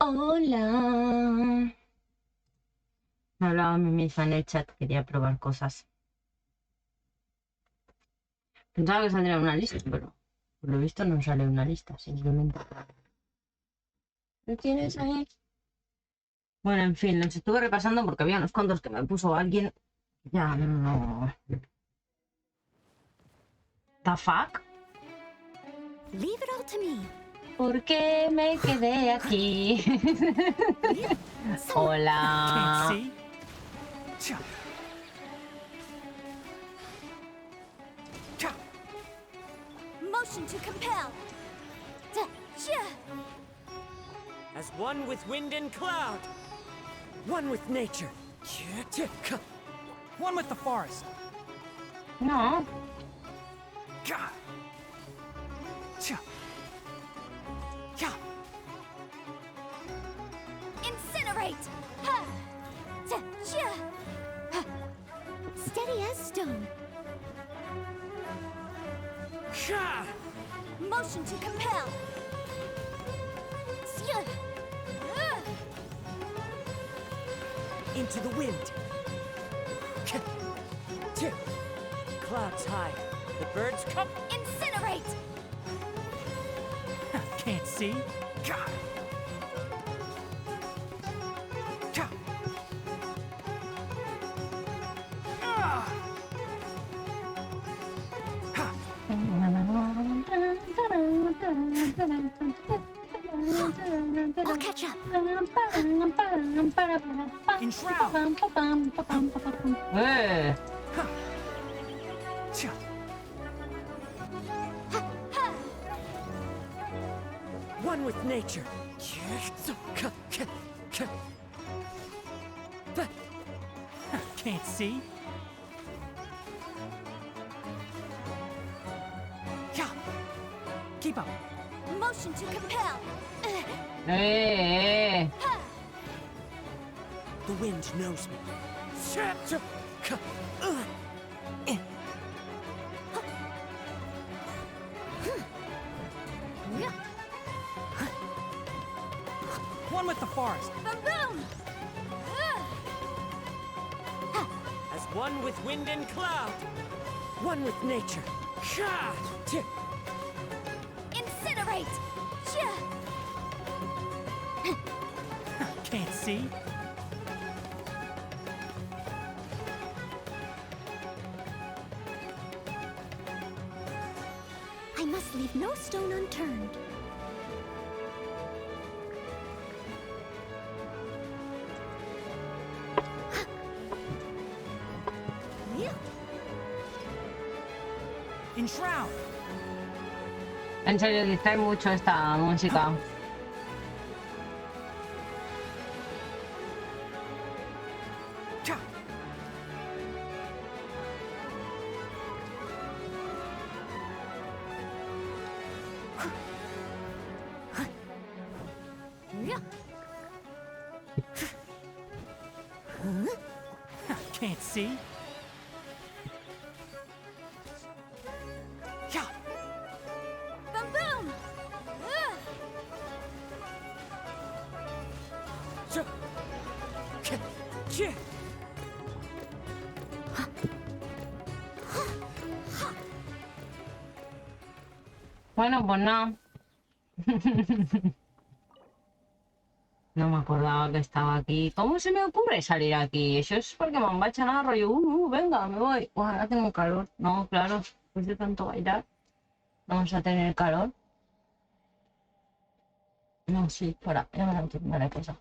Hola. Me hablaba a mí misma en el chat, quería probar cosas. Pensaba que saldría una lista, pero por lo visto no sale una lista, simplemente. ¿Lo tienes ahí? Bueno, en fin, los estuve repasando porque había unos cuantos que me puso alguien. Ya no. ¿The fuck? Leave it all to me. ¿Por qué me quedé aquí? Hola. Motion to compel. As one with wind and cloud. One with nature. One with the forest. No. Incinerate. Steady as stone. Motion to compel. Into the wind. Clouds high. The birds come. Incinerate. Can't see. I'll catch up. Enshroud. One with nature. Can't see. Keep up. Motion to compel. The wind knows me. One with the forest. Boom! As one with wind and cloud. One with nature. Incinerate. Can't see. I must leave no stone unturned. Enshroud. En serio, distrae mucho esta música. Can't see. Boom! Bueno, pues nada. No me acordaba que estaba aquí. ¿Cómo se me ocurre salir aquí? Eso es porque me han nada rollo. Venga, me voy. Ahora tengo calor. No, claro, después de tanto bailar, vamos a tener calor. No, sí, espera, ya me la entiendo la cosa.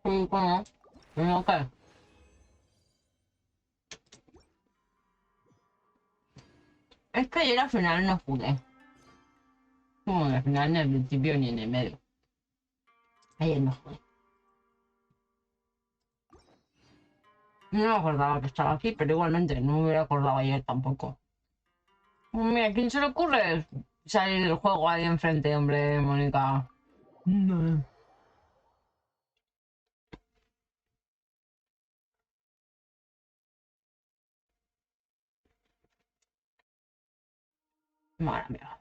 Sí, bueno, ¿no qué? Es que ayer al final no jugué. Como al final ni al principio ni en el medio. Ayer no jugué. No me acordaba que estaba aquí, pero igualmente no me hubiera acordado ayer tampoco. Mira, ¿a quién se le ocurre salir del juego ahí enfrente, hombre, Mónica? No. Madre mía.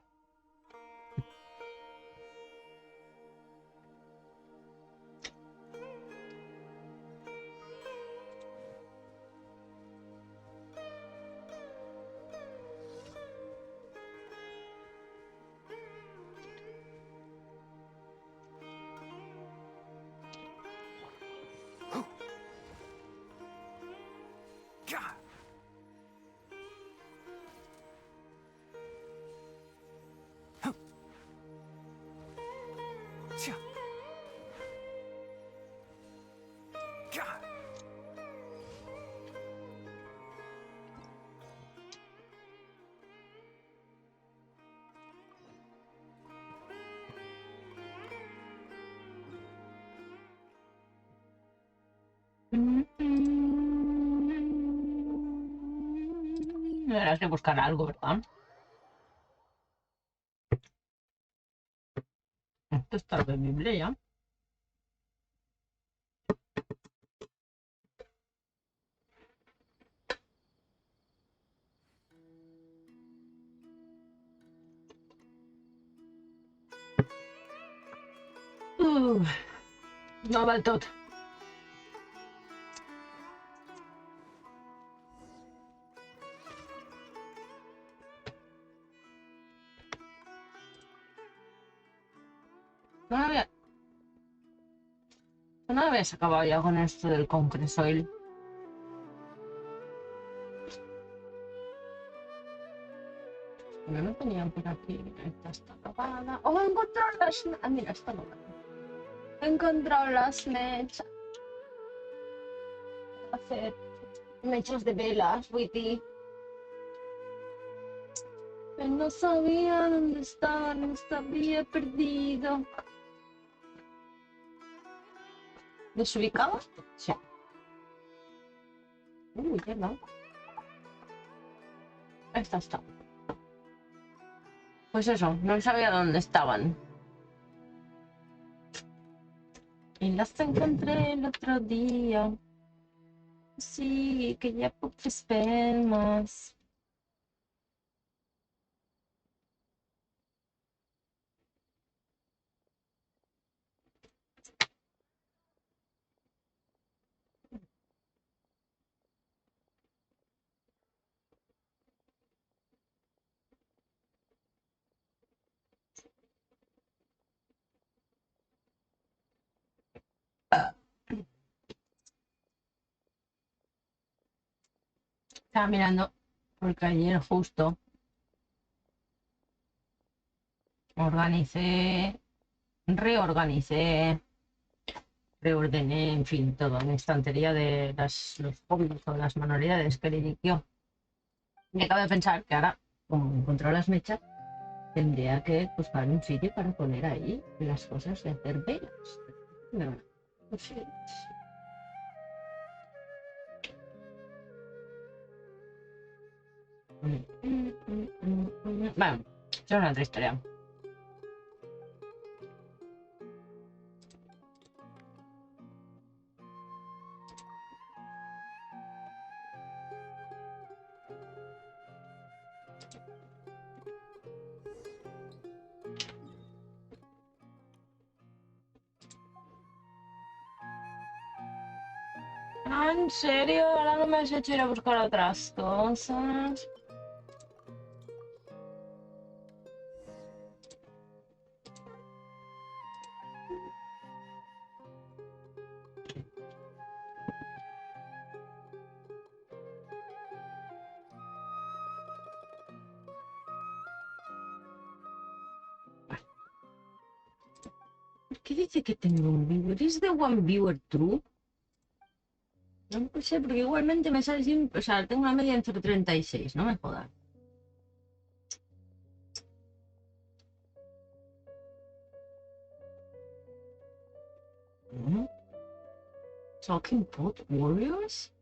God. Tja. God. Deberás de buscar algo, ¿verdad? Esto está bebible ya. No val tot. No habías acabado ya con esto del compresoil. Bueno, no tenían por aquí. Esta está acabada. ¡Oh, he encontrado las... Ah, mira, esta no. He encontrado las mechas. Hacer mechas de velas, Witty. Él no sabía dónde estaba, no estaba perdido. ¿Desubicado? Sí. Uy, qué no. Esta está. Pues eso, no sabía dónde estaban. Y las encontré el otro día. Sí, que ya puc fer más. Estaba mirando porque ayer justo reorganicé, reordené, en fin, todo mi estantería de los hobbies o las manualidades que le dediqué. Y acabo de pensar que ahora, como he encontrado las mechas, tendría que buscar un sitio para poner ahí las cosas de hacer velas. No, no sé. Bueno, es una otra historia. Ah, ¿en serio? Ahora no me has hecho ir a buscar otras cosas. ¿Por qué dice que tengo un viewer? ¿Es de One Viewer True? No sé, porque igualmente me sale siempre... O sea, tengo una media en 0,36, no me jodas. ¿No? Talking Pot Warriors?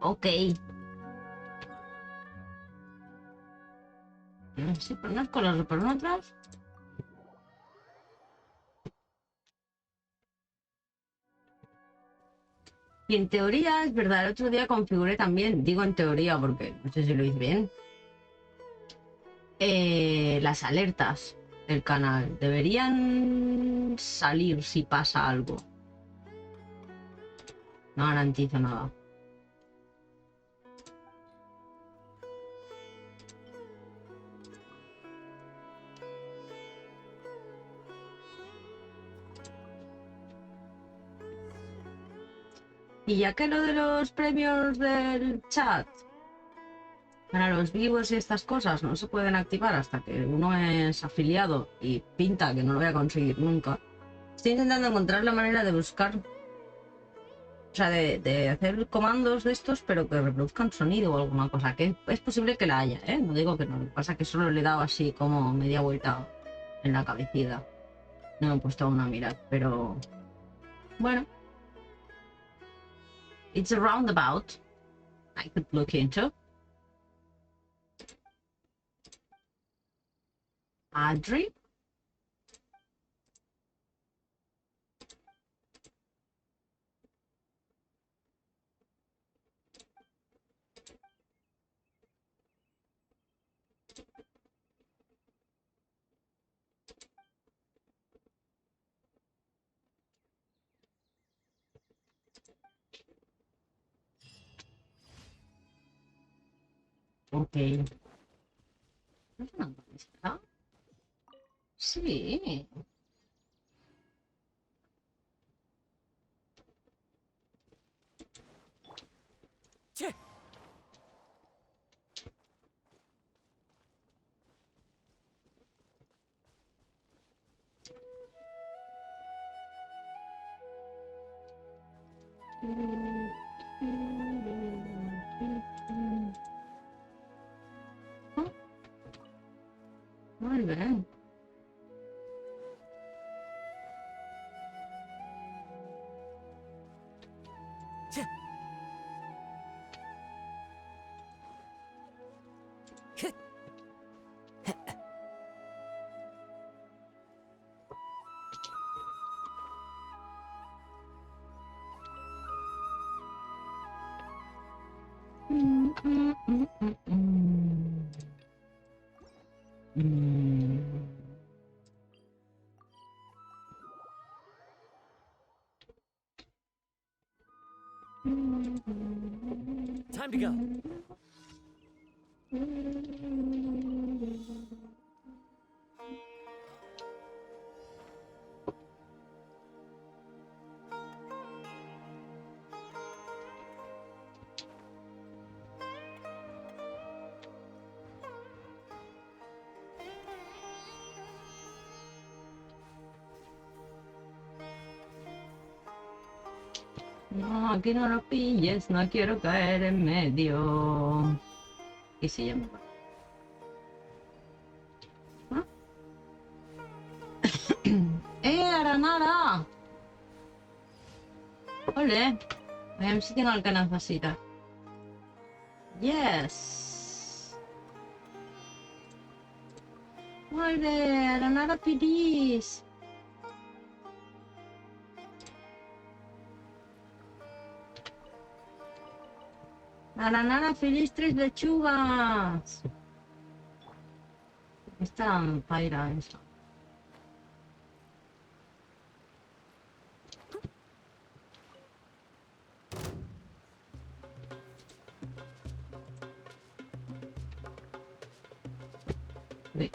Ok. Sí, por unas cosas o por otras. Y en teoría, es verdad, el otro día configuré también, digo en teoría porque no sé si lo hice bien, las alertas del canal. Deberían salir si pasa algo. No garantizo nada. Y ya que lo de los premios del chat para los vivos y estas cosas no se pueden activar hasta que uno es afiliado y pinta que no lo voy a conseguir nunca, estoy intentando encontrar la manera de buscar, o sea, de hacer comandos de estos, pero que reproduzcan sonido o alguna cosa, que es posible que la haya, ¿eh? No digo que no, lo que pasa es que solo le he dado así como media vuelta en la cabecita. No me he puesto aún a mirar, pero bueno, it's a roundabout I could look into. Adri. Ok. ¿No es una lista? Sí. Che. Ah, muy bien. Che. Time to go. No, aquí no lo pilles, no quiero caer en medio. ¿Qué se llama? ¿Ah? Aranara! Ole, veiem si tinc el que necessita. Yes! Molt bé, Aranara feliç! Aranara feliç, 3 lechugas! Està en paire, això. Bé.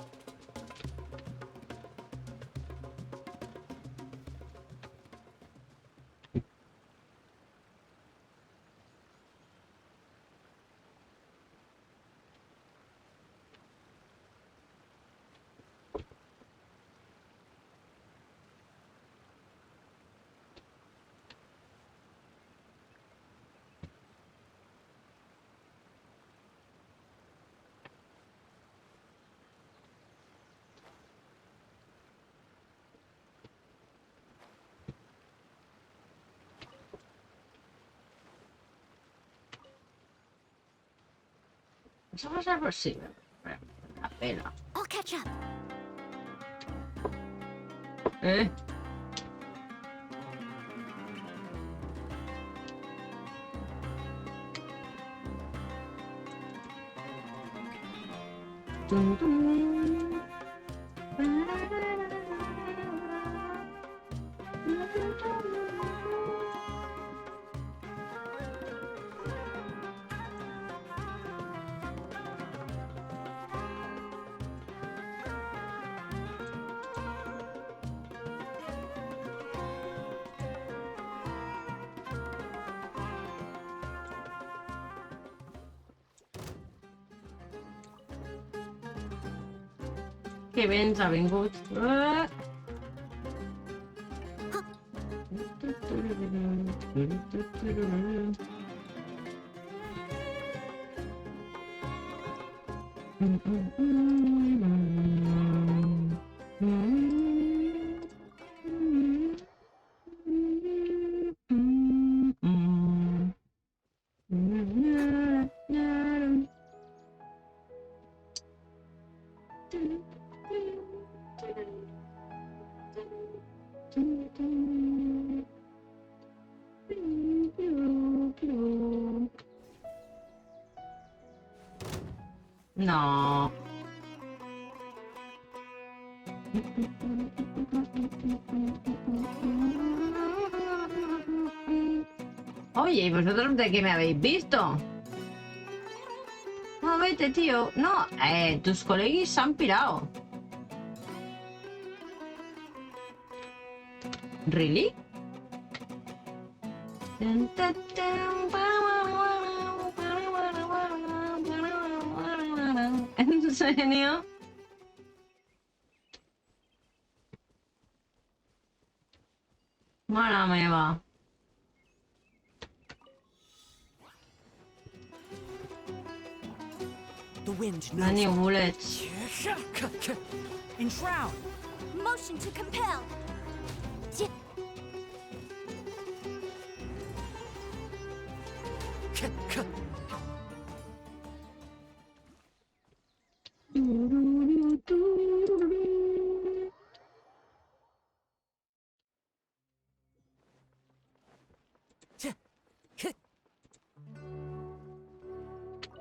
¿Vas a pasar por sí? La pela. I'll catch up. ¿Eh? Tum, tum. Que vens ha vingut. No. Oye, ¿y vosotros de qué me habéis visto? No, vete, tío. No, tus colegis se han pirado. ¿Really? ¿En serio? Mala me va. The wind No new knows. bullets. Enshroud. Motion to compel.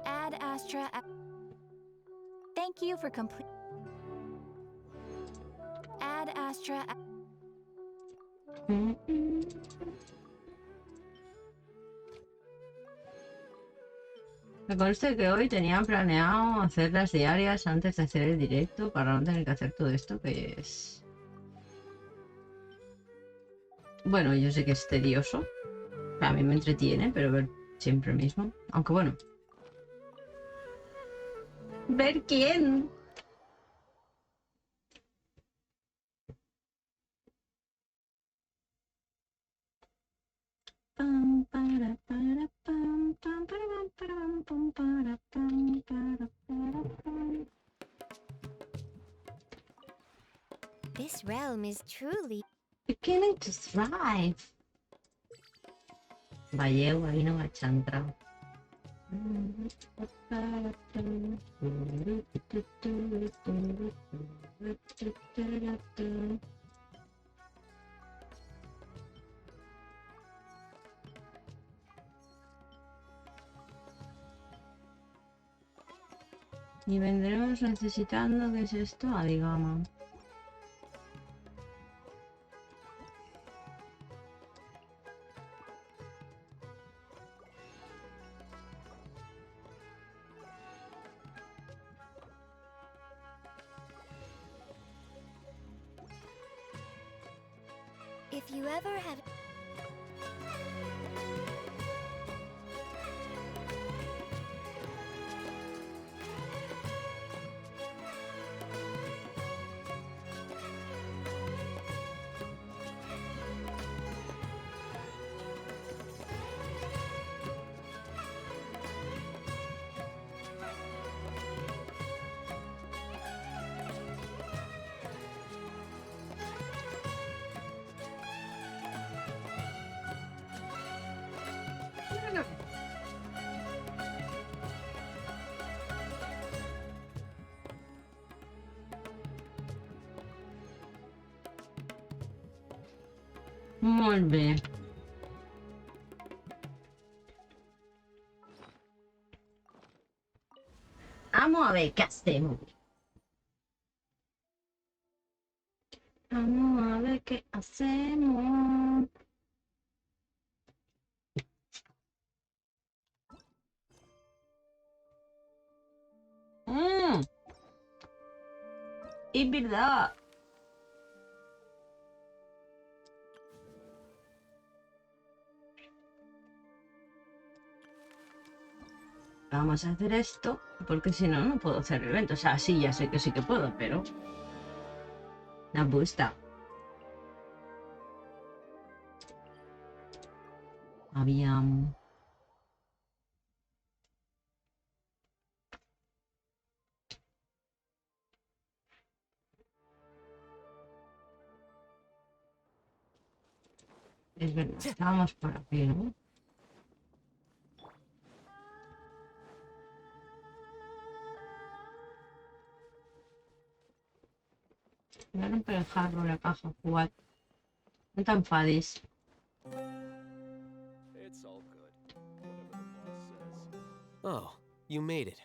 Ad Astra. Thank you for complete. Ad Astra. Me consta que hoy tenía planeado hacer las diarias antes de hacer el directo para no tener que hacer todo esto que es... Bueno, yo sé que es tedioso. A mí me entretiene, pero ver siempre el mismo. Aunque bueno. ¿Ver quién? Pam, para, pam, pam, para, pam. This realm is truly. Beginning to thrive. Valleu, ahí no vaig entrar. Y vendremos necesitando, ¿qué es esto? Adigama. If you ever had. Molt bé. Vamos a ver qué hacemos. Vamos a ver qué hacemos. Mm, es verdad. Vamos a hacer esto, porque si no, no puedo hacer el evento. O sea, sí, ya sé que sí que puedo, pero... Me gusta. Había... Es verdad, estábamos por aquí, ¿no? Voy a romper el jarro, la caja, jugar. No te enfades. It's all good. Whatever the boss says. Oh, you made it.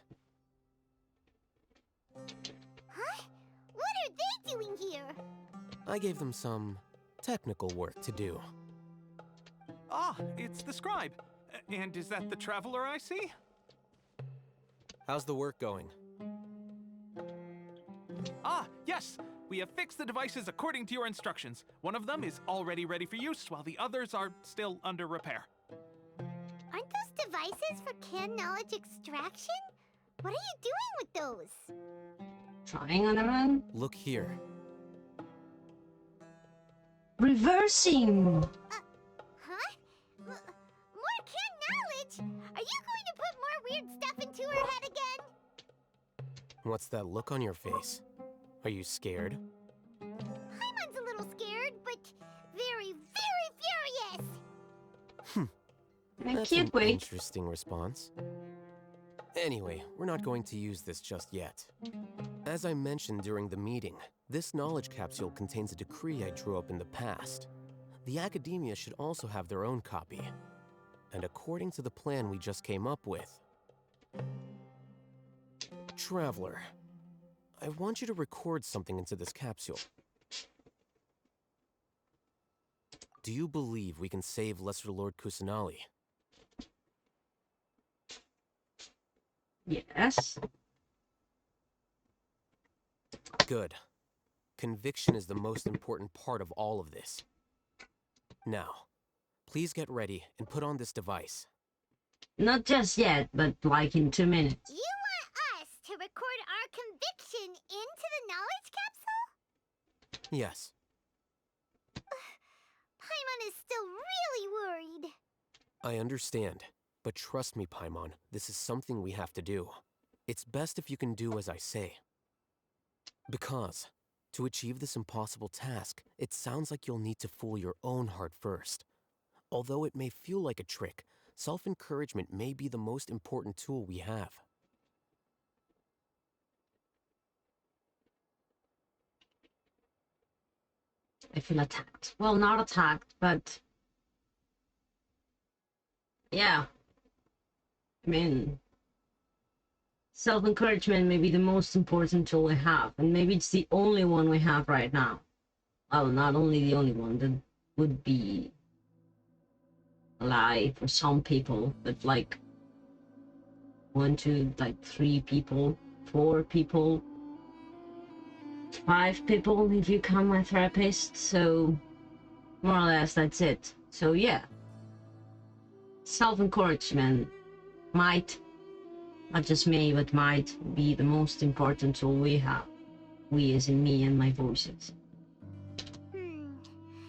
Huh? What are they doing here? I gave them some technical work to do. Ah, it's the scribe. And is that the traveler I see? How's the work going? Ah, yes! We have fixed the devices according to your instructions. One of them is already ready for use, while the others are still under repair. Aren't those devices for canned knowledge extraction? What are you doing with those? Trying on the run. Look here. Reversing! Huh? More canned knowledge? Are you going to put more weird stuff into her head again? What's that look on your face? Are you scared? Paimon's a little scared, but very, very furious. That's Can't an wait. interesting response. Anyway, we're not going to use this just yet. As I mentioned during the meeting, this knowledge capsule contains a decree I drew up in the past. The academia should also have their own copy. And according to the plan we just came up with... Traveler, I want you to record something into this capsule. Do you believe we can save Lesser Lord Kusanali? Yes. Good. Conviction is the most important part of all of this. Now, please get ready and put on this device. Not just yet, but like in 2 minutes. You want us to record our conviction into the knowledge capsule? Yes. Paimon is still really worried. I understand, but trust me, Paimon, this is something we have to do. It's best if you can do as I say. Because, to achieve this impossible task, it sounds like you'll need to fool your own heart first. Although it may feel like a trick, self-encouragement may be the most important tool we have. I feel attacked. Well, not attacked, but... Yeah. I mean... Self-encouragement may be the most important tool we have, and maybe it's the only one we have right now. Well, not only the only one, that would be a lie for some people, but like 1, 2, like 3 people, 4 people, 5 people if you count my therapist, so more or less that's it. So yeah, self-encouragement might, not just me, but might be the most important tool we have. We as in me and my voices.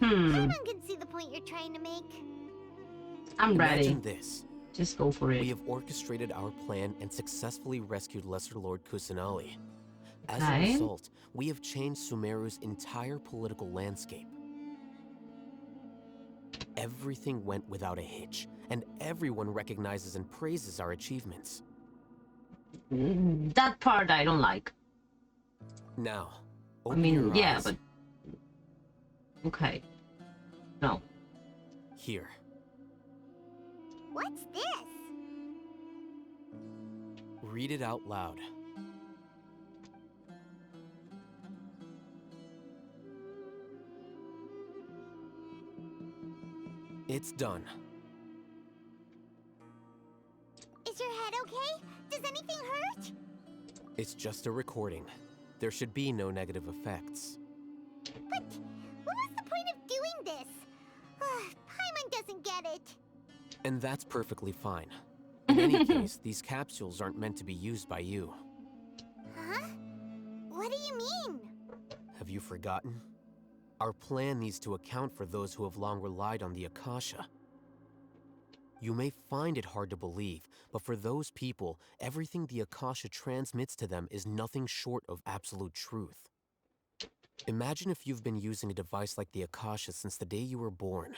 Paimon can see the point you're trying to make. I'm ready. Imagine this. Just go for it. We have orchestrated our plan and successfully rescued Lesser Lord Kusanali. As a Okay. result, we have changed Sumeru's entire political landscape. Everything went without a hitch, and everyone recognizes and praises our achievements. That part I don't like. Now, I open mean, your yeah, eyes. but... Okay. No. Here. What's this? Read it out loud. It's done. Is your head okay? Does anything hurt? It's just a recording. There should be no negative effects. But what was the point of doing this? Paimon doesn't get it. And that's perfectly fine. In any case, these capsules aren't meant to be used by you. Huh? What do you mean? Have you forgotten? Our plan needs to account for those who have long relied on the Akasha. You may find it hard to believe, but for those people, everything the Akasha transmits to them is nothing short of absolute truth. Imagine if you've been using a device like the Akasha since the day you were born,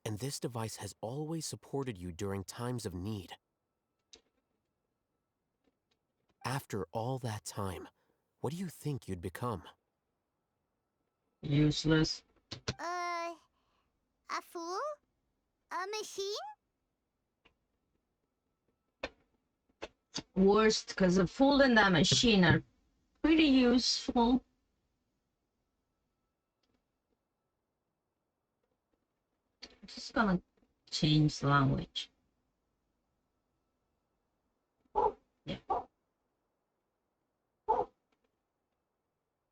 and this device has always supported you during times of need. After all that time, what do you think you'd become? Useless. A fool? A machine? Worst, because the fool and the machine are pretty useful. I'm just gonna change the language. Yeah.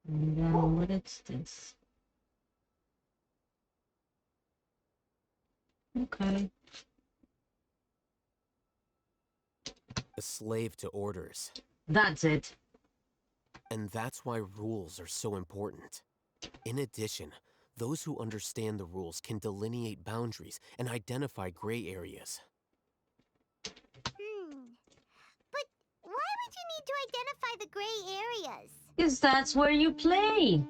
And then what is this? Okay. A slave to orders. That's it. And that's why rules are so important. In addition, those who understand the rules can delineate boundaries and identify gray areas. But why would you need to identify the gray areas? Because that's where you play.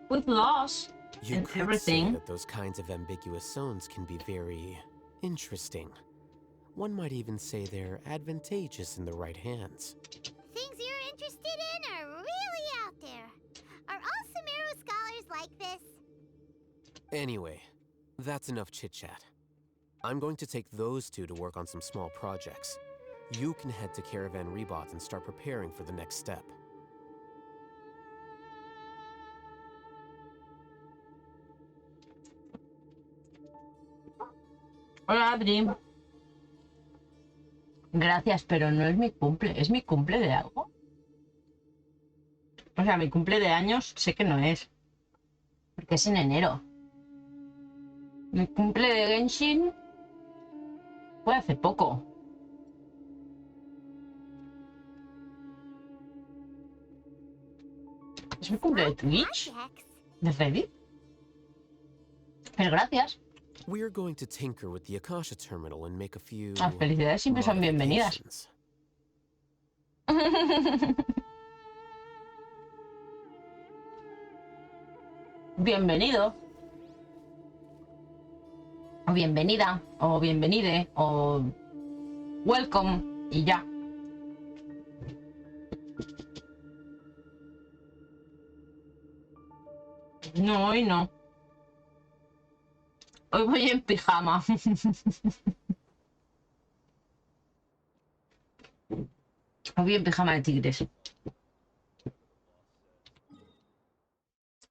With laws You and could say everything. that those kinds of ambiguous zones can be very interesting. One might even say they're advantageous in the right hands. Things you're interested in are really out there. Are all Sumeru scholars like this? Anyway, that's enough chit-chat. I'm going to take those two to work on some small projects. You can head to Caravan Rebot and start preparing for the next step. Hola, Adri. Gracias, pero no es mi cumple. ¿Es mi cumple de algo? O sea, mi cumple de años sé que no es. Porque es en enero. Mi cumple de Genshin fue hace poco. ¿Es mi cumple de Twitch? Projects? ¿De Reddit? Pero gracias. We're going to tinker with the Akasha terminal and make a few Las felicidades siempre son bienvenidas. modifications. Bienvenido. O bienvenida. O bienvenide. O welcome. Y ya. No, hoy no. Hoy voy en pijama. Hoy voy en pijama de tigres.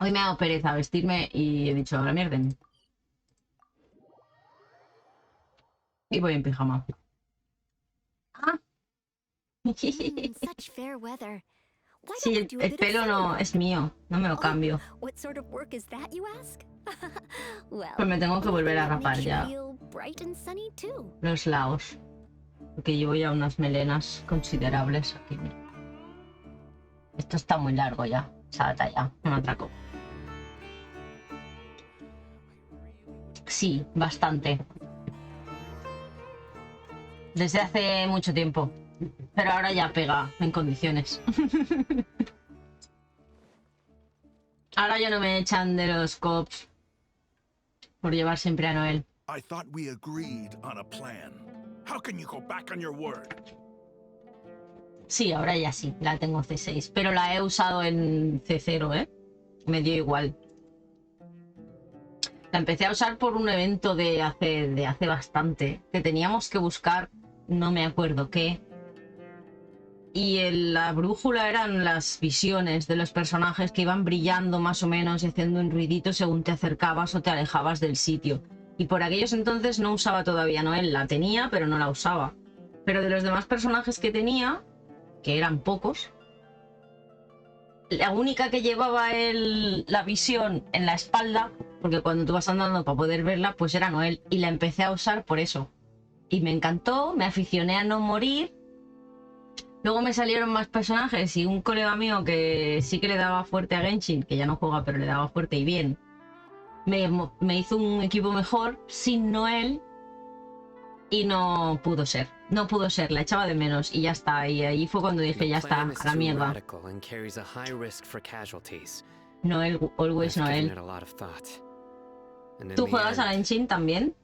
Hoy me ha dado pereza vestirme y he dicho, a la mierda. Y voy en pijama. Ah. Such fair weather. Why Sí, don't we do a el bit of pelo no sewing? es mío. No me lo cambio. What sort of work is that, you ask? Well, Pues me tengo que volver a anything that rapar makes you ya feel bright and sunny too. los lados. Porque llevo ya unas melenas considerables aquí. Mira. Esto está muy largo ya. Salta ya. Un atraco. Sí, bastante. Desde hace mucho tiempo. Pero ahora ya pega en condiciones. Ahora ya no me echan de los cops por llevar siempre a Noel. I thought we agreed on a plan. How can you go back on your word? Sí, ahora ya sí, la tengo C6, pero la he usado en C0, ¿eh? Me dio igual. La empecé a usar por un evento de hace bastante, que teníamos que buscar, no me acuerdo qué. Y la brújula eran las visiones de los personajes que iban brillando más o menos y haciendo un ruidito según te acercabas o te alejabas del sitio. Y por aquellos entonces no usaba todavía Noel, la tenía pero no la usaba. Pero de los demás personajes que tenía, que eran pocos, la única que llevaba la visión en la espalda, porque cuando tú vas andando para poder verla, pues era Noel. Y la empecé a usar por eso. Y me encantó, me aficioné a no morir. Luego me salieron más personajes y un colega mío que sí que le daba fuerte a Genshin, que ya no juega, pero le daba fuerte y bien, me hizo un equipo mejor sin Noel y no pudo ser. No pudo ser, la echaba de menos y ya está. Y ahí fue cuando dije, ya está, a la mierda. Noel, always Noel. ¿Tú juegas a Genshin también?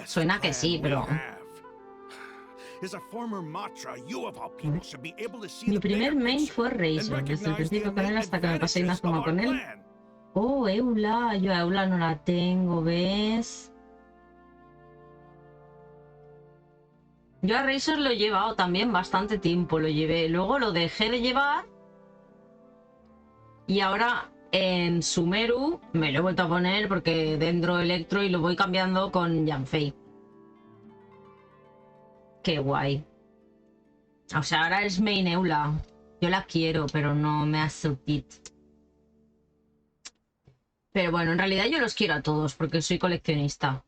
Suena que sí, pero... Mi primer main fue Razor, desde el principio con él hasta que me pasé Inazuma con él. Oh, Eula, yo a Eula no la tengo, ¿ves? Yo a Razor lo he llevado también bastante tiempo, lo llevé. Luego lo dejé de llevar y ahora en Sumeru me lo he vuelto a poner porque dentro Electro y lo voy cambiando con Yanfei. Qué guay. O sea, ahora es main Eula. Yo la quiero, pero no me ha surtido. Pero bueno, en realidad yo los quiero a todos porque soy coleccionista.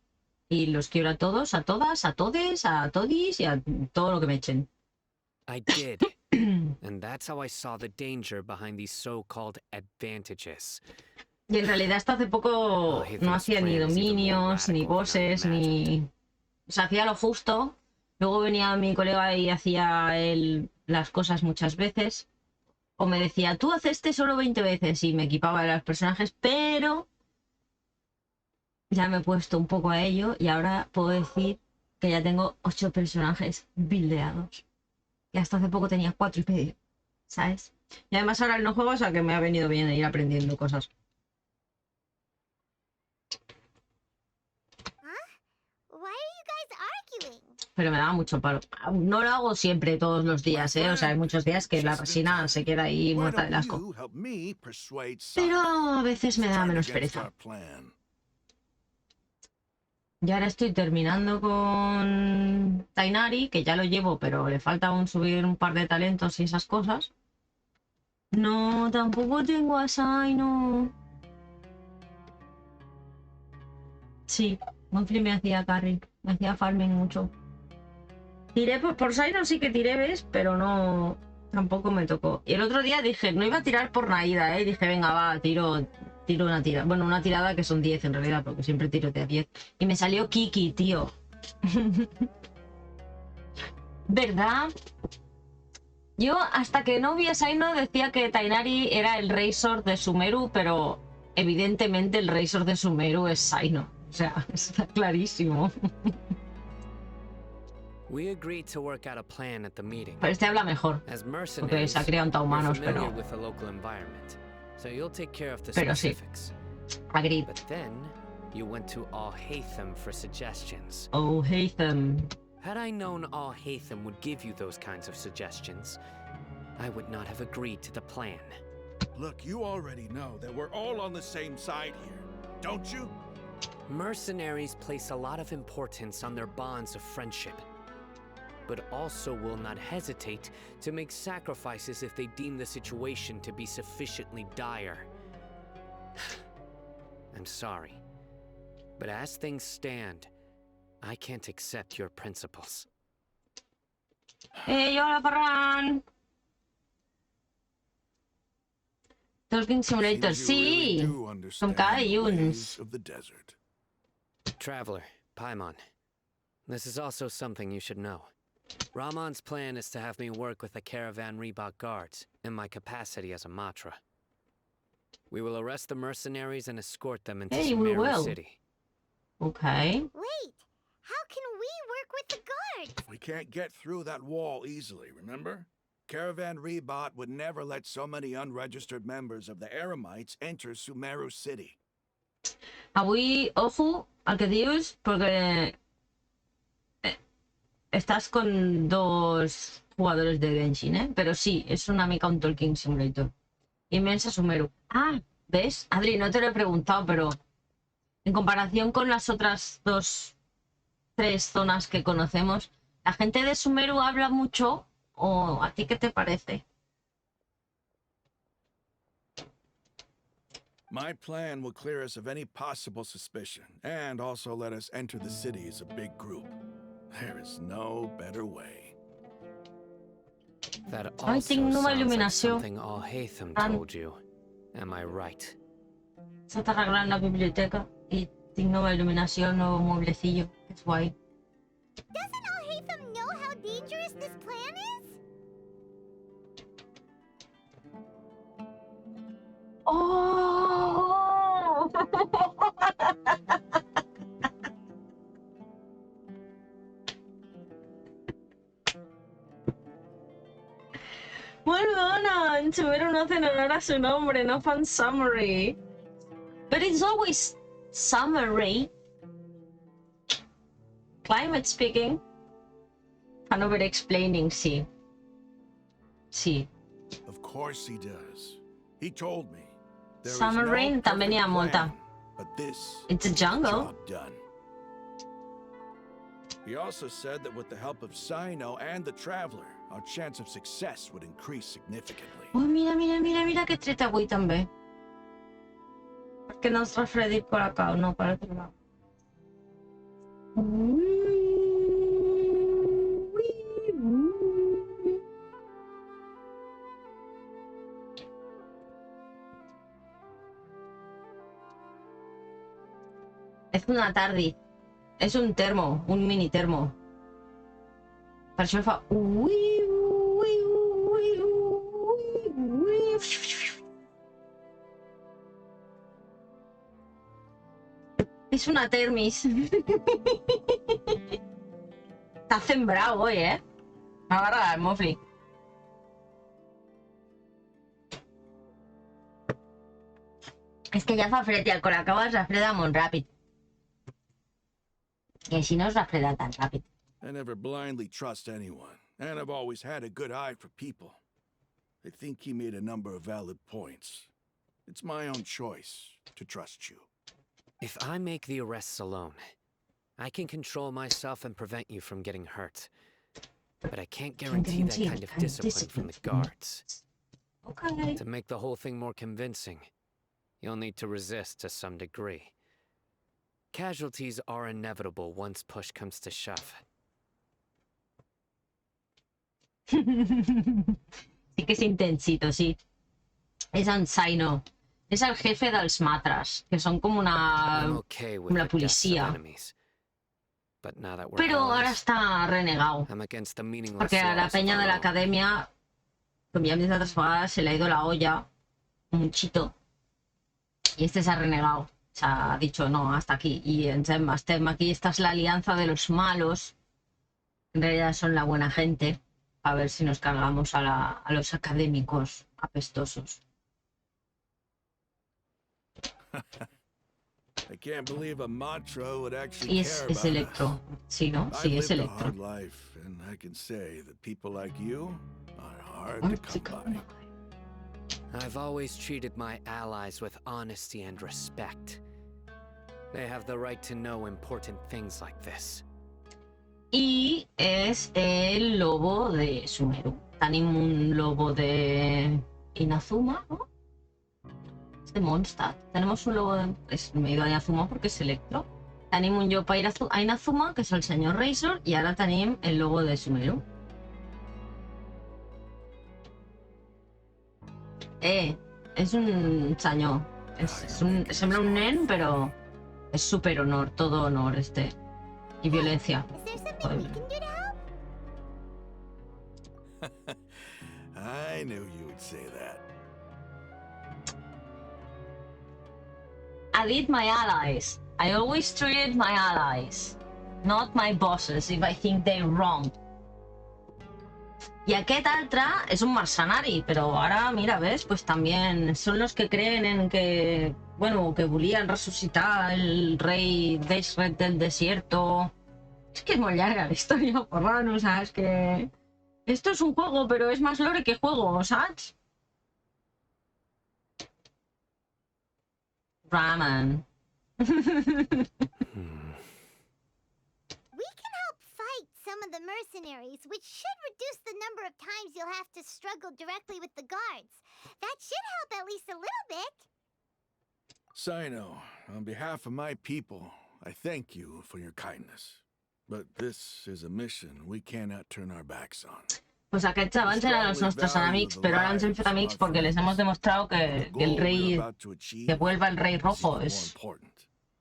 Y los quiero a todos, a todas, a todes, a todis y a todo lo que me echen. I did. And that's how I saw the danger behind these so-called advantages. Y en realidad hasta hace poco no hacía ni dominios, ni bosses, ni... O sea, hacía lo justo. Luego venía mi colega y hacía él las cosas muchas veces. O me decía, tú haces este solo 20 veces y me equipaba de los personajes, pero ya me he puesto un poco a ello y ahora puedo decir que ya tengo 8 personajes buildeados. Y hasta hace poco tenía 4 y medio, ¿sabes? Y además ahora no juego, o sea que me ha venido bien ir aprendiendo cosas. Pero me daba mucho palo. No lo hago siempre, todos los días, ¿eh? O sea, hay muchos días que la resina se queda ahí muerta de asco. Pero a veces me da menos pereza. Y ahora estoy terminando con Tainari, que ya lo llevo, pero le falta aún subir un par de talentos y esas cosas. No, tampoco tengo a Saino. Sí, Monfrey me hacía carry, me hacía farming mucho. Tiré por Saino, sí que tiré, ¿ves? Pero no, tampoco me tocó. Y el otro día dije, no iba a tirar por Naida, ¿eh? Dije, venga, va, tiro una tirada. Bueno, una tirada que son 10 en realidad, porque siempre tiro de a 10. Y me salió Kiki, tío. ¿Verdad? Yo, hasta que no vi a Saino, decía que Tainari era el Razor de Sumeru, pero evidentemente el Razor de Sumeru es Saino. O sea, está clarísimo. We agreed to work out a plan at the meeting. Pero este habla mejor, porque se ha creado ante humanos, pero... Pero sí. Agreed. But then you went to Alhaitham for suggestions. Alhaitham. Had I known Alhaitham would give you those kinds of suggestions, I would not have agreed to the plan. Look, you already know that we're all on the same side here, don't you? Mercenaries place a lot of importance on their bonds of friendship, but also will not hesitate to make sacrifices if they deem the situation to be sufficiently dire. I'm sorry, but as things stand, I can't accept your principles. Hey, hola, Ferran. Talking Simulator, sí. Con cada Yuns. Traveler, Paimon, this is also something you should know. Ramon's plan is to have me work with the Caravan Reebok guards in my capacity as a Matra. We will arrest the mercenaries and escort them into Sumeru City. Okay. Wait, how can we work with the guards? We can't get through that wall easily, remember? Caravan Rebot would never let so many unregistered members of the Eremites enter Sumeru City. Avui, ojo al que dius, porque estás con dos jugadores de Genshin, ¿eh? Pero sí, es una mica un Talking Simulator. Inmensa Sumeru. Ah, ¿ves? Adri, no te lo he preguntado, pero en comparación con las otras tres zonas que conocemos, ¿la gente de Sumeru habla mucho o a ti qué te parece? My plan will clear us of any possible suspicion, and also let us enter the city as a big group. There is no better way. That Ay, also tinc nova sounds like il·luminació. something Al-Haytham Tant. told you. Am I right? S'ha arreglat la biblioteca i tinc nova il·luminació, nou mueblecillo. És guai. Doesn't Al-Haytham know how dangerous this plan is? Oh! Bueno, en Sumeru no hacen honor a su nombre, no fan summary. But it's always summary. Climate speaking. Fan over explaining, sí. Sí. Of course he does. He told me. There is Summer no rain també n'hi ha perfect molta. plan, but this It's a is the jungle. job done. He also said that with the help of Sino and the Traveler, our chance of success would increase significantly. Oh, mira, mira, mira, mira que tret avui també. Perquè no es refredit per acá, no per altre lado. És una tardi. És un termo, un mini termo. Per això fa... Es una termis. Está sembrado hoy, ¿eh? Me va a regalar el mofli. Es que ja fa fred i el Colacao es refreda molt ràpid. I així no es refreda tan ràpid. I never blindly trust anyone, and I've always had a good eye for people. I think he made a number of valid points. It's my own choice to trust you. If I make the arrests alone, I can control myself and prevent you from getting hurt. But I can't guarantee that kind of discipline from the guards. Okay. To make the whole thing more convincing, you'll need to resist to some degree. Casualties are inevitable once push comes to shove. Sí que és intensito, sí. És en Sino. És el jefe dels Matras, que són com una... I'm okay with com la the deaths of policia. enemies. But now that we're Però ara allies, està renegado. I'm against the meaningless Perquè a la laws of peña de our la own. academia, com ja hem dit altres vegades, se le ha ido la olla muchito. Y este se ha renegado. Se ha dicho, no, hasta aquí. Y estem aquí, esta es la alianza de los malos. En realidad son la buena gente. A ver si nos cargamos a los académicos apestosos. I can't believe a Matra would actually Y care es about Electro. us. Sí, ¿no? I've Sí, es lived a Electro. hard life, and I can say that people like you are hard Ah, to sí, come by. I've always treated my allies with honesty and respect. They have the right to know important things like this. Y es el lobo de Sumeru. Tenim un lobo de Inazuma, ¿no? Es de Mondstadt. Tenemos un lobo de... me he ido a Inazuma porque es Electro. Tenim un llop a Inazuma, que és el senyor Razor, i ara tenim el lobo de Sumeru. És un senyor. Sembla un nen, però és super honor, todo honor, y violencia. Is there something we can do to help? I knew you would say that. I did my allies. I always treated my allies, not my bosses if I think they're wrong. I aquest altre és un mercenari, però ara, mira, ves, pues también son los que creen en que, bueno, que volien resucitar el rei Desret del desierto. Es que es muy larga la historia, porrano, ¿sabes? Que esto es un juego, pero es más lore que juego, ¿sabes? Raman. We can help fight some of the mercenaries, which should reduce the number of times you'll have to struggle directly with the guards. That should help at least a little bit. Sino, on behalf of my people, I thank you for your kindness. But this is a mission we cannot turn our backs on. Pues aquests abans eren els nostres enemics, però ara ens hem fet amics porque les hemos demostrado que el rei, que vuelva el rey rojo és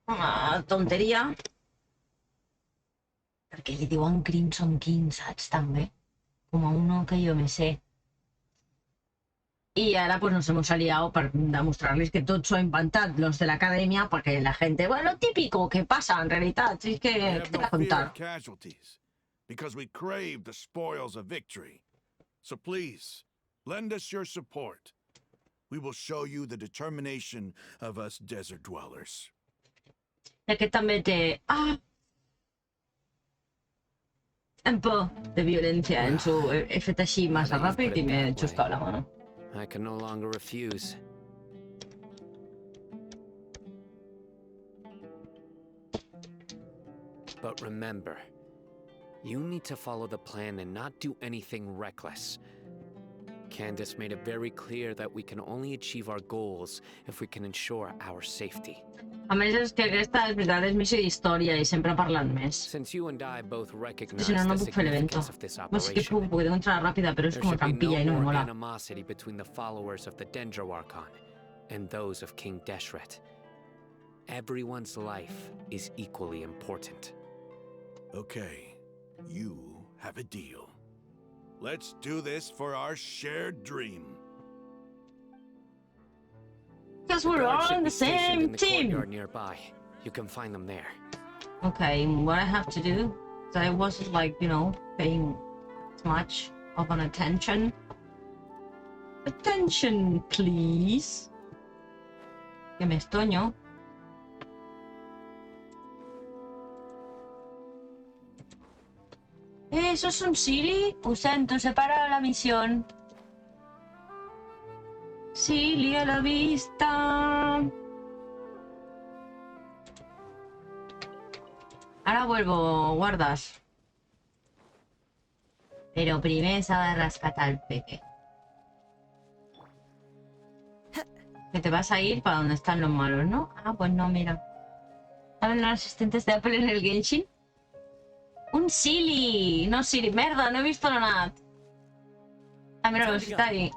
una tonteria. Perquè li diuen Crimson King, saps, també? Com a uno que jo me sé. Y ahora pues nos hemos aliado para demostrarles que todo se ha inventado los de la academia, porque la gente, bueno, lo típico que pasa en realidad, es que, ¿qué te voy a contar? Because we crave the spoils of victory. So please, lend us your support. We will show you the determination of us desert dwellers. Ya que també té un poc de violencia en su he fet així massa ràpid i m'he xuscat la mano. I can no longer refuse. But remember, you need to follow the plan and not do anything reckless. Candace made it very clear that we can only achieve our goals if we can ensure our safety. A més és que aquesta és veritat, és missió d'història i sempre parlant més. Since you and I both recognize Si no, no the puc fer l'evento. significance of this Pues sí que puc, operation, porque tengo entrada ràpida, però és there com should be trampilla i no no me more mola. animosity between the followers of the Dendro Archon and those of King Deshret. Everyone's life is equally important. Okay, you have a deal. Let's do this for our shared dream. Because we're Guards all should on be the stationed in same the team. courtyard nearby. You can find them there. Okay, what I have to do? So I wasn't like, you know, paying much of an attention. Attention, please. Que me estoño. ¿Eso es un Silly? Ho sento, separa la misión. Silly a la vista. Ahora vuelvo, guardas. Pero primer s'ha de rescatar el peque. Que te vas a ir para donde están los malos, ¿no? Ah, pues no, mira. ¿Saben los asistentes de Apple en el Genshiiiiin? ¡Un Silly! No, Silly. Merda, no he visto nada. Ah, mira, está ahí.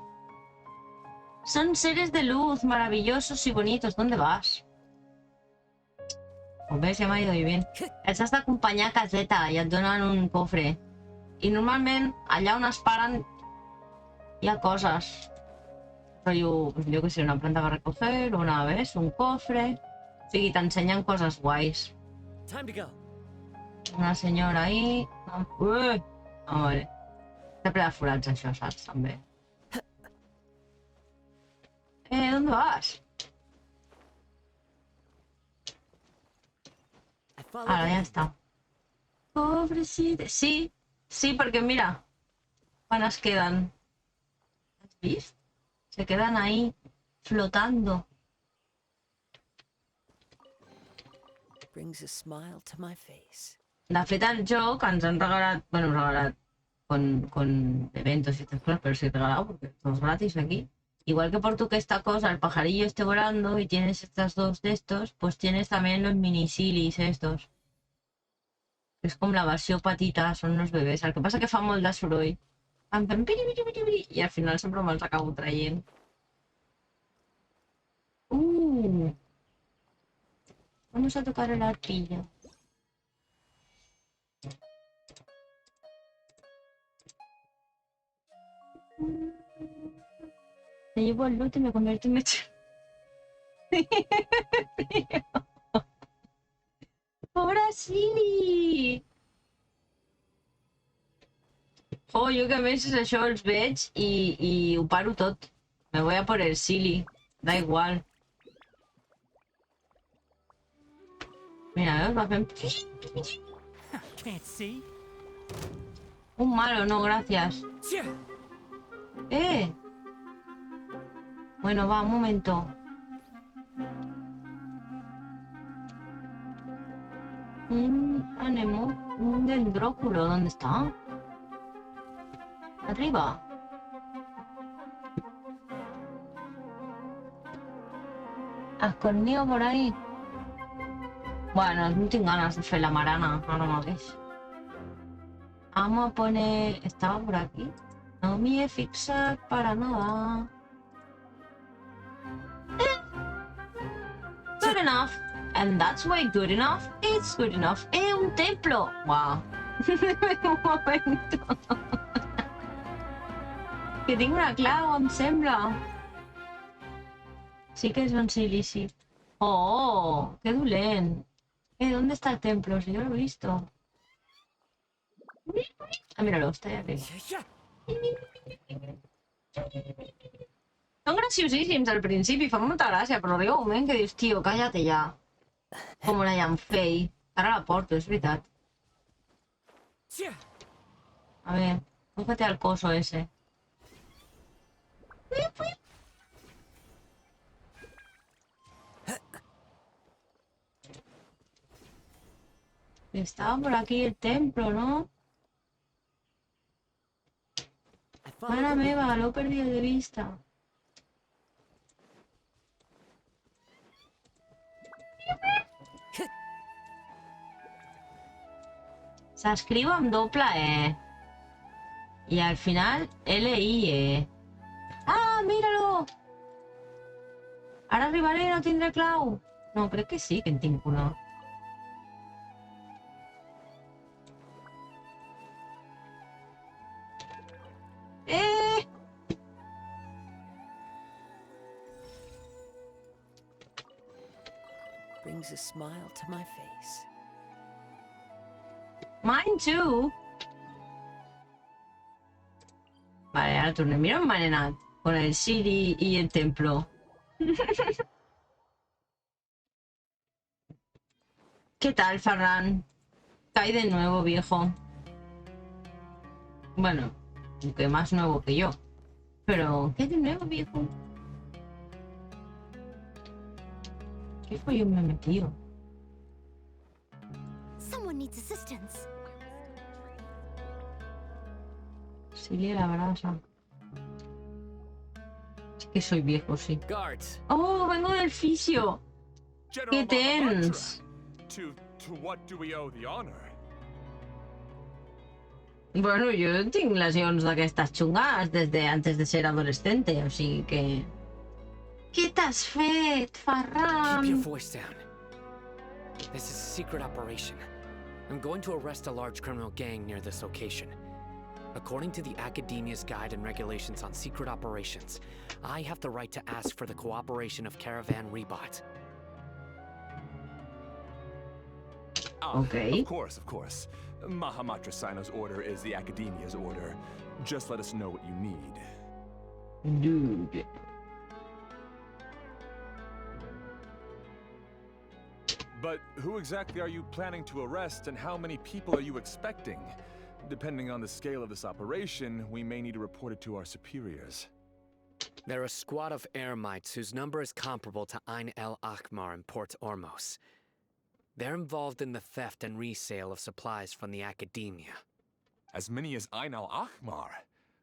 Son seres de luz maravillosos y bonitos. ¿Dónde vas? Pues ves, ja m'ha ido bien. Els has d'acompanyar a caseta i et donen un cofre. I normalment, allà on es paren, hi ha coses. Rollo, pues yo que sé, una planta para recoger, una vez, un cofre. O sigui, t'ensenyen coses guais. Time to go. Una senyora ahí. Uy! Ah, vale. Sempre de forats, això, saps? També. ¿Dónde vas? Ahora ya está. Pobrecito. Sí, sí, porque mira. ¿Cuántas quedan? ¿Has visto? Se quedan ahí flotando. Brings a smile to my face. De fet, el joc ens han regalat, bueno, regalat con eventos y estas cosas, pero sí regalado porque todo es gratis aquí. Igual que por tu que esta cosa, el pajarillo esté volando y tienes estas dos de estos, pues tienes también los mini silis estos. Es como la versión patita, son los bebés. El que pasa que fa molt de soroll. Pam, pam, piri, piri, piri, piri, i al final sempre me'ls acabo traient. Vamos a tocar el arpillo. Me llevo el loot y me convierto en mecha. ¡Pobre Silly! jo que a més això els veig i ho paro tot. Me voy a por el silly. Da igual. Mira, veus? Va fent... Can't see. Un malo, no, gracias. ¡Eh! Bueno, va, un momento. Un anemo, un dendróculo, ¿dónde está? Arriba. Escondido por ahí. Bueno, no tengo ganas de hacer la marana, ahora mateix. Vamos a poner... ¿Estaba por aquí? No me he fixat para nada. Good enough. And that's why good enough is good enough. Un templo! Wow. Un momento. Que tinc una clau, em sembla. Sí que es un silici. Oh, qué dolent. ¿Dónde está el templo? Si yo lo he visto. Ah, míralo, está ahí arriba. Són graciosíssims al principi, fan molta gràcia, però arriba un moment que dius, tio, cállate ja. Com la Yanfei. Ara la porto, és veritat. A ver, cógete al coso ese. Estaba por aquí el templo, ¿no? Mare meva, l'ho perdido de vista. S'escriu amb doble E. Y al final L-I-E. ¡Ah, míralo! Ara arribaré i no tindré clau. No, crec que sí que en tinc una. Brings a smile to my face. Mine too. Vale, ahora turno. Mira un manenat con el Siri y el templo. ¿Qué tal, Ferran? Cae de nuevo, viejo. Bueno, aunque más nuevo que yo. Pero, ¿qué de nuevo, viejo? ¿Qué follón me he metido? Someone needs assistance. Silly la brasa. Es que soy viejo, sí. Guards. ¡Oh, vengo del fisio! ¡Qué tens! To what do we owe the honor? Bueno, jo tinc lesions d'aquestes xungues des de antes de ser adolescente, o sigui que... Què t'has fet, Ferran? Keep your voice down. This is a secret operation. I'm going to arrest a large criminal gang near this location. According to the Academia's Guide and Regulations on Secret Operations, I have the right to ask for the cooperation of Caravan Rebot. Okay. Of course. Mahamatra Sino's order is the Academia's order. Just let us know what you need. Dude. But who exactly are you planning to arrest, and how many people are you expecting? Depending on the scale of this operation, we may need to report it to our superiors. They're a squad of Eremites whose number is comparable to Ain el Akhmar in Port Ormos. They're involved in the theft and resale of supplies from the Academia. As many as Ain al Akhmar?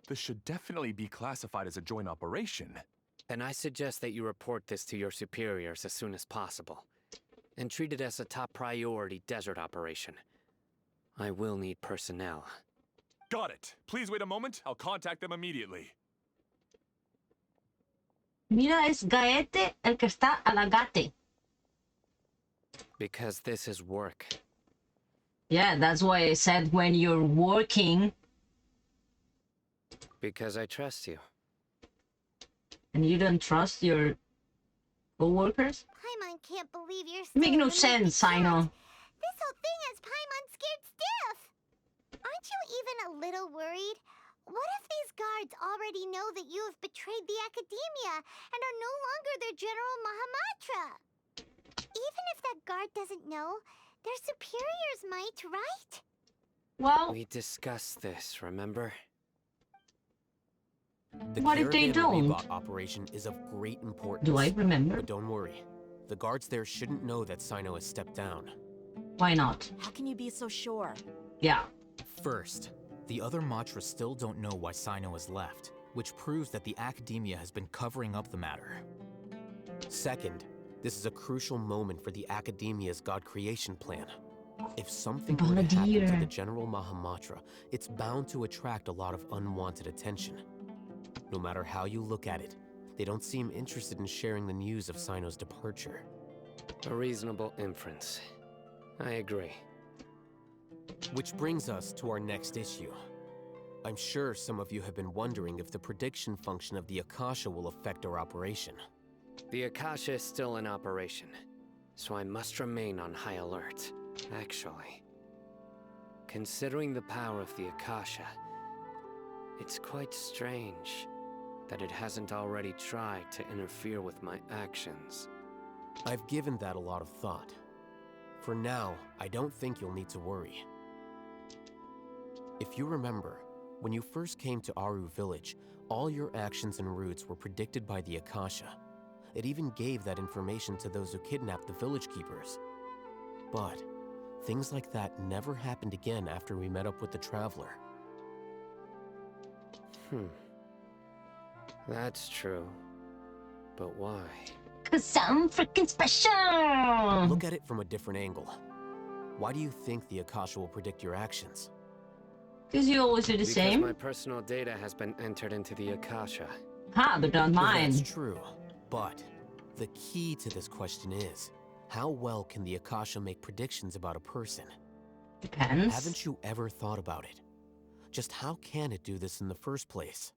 This should definitely be classified as a joint operation. Then I suggest that you report this to your superiors as soon as possible, and treat it as a top priority desert operation. I will need personnel. Got it. Please wait a moment. I'll contact them immediately. Mira, es Gaete el que está a la gate. Because this is work. Yeah, that's why I said when you're working. Because I trust you. And you don't trust your co-workers? Paimon can't believe you're still Make no in the sense, I know. This whole thing has Paimon scared stiff. Aren't you even a little worried? What if these guards already know that you have betrayed the Academia and are no longer their General Mahamatra? Even if that guard doesn't know, their superiors might, right? Well, We discussed this, remember? The what if they Caravan don't? Rebot operation is of great importance. Do I remember? But don't worry. The guards there shouldn't know that Sino has stepped down. Why not? How can you be so sure? Yeah. First, the other Matras still don't know why Sino has left, which proves that the Academia has been covering up the matter. Second, this is a crucial moment for the Academia's God creation plan. If something were to happen to Bombardier. the General Mahamatra, it's bound to attract a lot of unwanted attention. No matter how you look at it, they don't seem interested in sharing the news of Sino's departure. A reasonable inference. I agree. Which brings us to our next issue. I'm sure some of you have been wondering if the prediction function of the Akasha will affect our operation. The Akasha is still in operation, so I must remain on high alert. Actually, considering the power of the Akasha, it's quite strange that it hasn't already tried to interfere with my actions. I've given that a lot of thought. For now, I don't think you'll need to worry. If you remember, when you first came to Aru Village, all your actions and routes were predicted by the Akasha. It even gave that information to those who kidnapped the village keepers. But things like that never happened again after we met up with the Traveler. That's true. But why? 'Cause I'm freaking special! Look at it from a different angle. Why do you think the Akasha will predict your actions? Because you always do the Because same. my personal data has been entered into the Akasha. Ha, but not mine. That's true. But the key to this question is, how well can the Akasha make predictions about a person? Depends. Haven't you ever thought about it? Just how can it do this in the first place?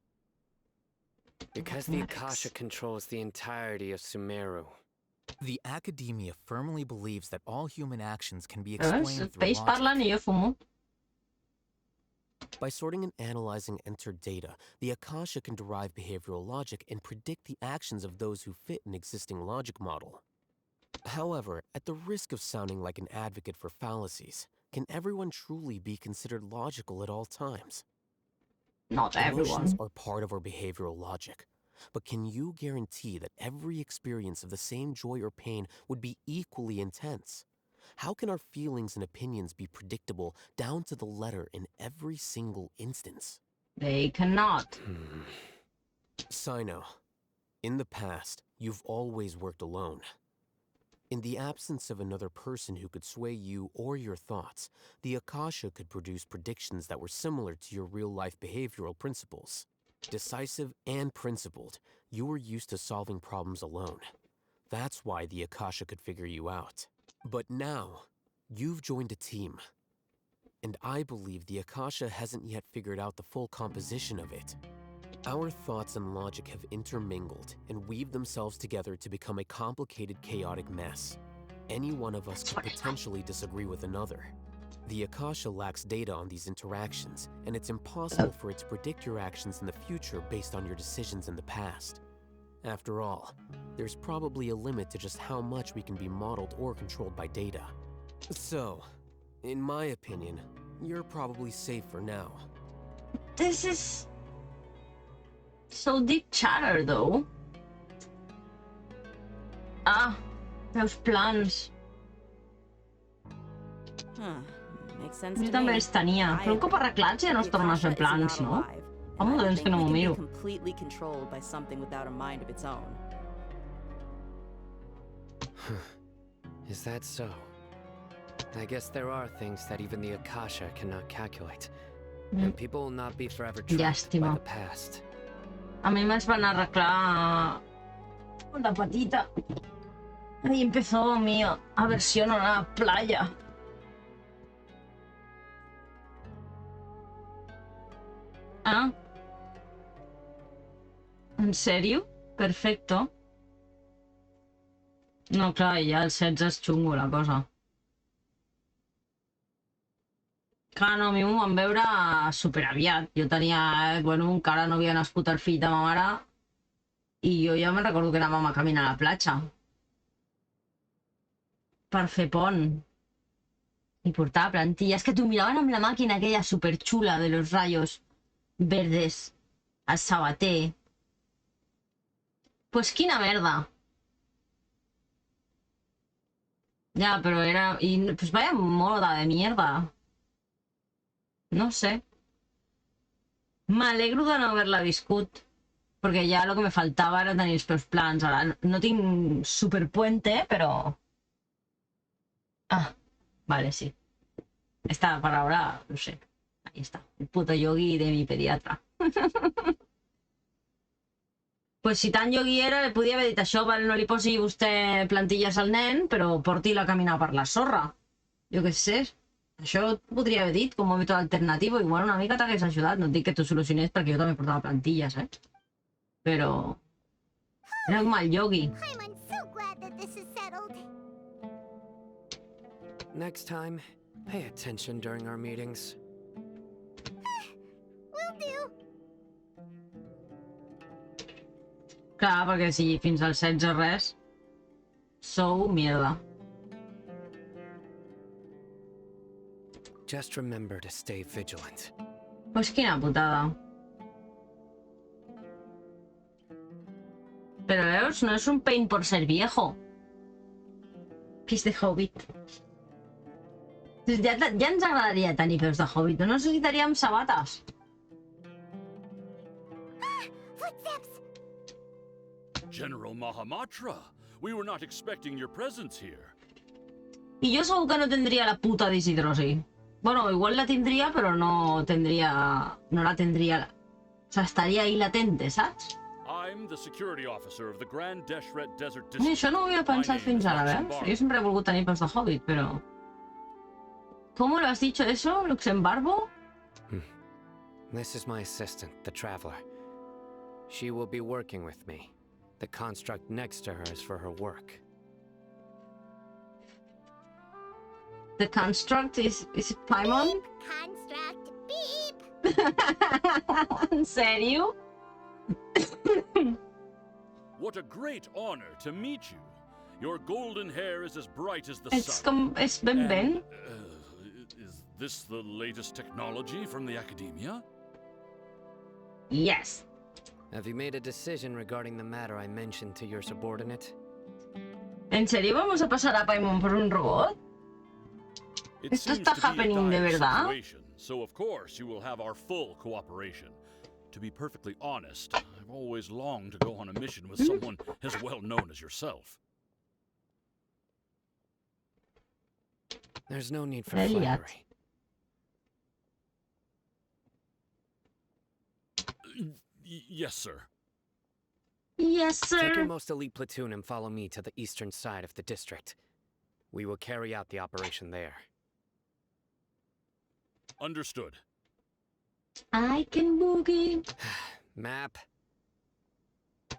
Because the Mathematics. Akasha controls the entirety of Sumeru. The Academia firmly believes that all human actions can be ¿Ves? explained through Face logic. parlan y yo fumo. By sorting and analyzing entered data, the Akasha can derive behavioral logic and predict the actions of those who fit an existing logic model. However, at the risk of sounding like an advocate for fallacies, can everyone truly be considered logical at all times? Not Emotions everyone. are part of our behavioral logic, but can you guarantee that every experience of the same joy or pain would be equally intense? How can our feelings and opinions be predictable down to the letter in every single instance? They cannot. Sino, in the past, you've always worked alone. In the absence of another person who could sway you or your thoughts, the Akasha could produce predictions that were similar to your real-life behavioral principles. Decisive and principled, you were used to solving problems alone. That's why the Akasha could figure you out. But now, you've joined a team. And I believe the Akasha hasn't yet figured out the full composition of it. Our thoughts and logic have intermingled and weaved themselves together to become a complicated, chaotic mess. Any one of us could potentially disagree with another. The Akasha lacks data on these interactions, and it's impossible for it to predict your actions in the future based on your decisions in the past. After all, there's probably a limit to just how much we can be modeled or controlled by data. So, in my opinion, you're probably safe for now. This is so deep chatter, though. Ah, those plans. Makes sense Jo to també me. els tenia. Però un cop arreglats ja no es torna a fer plans, no? Fa molt de temps que no m'ho miro. Completely controlled by something without a mind of its own. Is that so? I guess there are things that even the Akasha cannot calculate. And people will not be forever trapped by Llàstima. the past. A mí me van a arreglar la patita. Ahí empezó mi aversión a la playa. Ah. ¿En serio? Perfecto. No, clar, ja el 16 és xungo, la cosa. Clar, no, a mi m'ho van veure superaviat. Jo tenia, bueno, encara no havia nascut el fill de ma mare i jo ja me'n recordo que anàvem a caminar a la platja per fer pont i portava plantilles que t'ho miraven amb la màquina aquella superxula de los rayos verdes al sabater. Pues quina merda. Ya, pero era... Y pues vaya moda de mierda. No sé. M'alegro de no haver-la viscut. Perquè ja el que me faltava era tenir els peus plans. Ara no tinc superpuente, però... Ah, vale, sí. Esta palabra, no sé. Ahí está. El puto yogi de mi pediatra. Pues si tan yogi era, li podia haver dit això, vale, no li posi vostè plantilles al nen, però porti-la a caminar per la sorra. Jo què sé. Això podria haver dit com a mètode alternatiu. Igual una mica t'hagués ajudat. No et dic que t'ho solucionés perquè jo també portava plantilles, Però... era un mal yogi. I'm so glad that this is settled. Next time, pay attention during our meetings. Will do. Clar, perquè si fins al 16 res, sou mierda. Just remember to stay vigilant. Pues quina putada. Però veus, no és un pain por ser viejo. Que és de Hobbit. Ja ens agradaria tenir peus de Hobbit, no necessitaríem sabates. Footsteps! General Mahamatra, we were not expecting your presence here. I jo segur que no tindria la puta desidrosi. Bueno, igual la tindria, però no tindria... no la tindria... O sea, estaria ahí latente, saps? I'm the security officer of the Grand Deshret Desert I District. això no ho havia pensat fins ara, veus? Jo sempre he volgut tenir peus de Hobbit, però... ¿Cómo lo has dicho eso, Luxembarbo? This is my assistant, the Traveler. She will be working with me. The construct next to her is for her work. The construct is it Paimon? Construct beep! ¿En serio? What a great honor to meet you. Your golden hair is as bright as the És sun. com... és ben ben. Is this the latest technology from the academia? Yes. Have you made a decision regarding the matter I mentioned to your subordinate? ¿En serio vamos a pasar a Paimon por un robot? It Esto seems está to be a happening de dire verdad. situation, so of course you will have our full cooperation. To be perfectly honest, I've always longed to go on a mission with someone as well known as yourself. There's no need for Elliot. flattery. Yes, sir. Yes, Take your sir. most elite platoon and follow me to the eastern side of the district. We will carry out the operation there. Understood. I can boogie. Map.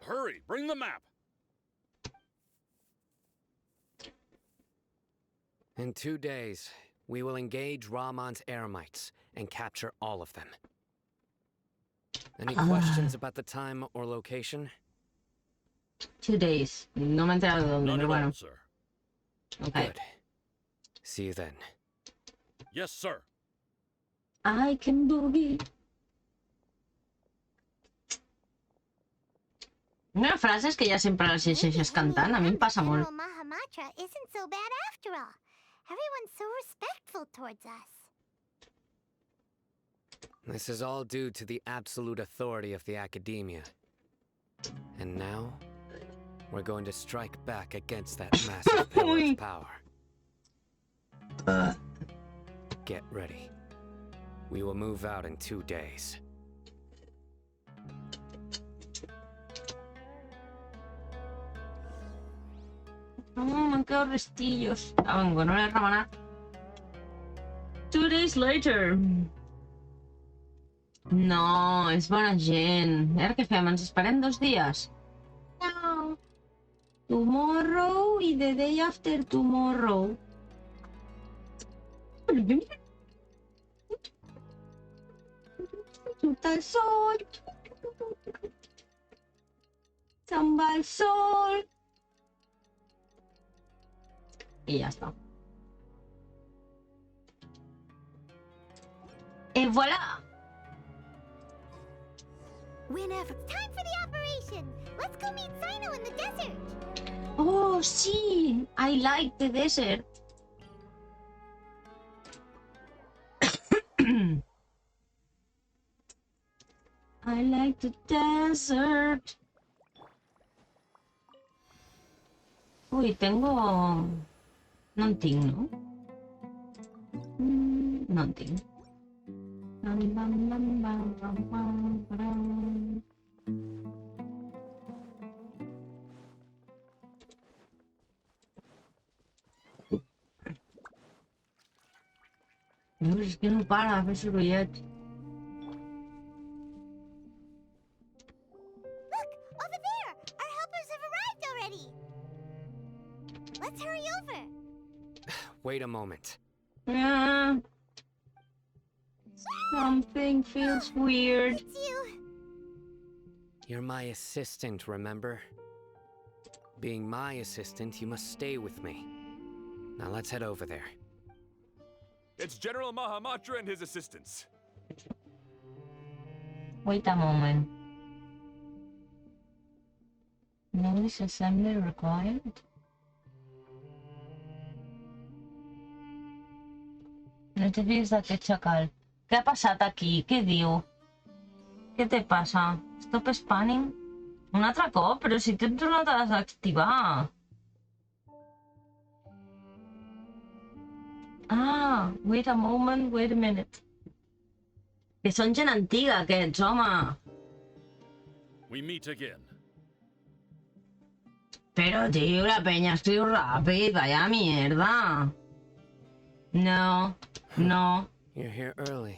Hurry, bring the map. In 2 days, we will engage Rahman's Eremites and capture all of them. Any questions about the time or location? 2 days. No me he enterado de dónde, None pero at bueno. all, sir. Okay. Good. See you then. Yes, sir. I can boogie. Una frase és que ja sempre les llegeixes cantant. A mi em passa molt. General Mahamatra isn't so bad after all. Everyone's so respectful towards us. This is all due to the absolute authority of the academia. And now, we're going to strike back against that massive pillar of power. Get ready. We will move out in 2 days. No, m'han quedat restillos. Ah, bueno, no l'he remenat. 2 days later. No, és bona gent. I ara què fem? Ens esperem 2 dies? No. Tomorrow i the day after tomorrow. Chuta el sol. Samba el sol. Y ya está. Et voilà. Whenever. Time for the operation. Let's go meet Sino in the desert. Oh, sí. I like the desert. I like the desert. Uy, tengo... No en tinc, no? No en tinc. No, és que no para de fer sorollets. Look, over there. Our helpers have arrived already. Let's hurry over. Wait a moment. Yeah. Something feels weird. It's you. You're my assistant, remember? Being my assistant, you must stay with me. Now let's head over there. It's General Mahamatra and his assistants. Wait a moment. No disassembly required? No te fíes d'aquest xacal. Què ha passat aquí? Què diu? Què te passa? Stop spamming? Un altre cop? Però si t'he tornat a desactivar. Ah, wait a moment, wait a minute. Que són gent antiga, aquests, home. We meet again. Però, tio, la penya escriu ràpid, vaya mierda. No, no. You're here early.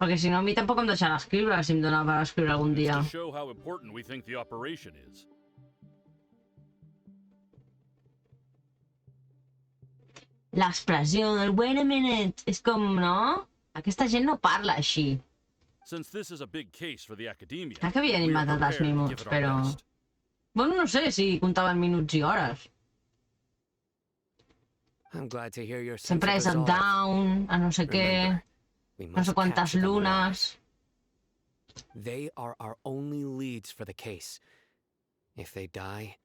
Perquè si no, a mi tampoc em deixarà escriure, si em dona per escriure algun It's dia. to show how important we think the operation is. L'expressió del wait a minute és com, no? Aquesta gent no parla així. Since this is a big case for the academia, Clar que havien we are inventat els prepared to minuts, give it our però... best. Bueno, no sé si comptaven minuts i hores. I'm glad to hear your sense Sempre of és up resolve. down, a no sé què, Remember, we no must sé quantes capture them alive. lunes... They are our only leads for the case. If they die,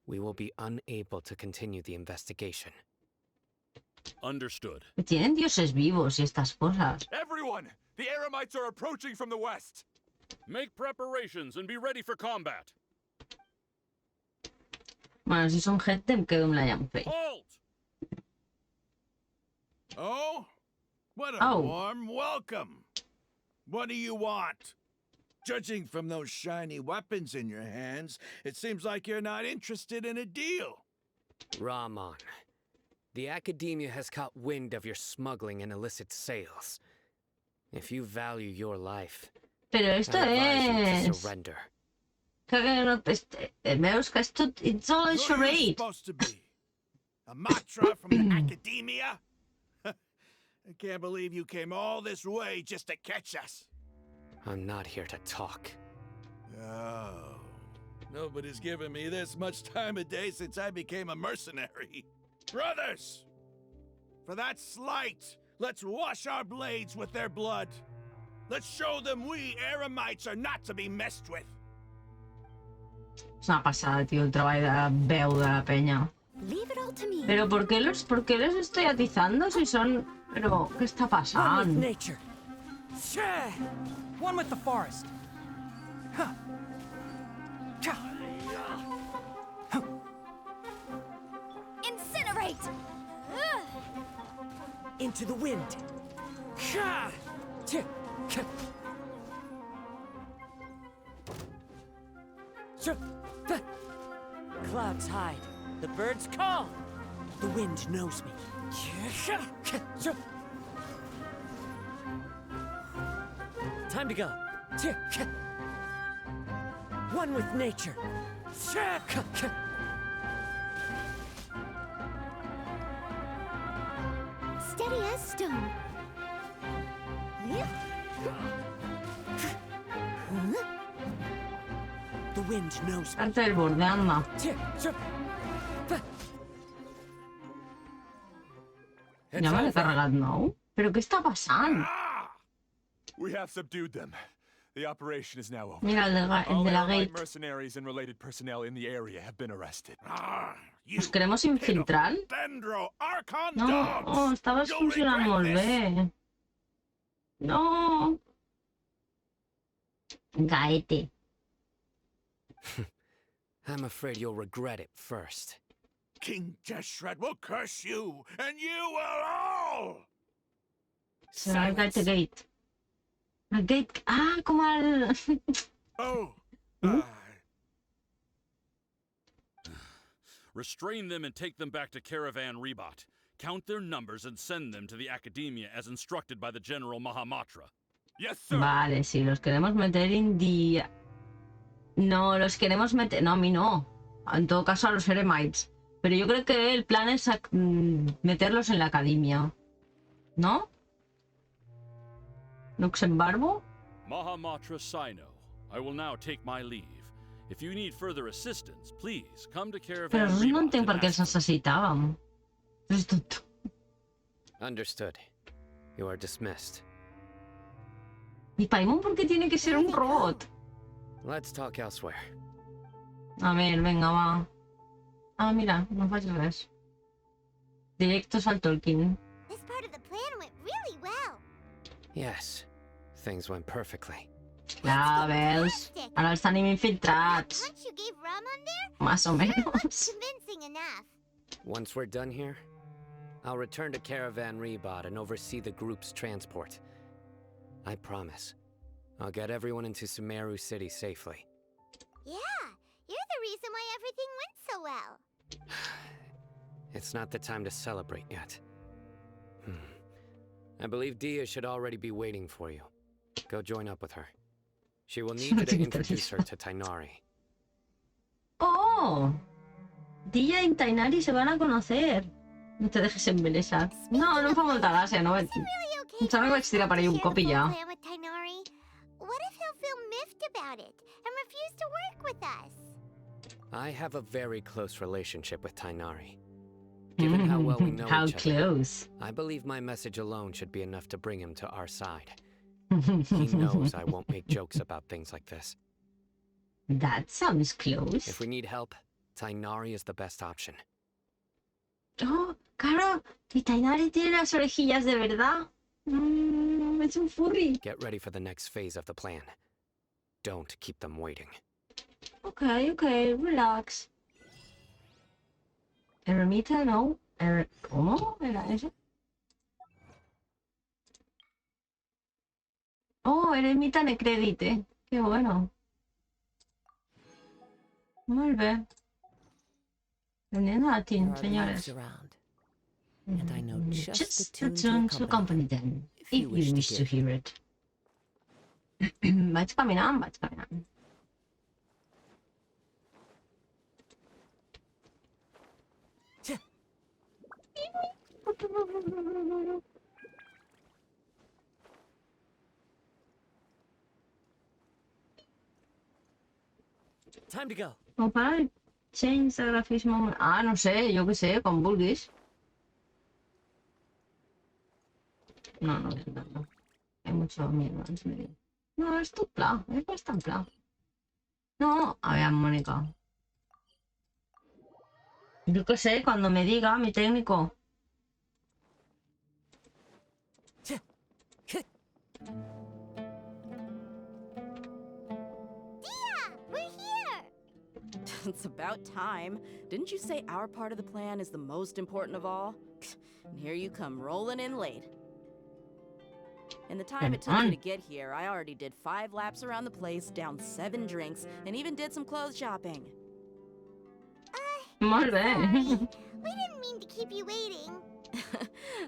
we will be unable to continue the investigation. Understood. Tienen dioses vivos y estas cosas. Everyone! The Eremites are approaching from the west! Make preparations and be ready for combat. Bueno, si són gente em quedo amb la llampe. Halt! Oh? What a Oh. warm welcome. What do you want? Judging from those shiny weapons in your hands, it seems like you're not interested in a deal. Rahman, the Academia has caught wind of your smuggling and illicit sales. If you value your life, Pero I esto advise you to es... surrender. Que no, veus que esto... It's all a Who are you charade. supposed to be? A Matra from the Academia? I can't believe you came all this way just to catch us. I'm not here to talk. Oh, nobody's given me this much time of day since I became a mercenary. Brothers! For that slight, let's wash our blades with their blood. Let's show them we Eremites are not to be messed with. És una passada, tio, el treball de veu de la penya. Leave it all to me. Pero ¿por qué les estoy atizando si son... Pero, ¿qué está One with pasando? nature. Shah! One with the forest. Huh. Cha. Huh. Incinerate! Ugh. Into the wind. Shah! Cha. Cha. Shah. Cha. Clouds hide. The birds call. The wind knows me. Cha. Cha. Cha. Time to go. Cha. Cha. One with nature. Cha. Cha. Cha. Steady as stone. The wind knows me. Arte del borde, anda. It's Ja me l'he over. carregat nou. Però què està passant? We have subdued them. The operation is now over. Mira, el All de la Airlight gate. mercenaries and related personnel in the area have been arrested. Nos queremos infiltrar? Dendro Archon No, dogs! estaves You'll funcionant regret molt this. bé. No. Gaete. I'm afraid you'll regret it first. King Deshret will curse you, and you will all! Serà el Gaete Gate. El Gate... Ah, com el... Oh, Restrain them and take them back to Caravan Rebot. Count their numbers and send them to the Academia as instructed by the General Mahamatra. Yes, sir. Vale, sí, los queremos meter en día. No, los queremos meter... No, a mí no. En todo caso a los Eremites. Pero yo creo que el plan es meterlos en la academia. ¿No? ¿Luxembarbo? Mahamatra Sino, I will now take my leave. If you need further assistance, please come to Però Caravan no Rebot entenc and per què ask els necessitàvem. És tonto. Understood. You are dismissed. ¿Y Paimon por qué tiene que ser un robot? Let's talk elsewhere. A ver, venga, va. Ah, mira, no faig res. Directos al Tolkien. This part of the plan went really well. Yes, things went perfectly. Ja, veus? Ara els tenim infiltrats. Once you gave rum on there, Más o sure menos. looked convincing enough. Once we're done here, I'll return to Caravan Rebot and oversee the group's transport. I promise. I'll get everyone into Sumeru City safely. Yeah, you're the reason why everything went so well. It's not the time to celebrate yet. I believe Dia should already be waiting for you. Go join up with her. She will need you to introduce her to Tainari. ¡Oh! Dia y Tainari se van a conocer. No te dejes embelesar. No, no em fa molta gràcia, no? Is it really okay Em sembla que vaig tirar per ahí un share cop the i full ja. plan with Tainari? What if he'll feel miffed about it and refuse to work with us? I have a very close relationship with Tainari. Given how well we know How each other, close. I believe my message alone should be enough to bring him to our side. He knows I won't make jokes about things like this. That sounds close. If we need help, Tainari is the best option. Oh, claro. Y Tainari tiene las orejillas de verdad. Es un furry. Get ready for the next phase of the plan. Don't keep them waiting. Okay, okay, relax. Eremita, no. ¿Cómo era eso? Oh, Eremita Necredite. Qué bueno. Molt bé. Aprendiendo latín, señores. Around. And I know just the Just the tune tune to to accompany them, if you wish wish to to hear it. Vaig caminant, vaig caminant. Time to go. Com para change de grafismo... Ah, no sé, jo què sé, com vulguis. No, no, no. Hay mucho miedo en medio. No, es tu pla, es bastante pla. No, a ver, Mónica. Yo qué sé, cuando me diga mi técnico. We're here! It's about time. Didn't you say our part of the plan is the most important of all? And here you come rolling in late. In the time it took you to get here, I already did 5 laps around the place, downed 7 drinks, and even did some clothes shopping. Molt bé. Sorry. We didn't mean to keep you waiting.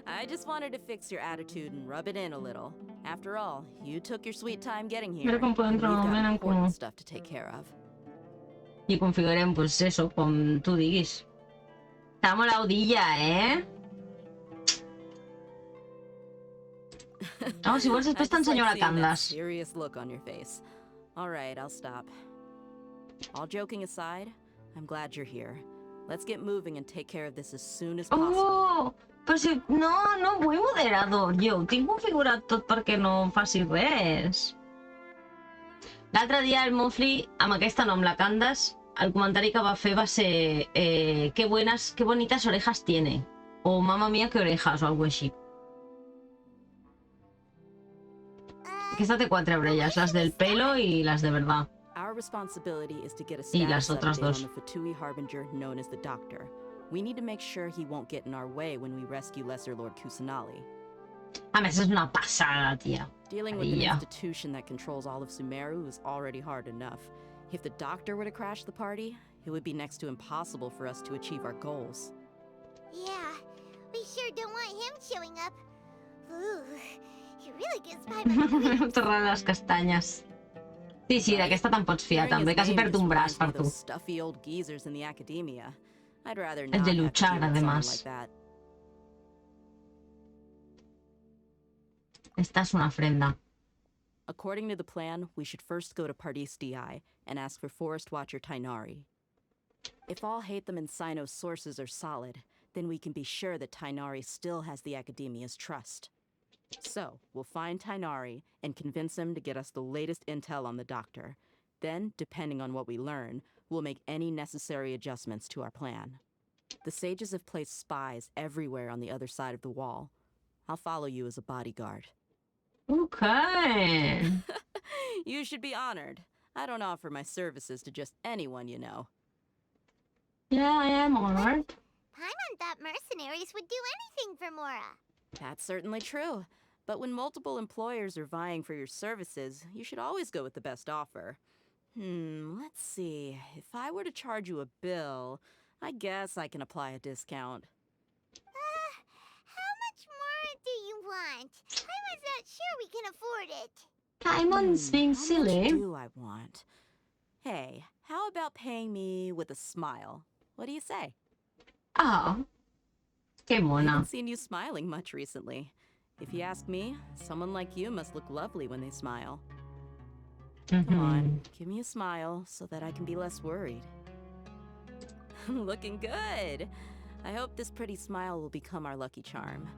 I just wanted to fix your attitude and rub it in a little. After all, you took your sweet time getting here. Mira com podem and we've trobar un got moment en important comú. stuff to take care of. I configurem, pues eso, com tu diguis. Està molt audilla, eh? Oh, si vols després I just t'ensenyo like la seeing that Candace. serious look on your face. All right, I'll stop. All joking aside, I'm glad you're here. Let's get moving and take care of this as soon as possible. Oh! Però si... No vull moderador, jo. Ho tinc configurat tot perquè no faci res. L'altre dia el Mofli, amb aquesta no, amb la Candace, el comentari que va fer va ser qué bonitas orejas tiene. O mamma mía, qué orejas, o algo així. Aquesta té 4 orelles, las del pelo y las de verdad. Our responsibility is to get a Y las status otras update on dos. the Fatui Harbinger known as the Doctor. We need to make sure he won't get in our way when we rescue Lesser Lord Kusanali. A més, és una passada, tia. Dealing with an Yeah. institution that controls all of Sumeru is already hard enough. If the Doctor were to crash the party, it would be next to impossible for us to achieve our goals. Yeah, we sure don't want him showing up. Ooh, he really gives Paimon the creeps. Torrar les castanyes. Sí, d'aquesta te'n pots fiar, Hearing també. his Quasi name perd just un braç reminds me per of tu. those stuffy old geezers in the academia. I'd rather Es not de have to luchar, deal with someone además. like that. Esta es una ofrenda. According to the plan, we should first go to Pardis DI and ask for Forest Watcher Tainari. If all Hatham and Sino's sources are solid, then we can be sure that Tainari still has the Academia's trust. So, we'll find Tainari and convince him to get us the latest intel on the Doctor. Then, depending on what we learn, we'll make any necessary adjustments to our plan. The sages have placed spies everywhere on the other side of the wall. I'll follow you as a bodyguard. Okay. You should be honored. I don't offer my services to just anyone you know. Yeah, I am honored. Paimon thought mercenaries would do anything for Mora. That's certainly true. But when multiple employers are vying for your services, you should always go with the best offer. Let's see. If I were to charge you a bill, I guess I can apply a discount. How much more do you want? Paimon's not sure we can afford it. Paimon's being How silly. much do I want? Hey, how about paying me with a smile? What do you say? Oh. Qué I mona. haven't seen you smiling much recently. If you ask me, someone like you must look lovely when they smile. Come on, give me a smile so that I can be less worried. Looking good. I hope this pretty smile will become our lucky charm.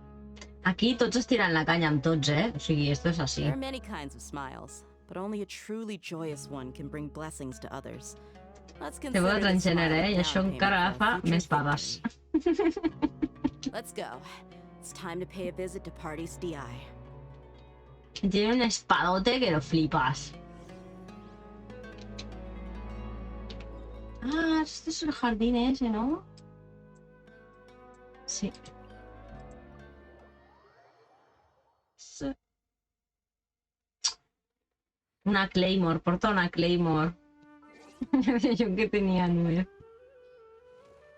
Aquí tots es tiren la canya amb tots, eh? O sigui, esto és així. There are many kinds of smiles, but only a truly joyous one can bring blessings to others. Let's Te consider voy a this transgénero, smile a eh? I això down encara payment for agafa our future més pagues. victory. Let's go. It's time to pay a visit to Pardis DI. Tiene un espadote que lo flipas. Ah, este es el jardín ese, ¿no? Sí. Sí. Una Claymore, porta una Claymore. Yo que tenía 9.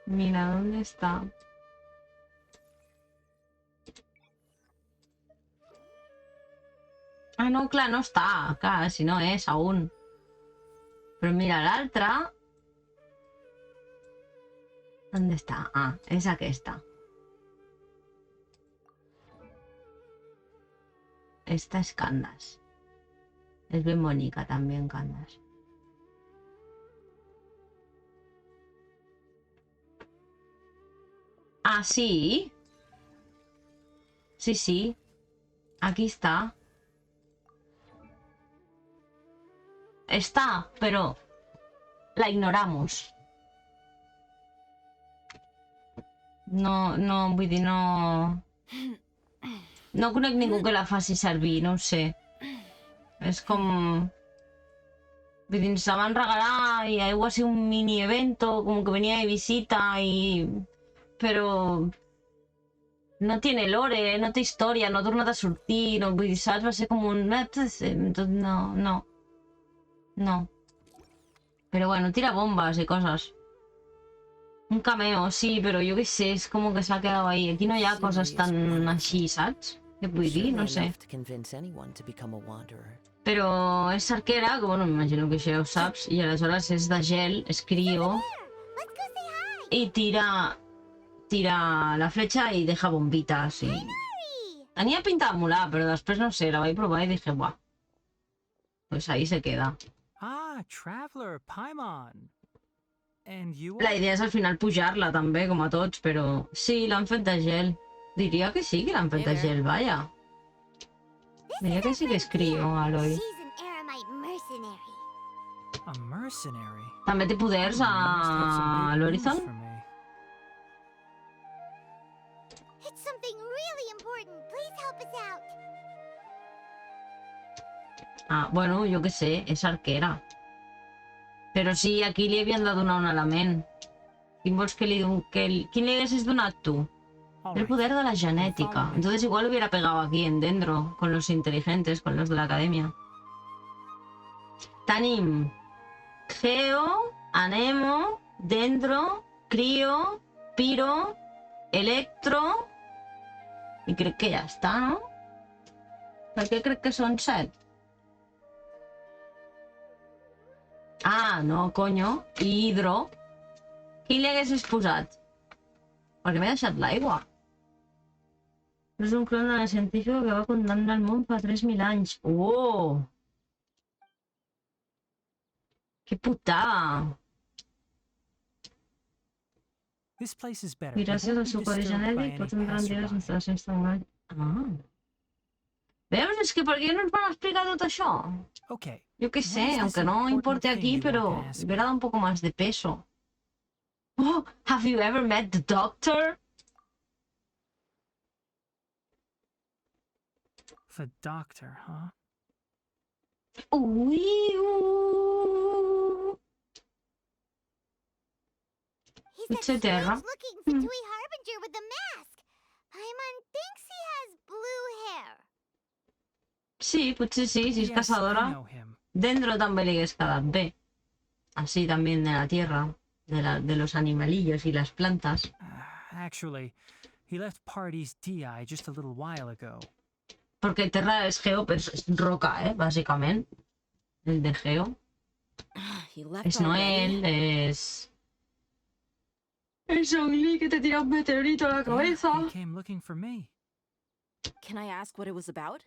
Mira, ¿dónde está? Ah, no, clar, no està. Clar, si no és, aún. Però mira, l'altra... ¿Dónde está? Ah, es aquesta. Esta es Candace. Es bien bonita también, Candace. Ah, sí. Sí, sí. Aquí está. Está, pero la ignoramos. No, vull dir, no... No conec ningú que la faci servir, no ho sé. És com... Vull dir, se van regalar y algo así, un mini evento, como que venía de visita y... Pero... No tiene lore, no té història, no ha tornat a sortir, no, vull dir, saps? Va ser com un... Entonces, no. No. Pero bueno, tira bombas y cosas. Un cameo, sí, pero yo qué sé, es como que se ha quedado ahí. Aquí no hi ha coses tan així, saps? Què vull dir? No sé. Però és arquera, que bueno, m'imagino que això ja ho saps, i aleshores és de gel, és crio, i tira la fletxa i deja bombitas. I... Tenia pinta de molar, però després no sé, la vaig provar i dije, buah, pues ahí se queda. Ah, Traveler, Paimon. And you La idea és al final pujar-la també, com a tots, però... Sí, l'han fet de gel. Diria que sí que l'han fet de gel, vaja. Diria que sí que és Crio, Aloy. She's an Aramite mercenary. A mercenary? També té poders a l'Horizon? It's something really important. Please help us out. Ah, bueno, jo què sé, és arquera. Però sí, aquí li havien de donar un element. Quin vols que li... Quin li haguessis donat tu? El poder de la genética. Entonces igual hubiera pegado aquí en Dendro, con los inteligentes, con los de la academia. Tenim Geo, Anemo, Dendro, Crio, Piro, Electro... I crec que ja està, no? Perquè crec que són 7. Ah, no, coño. I Hidro. Quin li haguessis posat? Perquè m'he deixat l'aigua. És un clon de la científica que va condemnar el món fa 3.000 anys. Oh! Que putada! I gràcies al seu codi genètic pots entrar en diverses instal·lacions tecnològiques. Ah! Veus? És que per què no ens van explicar tot això? Yo qué sé, aunque no importe aquí, pero hubiera dado un poco más de peso. Oh, have you ever met the doctor? The doctor, huh? Uy, He's that strange-looking Fatui Harbinger with the mask. Paimon thinks he has blue hair. Sí, potser sí, si és caçadora. Dentro també li hagués quedat bé. Así también de la tierra, de los animalillos y las plantas. Actually, he left Party's DI just a little while ago. Porque Terra és Geo, però és roca, bàsicament. El de Geo. És Noel, és... És Ongli que te tira un meteorito a la cabeza. He came looking for me. Can I ask what it was about?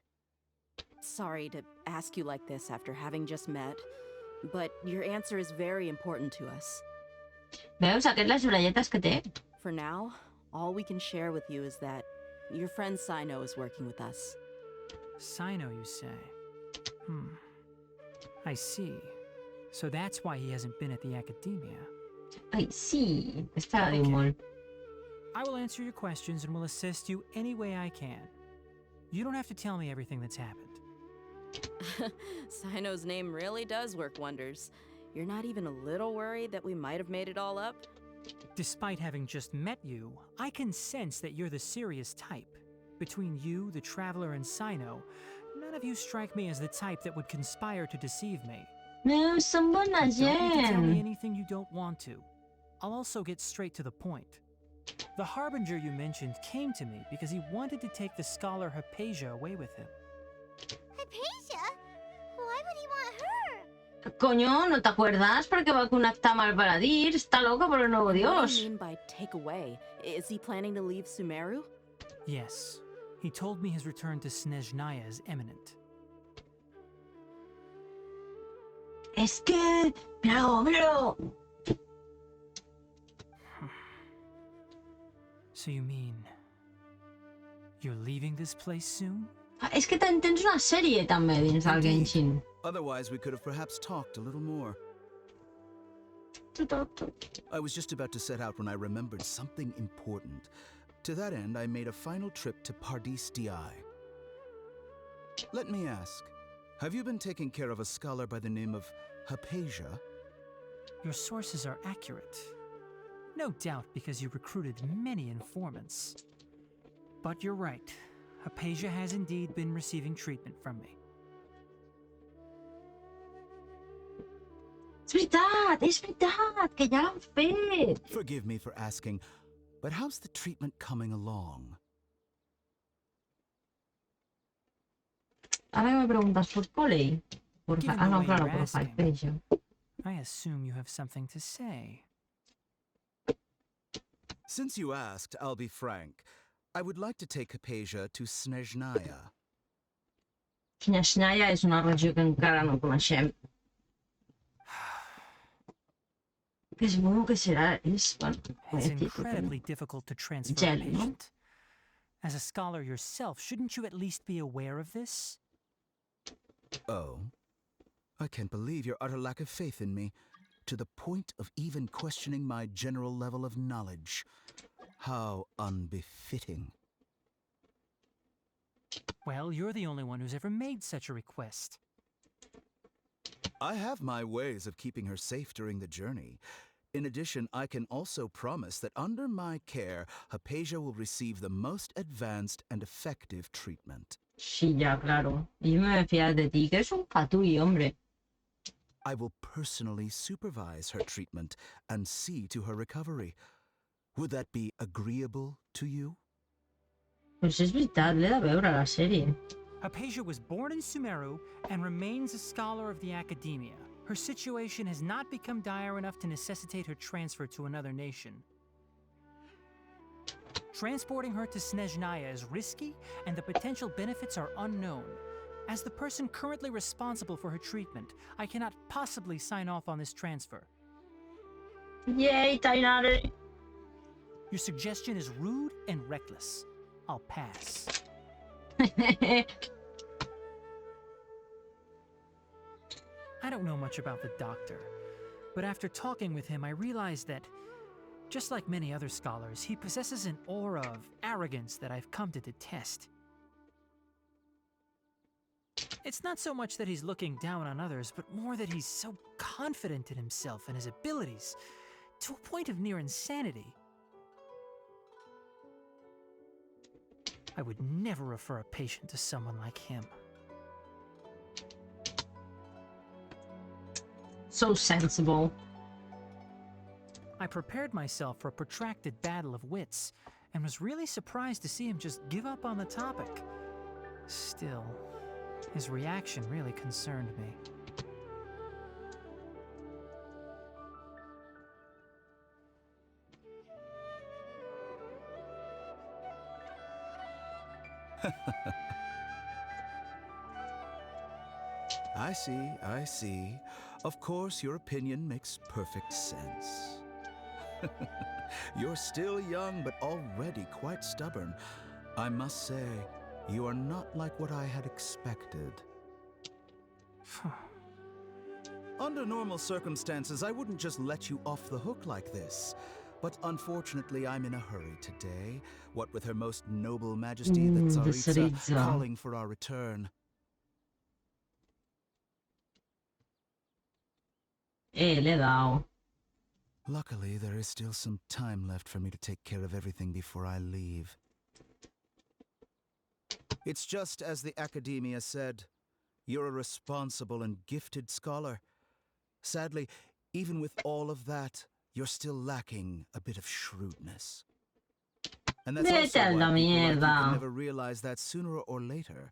Sorry to ask you like this after having just met, but your answer is very important to us. Veus, aquest les orelletes que té? For now, all we can share with you is that your friend Sino is working with us. Sino, you say? I see. So that's why he hasn't been at the academia. Ai, sí. Està de molt. I will answer your questions and will assist you any way I can. You don't have to tell me everything that's happened. Sino's name really does work wonders. You're not even a little worried that we might have made it all up? Despite having just met you, I can sense that you're the serious type. Between you, the Traveler, and Sino, none of you strike me as the type that would conspire to deceive me. No, són bona Don't need to tell me gent. anything you don't want to. I'll also get straight to the point. The Harbinger you mentioned came to me because he wanted to take the scholar Hypatia away with him. Hypatia? Why would he want her? Coño, ¿no te acuerdas? Perquè va connectar amb el Paradir. Està loca por el nuevo What do dios. you mean by take away? Is he planning to leave Sumeru? Yes. He told me his return to Snezhnaya is imminent. Es que... Míralo. So you mean... you're leaving this place soon? És que tens una sèrie també dins del Genshin. Otherwise, we could have perhaps talked a little more. I was just about to set out when I remembered something important. To that end, I made a final trip to Pardis DI. Let me ask, have you been taking care of a scholar by the name of Hypatia? Your sources are accurate. No doubt because you recruited many informants. But you're right. Hypatia has indeed been receiving treatment from me. És veritat, que ja l'han fet. Forgive me for asking, but how's the treatment coming along? Ara me preguntas por Polly. Given Ah, the no, way claro, you're por asking, Hypatia. I assume you have something to say. Since you asked, I'll be frank. I would like to take Hypatia to Snezhnaya. Snezhnaya és una regió que encara no coneixem. Que supongo que será... Es, bueno, It's incredibly difficult to transfer a gel, ¿no? patient. As a scholar yourself, shouldn't you at least be aware of this? Oh? I can't believe your utter lack of faith in me, to the point of even questioning my general level of knowledge. How unbefitting. Well, you're the only one who's ever made such a request. I have my ways of keeping her safe during the journey. In addition, I can also promise that under my care, Hypatia will receive the most advanced and effective treatment. Sí, ya, claro. Y yo me voy a fiar de ti, que es un patui, hombre. I will personally supervise her treatment and see to her recovery. Would that be agreeable to you? Pues es veritat, l'he de veure, la sèrie. Hypatia was born in Sumeru and remains a scholar of the academia. Her situation has not become dire enough to necessitate her transfer to another nation. Transporting her to Snezhnaya is risky, and the potential benefits are unknown. As the person currently responsible for her treatment, I cannot possibly sign off on this transfer. Yay, Tainare! Your suggestion is rude and reckless. I'll pass. I don't know much about the doctor, but after talking with him, I realized that, just like many other scholars, he possesses an aura of arrogance that I've come to detest. It's not so much that he's looking down on others, but more that he's so confident in himself and his abilities, to a point of near insanity. I would never refer a patient to someone like him. So sensible. I prepared myself for a protracted battle of wits, and was really surprised to see him just give up on the topic. Still, his reaction really concerned me. I see. Of course, your opinion makes perfect sense. You're still young, but already quite stubborn. I must say, you are not like what I had expected. Under normal circumstances, I wouldn't just let you off the hook like this. But unfortunately, I'm in a hurry today. What with Her Most Noble Majesty, the Tsaritsa, calling for our return. Le he dado. Luckily, there is still some time left for me to take care of everything before I leave. It's just as the Academia said. You're a responsible and gifted scholar. Sadly, even with all of that, you're still lacking a bit of shrewdness. And that's also why people like you can never realize that sooner or later,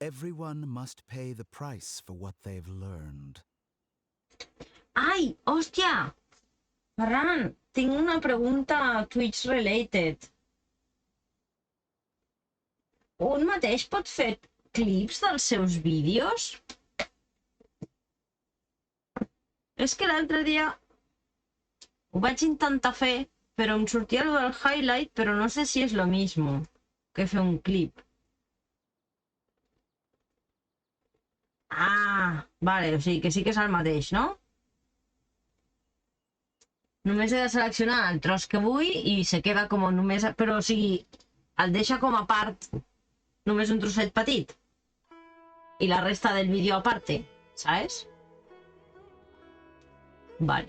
everyone must pay the price for what they've learned. ¡Ay, hostia! Ferran, tinc una pregunta Twitch related. Un mateix pot fer clips dels seus vídeos? És que l'altre dia ho vaig intentar fer, però em sortia el del highlight, però no sé si és lo mismo que fer un clip. Ah, vale, o sigui que sí que és el mateix, no? Només he de seleccionar el tros que vull i se queda com només... Però, o sigui, el deixa com a part, només un trosset petit. I la resta del vídeo a parte, ¿sabes? Vale.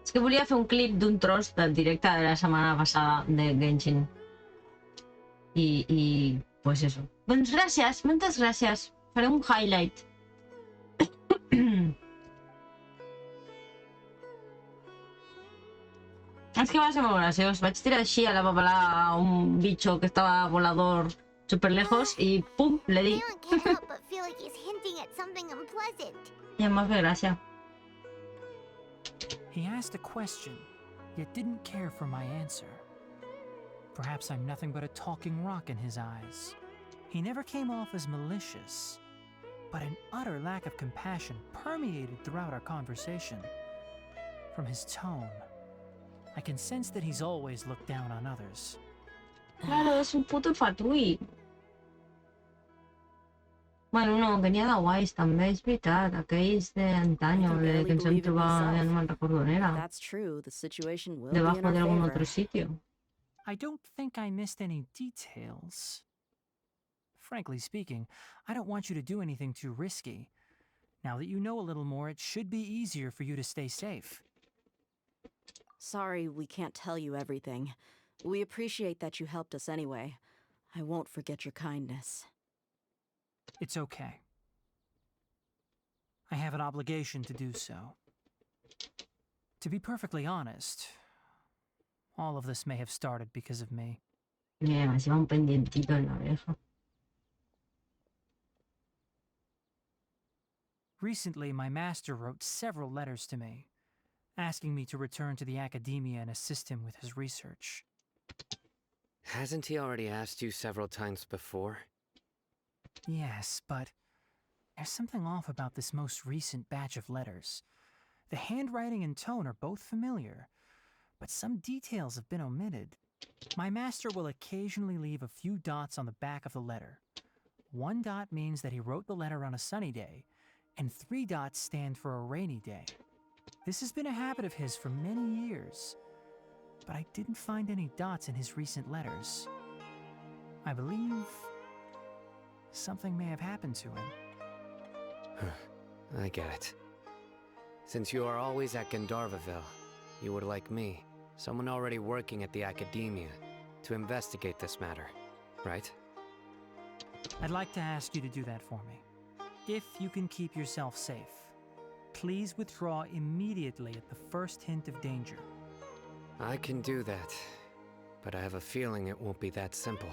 És que volia fer un clip d'un tros del directe de la setmana passada de Genshin. I pues eso. Doncs gràcies, moltes gràcies. Faré un highlight. És que va ser molt graciós. Vaig tirar així a la babalà a un bicho que estava volador super lejos i pum, le di. I em va fer gràcia. He asked a question, yet didn't care for my answer. Perhaps I'm nothing but a talking rock in his eyes. He never came off as malicious, but an utter lack of compassion permeated throughout our conversation. From his tone, I can sense that he's always looked down on others. Claro, es un puto fatui. Bueno, no, venia de guais, també, és veritat. Aquells d'antanyo, de que ens vam trobar, ja no me'n recordo on era. That's true. The situation will be Debajo in our de algún favor. otro sitio. I don't think I missed any details. Frankly speaking, I don't want you to do anything too risky. Now that you know a little more, it should be easier for you to stay safe. Sorry we can't tell you everything. We appreciate that you helped us anyway. I won't forget your kindness. It's okay. I have an obligation to do so. To be perfectly honest, all of this may have started because of me. Mira, se va un pendientito en la oreja. Recently, my master wrote several letters to me, asking me to return to the academia and assist him with his research. Hasn't he already asked you several times before? Yes, but there's something off about this most recent batch of letters. The handwriting and tone are both familiar, but some details have been omitted. My master will occasionally leave a few dots on the back of the letter. 1 dot means that he wrote the letter on a sunny day, and 3 dots stand for a rainy day. This has been a habit of his for many years, but I didn't find any dots in his recent letters. I believe something may have happened to him. I get it. Since you are always at Gandharvaville, you would like me, someone already working at the academia, to investigate this matter, right? I'd like to ask you to do that for me. If you can keep yourself safe, please withdraw immediately at the first hint of danger. I can do that, but I have a feeling it won't be that simple.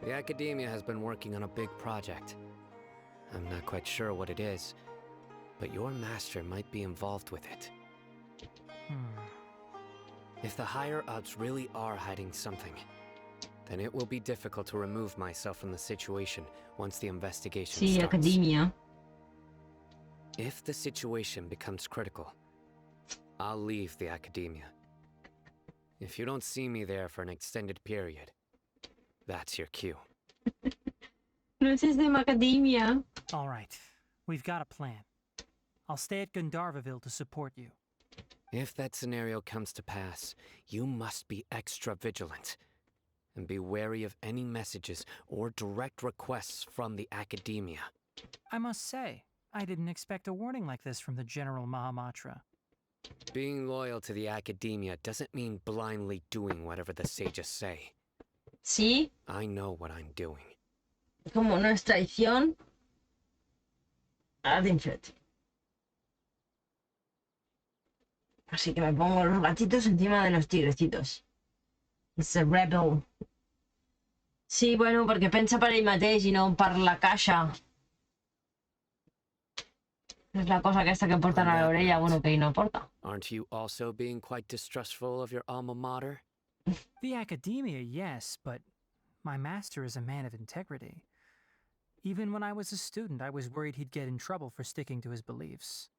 The academia has been working on a big project. I'm not quite sure what it is, but your master might be involved with it. If the higher-ups really are hiding something, then it will be difficult to remove myself from the situation once the investigation starts. Academia. If the situation becomes critical, I'll leave the academia. If you don't see me there for an extended period, that's your cue. No es de Macadamia. All right, we've got a plan. I'll stay at Gandharvaville to support you. If that scenario comes to pass, you must be extra vigilant. And be wary of any messages or direct requests from the academia. I must say, I didn't expect a warning like this from the General Mahamatra. Being loyal to the academia doesn't mean blindly doing whatever the sages say. Sí. I know what I'm doing. Como no es traición, ad infinitum. Así que me pongo los gatitos encima de los tigrecitos. It's a rebel. Sí, bueno, perquè pensa per ell mateix i no per la caixa. És la cosa aquesta que porten a l'orella, bueno, que ell no porta. Aren't you also being quite distrustful of your alma mater? The academia, yes, but my master is a man of integrity. Even when I was a student, I was worried he'd get in trouble for sticking to his beliefs.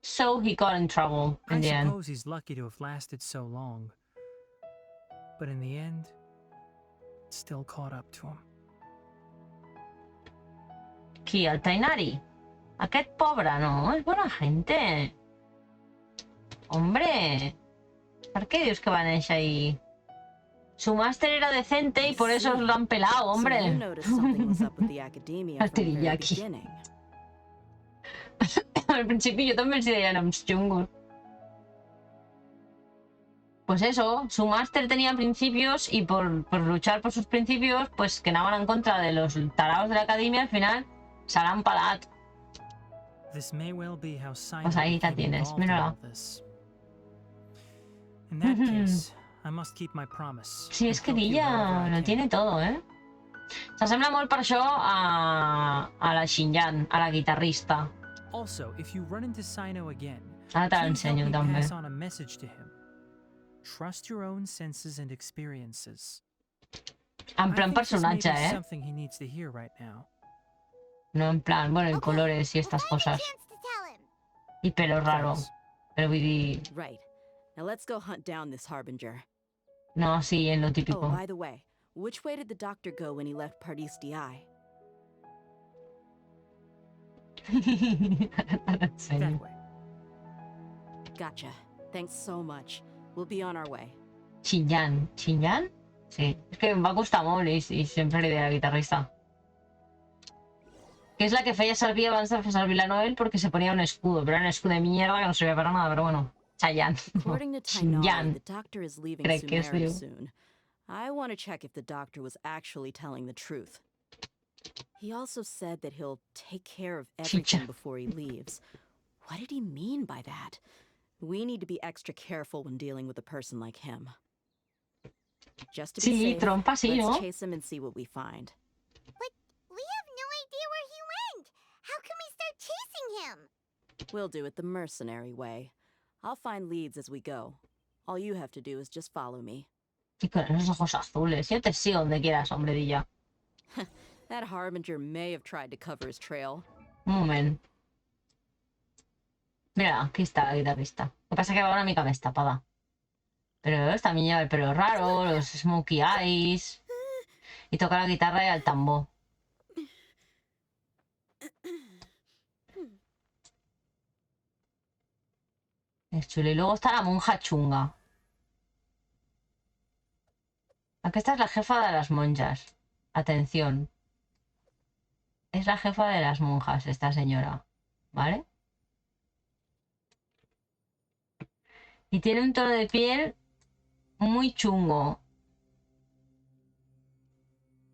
So he got in trouble in the end. I suppose he's lucky to have lasted so long. But in the end, it still caught up to him. Qui, el Tainari? Aquest pobre, no? És bona gente. Hombre, ¿por qué dios que va néixer ahí? Su máster era decente y por eso lo han pelado, hombre. El teriyaki. Al principi jo també els deia noms xungos. Pues eso, su máster tenía principios y por luchar por sus principios, pues que andaban en contra de los tarados de la academia, al final se l'han pelat. Pues ahí la tienes, mírala. In that case, I must keep my promise. Sí, és que l'illa lo tiene todo, eh? S'assembla molt per això a la Xinyan, a la guitarrista. Also, if you run into Sino again, ara te l'ensenyo també. pass on a message to him. Trust your own senses and experiences. En plan personatge, eh? Something he needs to hear right now. No en plan, bueno, y colores y estas cosas. Y pelo raro. Pero vull dir... Right. Now let's go hunt down this Harbinger. No, sí, es lo Oh, típico. by the way, which way did the doctor go when he left Pardis DI? That way. Gotcha. Thanks so much. We'll be on our way. Xinjiang. ¿Xinjiang? Sí. Es que va costar molt i sempre li deia la guitarrista. Que es la que feia servir abans de fer servir la Noel porque se ponía un escudo, pero era un escudo de mierda que no servía para nada, pero bueno. Chayanne. According to Tainari, Xinjiang. the doctor is leaving Crec que es Sumeria diu. soon. I want to check if the doctor was actually telling the truth. He also said that he'll take care of everything before he leaves. What did he mean by that? We need to be extra careful when dealing with a person like him. Just to be Sí, safe, trompa sí, let's ¿no? chase him and see what we find. But we have no idea where he went. How can we start chasing him? We'll do it the mercenary way. I'll find leads as we go. All you have to do is just follow me. Y con esos ojos azules. Yo te sigo donde quieras, hombredilla. That Harbinger may have tried to cover his trail. Un moment. Mira, aquí está la guitarrista. Lo que pasa es que va una mica més tapada. Pero también lleva el pelo raro, los smokey eyes. Y toca la guitarra y el tambor. Es chulo. Y luego está la monja chunga. Esta es la jefa de las monjas. Atención. Es la jefa de las monjas, esta señora. ¿Vale? Y tiene un tono de piel muy chungo.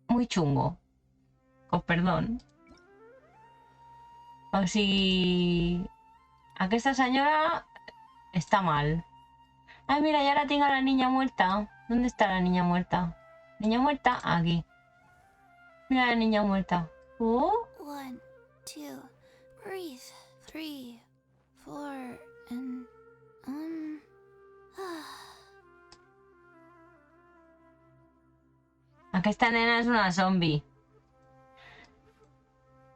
Muy chungo. Con perdón. O si... Aquesta senyora está mal. Ay, mira, ya la tengo a la niña muerta. ¿Dónde está la niña muerta? ¿Niña muerta? Aquí. Mira la niña muerta. Oh. 1, 2, breathe. 3, 4, and Aquesta nena es una zombie.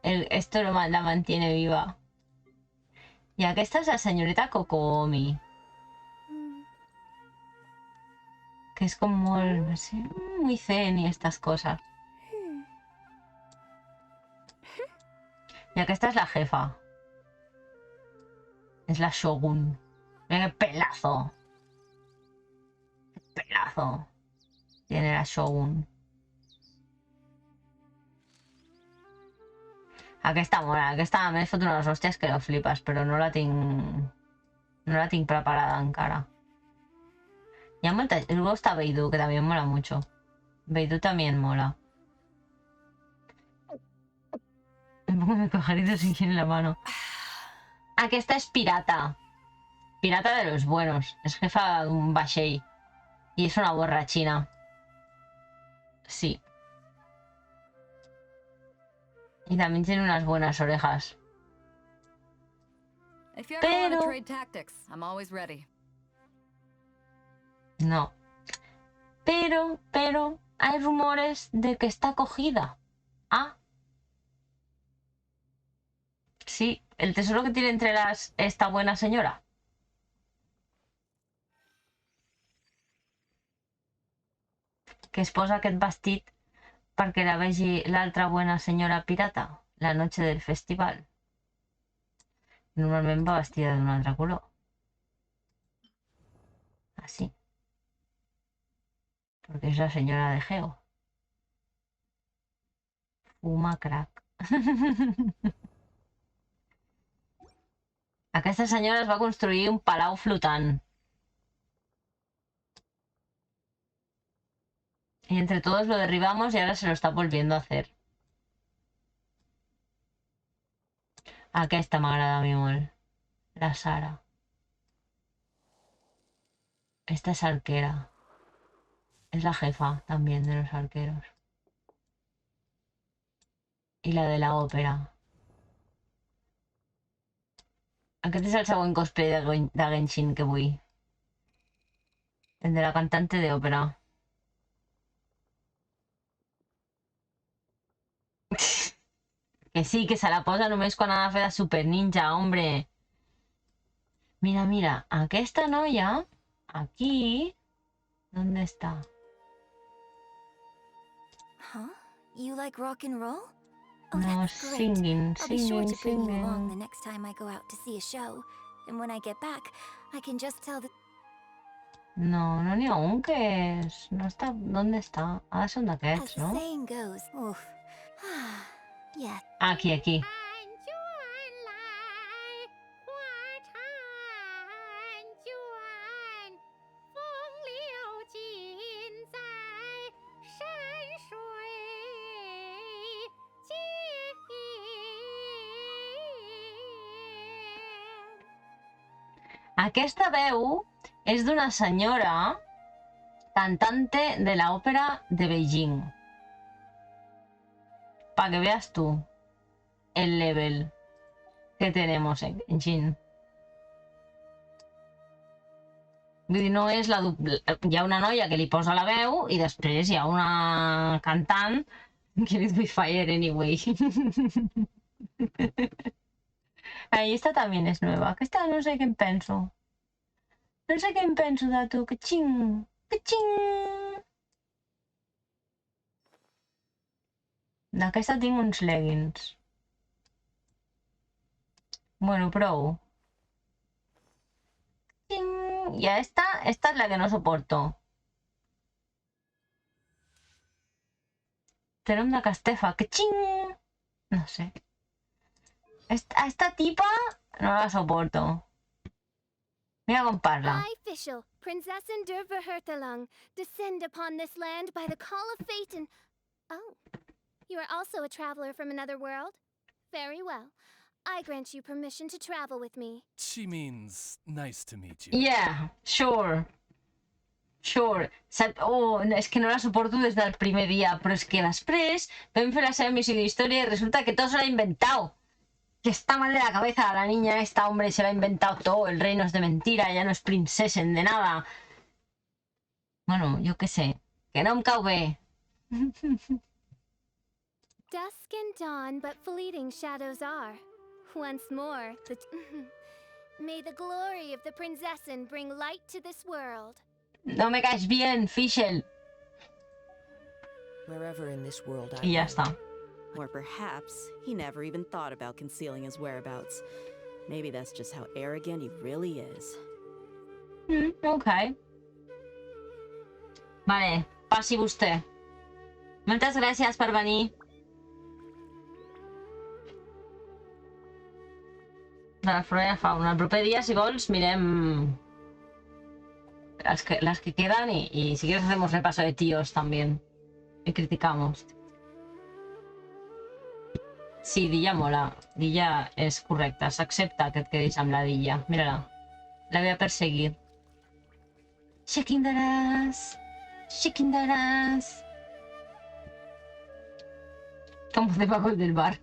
Esto la mantiene viva. Y aquesta es la señorita Kokomi. Que es como así, muy zen y estas cosas. Y aquesta es la jefa. Es la Shogun. Mira qué pelazo. Qué pelazo. Tiene la Shogun. Aquesta mola. Aquesta me fot unes hòsties que lo flipas, però no la tinc... No la tinc preparada encara. Y luego está Beidou, que también mola mucho. Beidou también mola. Me pongo mi pajarito sin en la mano. Aquesta es pirata. Pirata de los buenos. Es jefa de un vaixell. Y es una borrachina. Sí. Y también tiene unas buenas orejas. If you ever want to trade tactics, I'm always ready. No. Pero, hay rumores de que está cogida. Ah. Sí, el tesoro que tiene entre las esta buena señora. Que es posa aquest vestit perquè la vegi l'altra buena senyora pirata la noche del festival. Normalment va vestida d'un altre color. Así. Porque es la señora de Geo. Fuma crack. Aquesta senyora es va construir un palau flotant. Y entre todos lo derribamos y ahora se lo está volviendo a hacer. Aquesta m'agrada a mi molt. La Sara. Esta es arquera. Es la jefa también de los arqueros. Y la de la ópera. Aquest és el següent cosplay de Genshiiiiin que vull. El de la cantante de ópera. Que sí, que se la posa només quan ha de fer de super ninja, hombre. Mira, mira, aquesta noia Aquí... ¿Dónde está? Huh? You like rock and roll? Oh, No, that's great. singing, I'll be sure singing, to bring you along the singing. next time I go out to see a show. And when I get back, I can just tell the... No, no n'hi ha un que és... No està... ¿Dónde està? Ha de ser un As d'aquests, the no? saying goes, oof. Yeah. Aquí, aquí. Aquesta veu és d'una senyora cantante de la ópera de Beijing. Para que veas tú el level que tenemos en Genshiiiiin. Vull dir, no és la hi ha una noia que li posa la veu i després hi ha una cantant que li doy fire anyway. Ahí esta también es nueva. Aquesta no sé què em penso. No sé què em penso de tu. Que xing! Que xing! D'aquesta tinc uns leggings. Bueno, prou. ¡Ting! Y a esta es la que no soporto. Tenemos una castefa. ¡Que ching! No sé. Esta tipa no la soporto. Mira con parla. I, official, Prinzessin der Verhurtelung, descend upon this land by the call of fate and... Oh, you are also a traveler from another world? Very well. I grant you permission to travel with me. She means nice to meet you. Yeah, sure. Sure. Oh, és que no la soporto des del primer dia, però és que després vam fer la seva missió d'història i resulta que tot se l'ha inventado. Que está mal de la cabeza la niña esta, hombre, se lo ha inventado todo, el reino es de mentira, ya no es princesa de nada. Bueno, yo qué sé, que no em cau bé. Dusk and dawn, but fleeting shadows are. Once more, may the glory of the Prinzessin bring light to this world. No me caes bien, Fischl. Wherever in this world I Y ya go. está. Or perhaps he never even thought about concealing his whereabouts. Maybe that's just how arrogant he really is. Ok. Vale, passi vostè. Moltes gràcies per venir. De la flora de fauna. El proper dia, si vols, mirem las que quedan y si quieres hacemos repaso de tíos también. Y criticamos. Sí, Dilla mola. Dilla és correcta. S'accepta que et quedis amb la Dilla. Mira-la. La voy a perseguir. Shaking that ass. Shaking that ass. Como debajo del bar.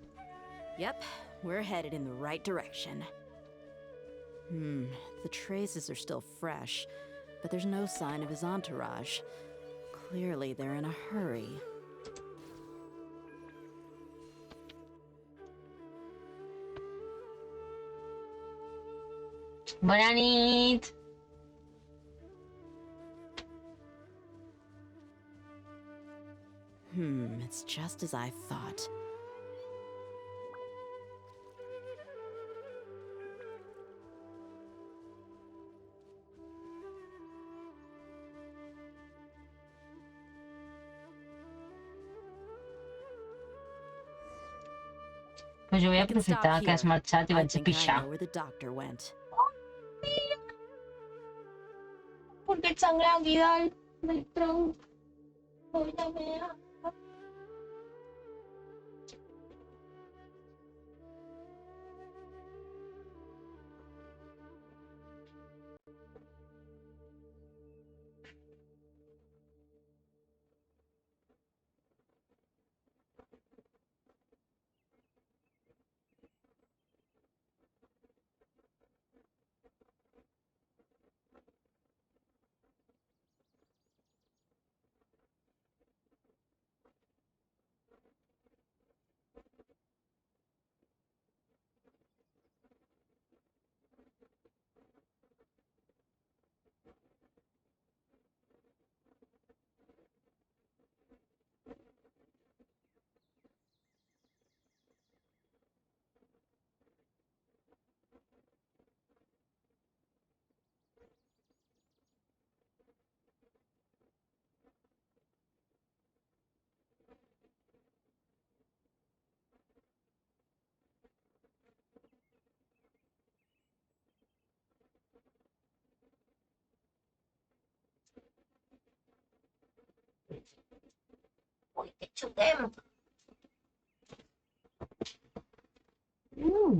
Yep, we're headed in the right direction. The traces are still fresh, but there's no sign of his entourage. Clearly, they're in a hurry. Bona nit. It's just as I thought. Pues jo vull aprofitar que has marxat i vaig a pixar. Porque et sangra aquí dalt del tronc. Polla meva. xuguem. No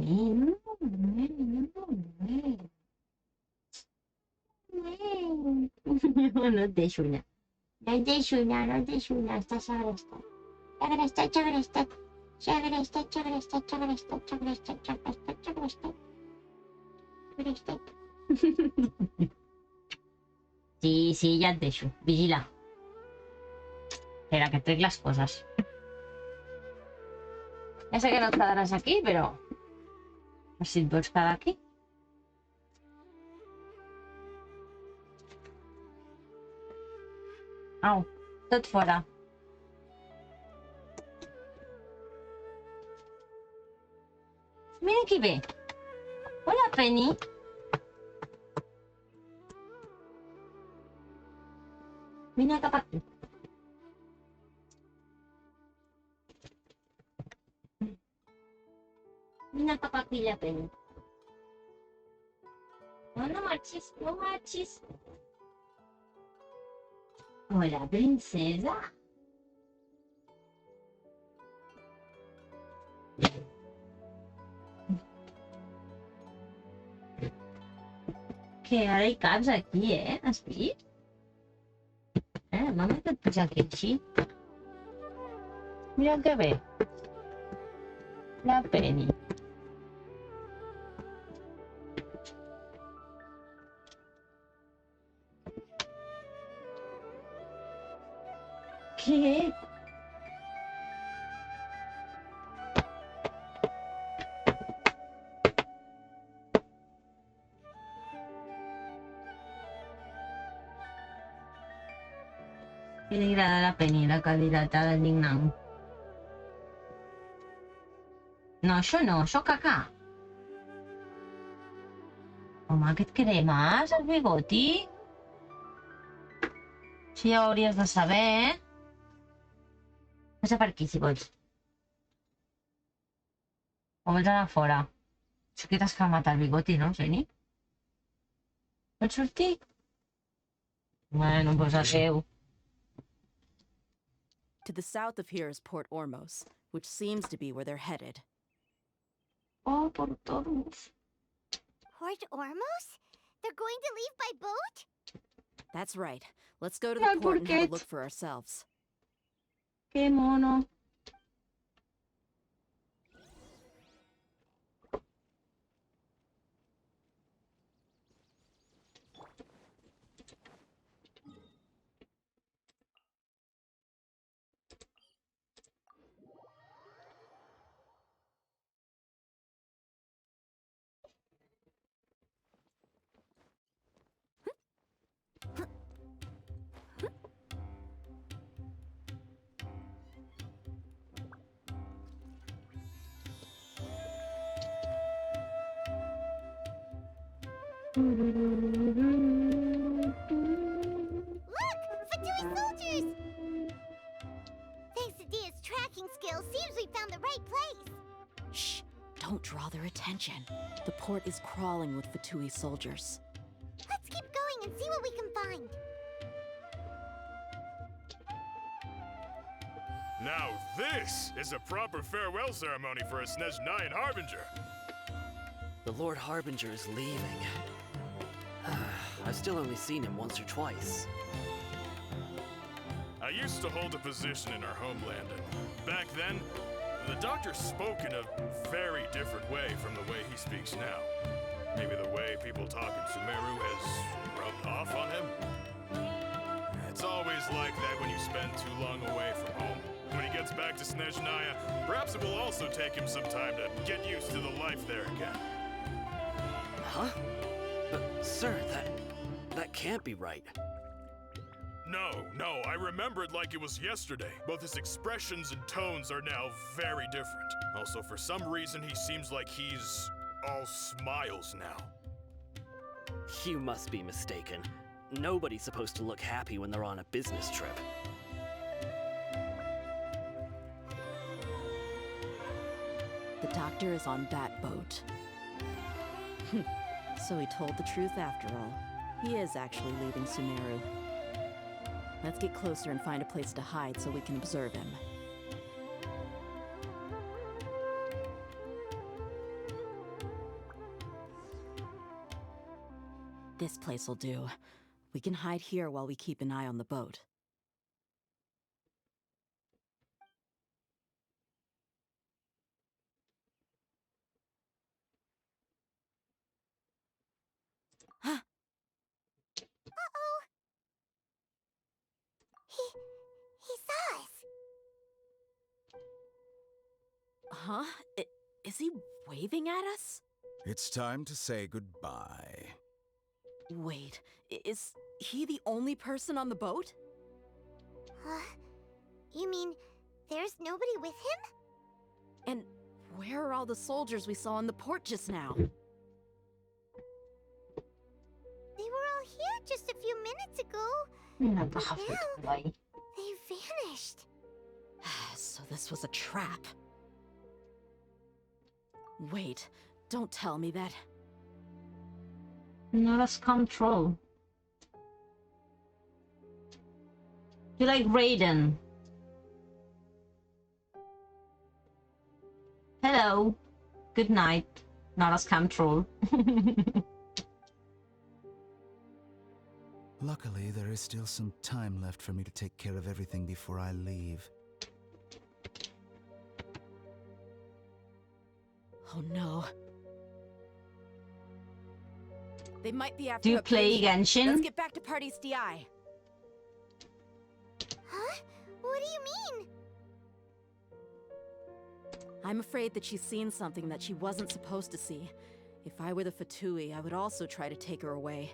et deixo anar. No et deixo anar, no et deixo anar. Està segrestat. Segrestat, segrestat. Segrestat, segrestat, segrestat, segrestat, segrestat, segrestat. Segrestat. Sí, ja et deixo. Vigila. Espera, que trec les coses. Ja sé que no et quedaràs aquí, però... Si et vols quedar aquí. Au, tot fora. Mira qui ve. Hola, Penny. Vine cap aquí. Vine cap aquí, la Penny. No marxis, no marxis. Hola, princesa. Que ara hi caps aquí, Has vist? Mama, que et puja aquí així. Mira que bé. La Penny. Què? Que li agrada la Penny, la candidata del Ning-Nang. No, això caca. Home, què et cremes, el bigoti? Això ja ho hauries de saber, Passa per aquí, si vols. O vols anar fora? Això que t'has calmat el bigoti, no, Jenny? Vols sortir? Bueno, pues adeu. To the south of here is Port Ormos, which seems to be where they're headed. Oh, Port Ormos. Port Ormos? They're going to leave by boat? That's right. Let's go to the port and have a look for ourselves. Qué mono. Look! Fatui soldiers! Thanks to Dia's tracking skills, seems we found the right place. Shh! Don't draw their attention. The port is crawling with Fatui soldiers. Let's keep going and see what we can find. Now this is a proper farewell ceremony for a Snezhniiiin Harbinger. The Lord Harbinger is leaving. I've still only seen him once or twice. I used to hold a position in our homeland, and back then, the doctor spoke in a very different way from the way he speaks now. Maybe the way people talk in Sumeru has rubbed off on him? It's always like that when you spend too long away from home. When he gets back to Snezhnaya, perhaps it will also take him some time to get used to the life there again. Huh? But, sir, that can't be right. No, I remember it like it was yesterday. Both his expressions and tones are now very different. Also, for some reason, he seems like he's all smiles now. You must be mistaken. Nobody's supposed to look happy when they're on a business trip. The doctor is on that boat. So he told the truth after all. He is actually leaving Sumeru. Let's get closer and find a place to hide so we can observe him. This place will do. We can hide here while we keep an eye on the boat. Uh-oh! He saw us. Huh? Is he waving at us? It's time to say goodbye. Wait, is he the only person on the boat? You mean there's nobody with him? And where are all the soldiers we saw in the port just now? They were all here just a few minutes ago. Not But half now, way. they vanished. So this was a trap. Wait, don't tell me that. Not as control. You like Raiden. Hello. Good night. Not as control. Luckily, there is still some time left for me to take care of everything before I leave. Oh no. They might be after Do you play Hypatia. Genshin? Let's get back to Party's DI. Huh? What do you mean? I'm afraid that she's seen something that she wasn't supposed to see. If I were the Fatui, I would also try to take her away.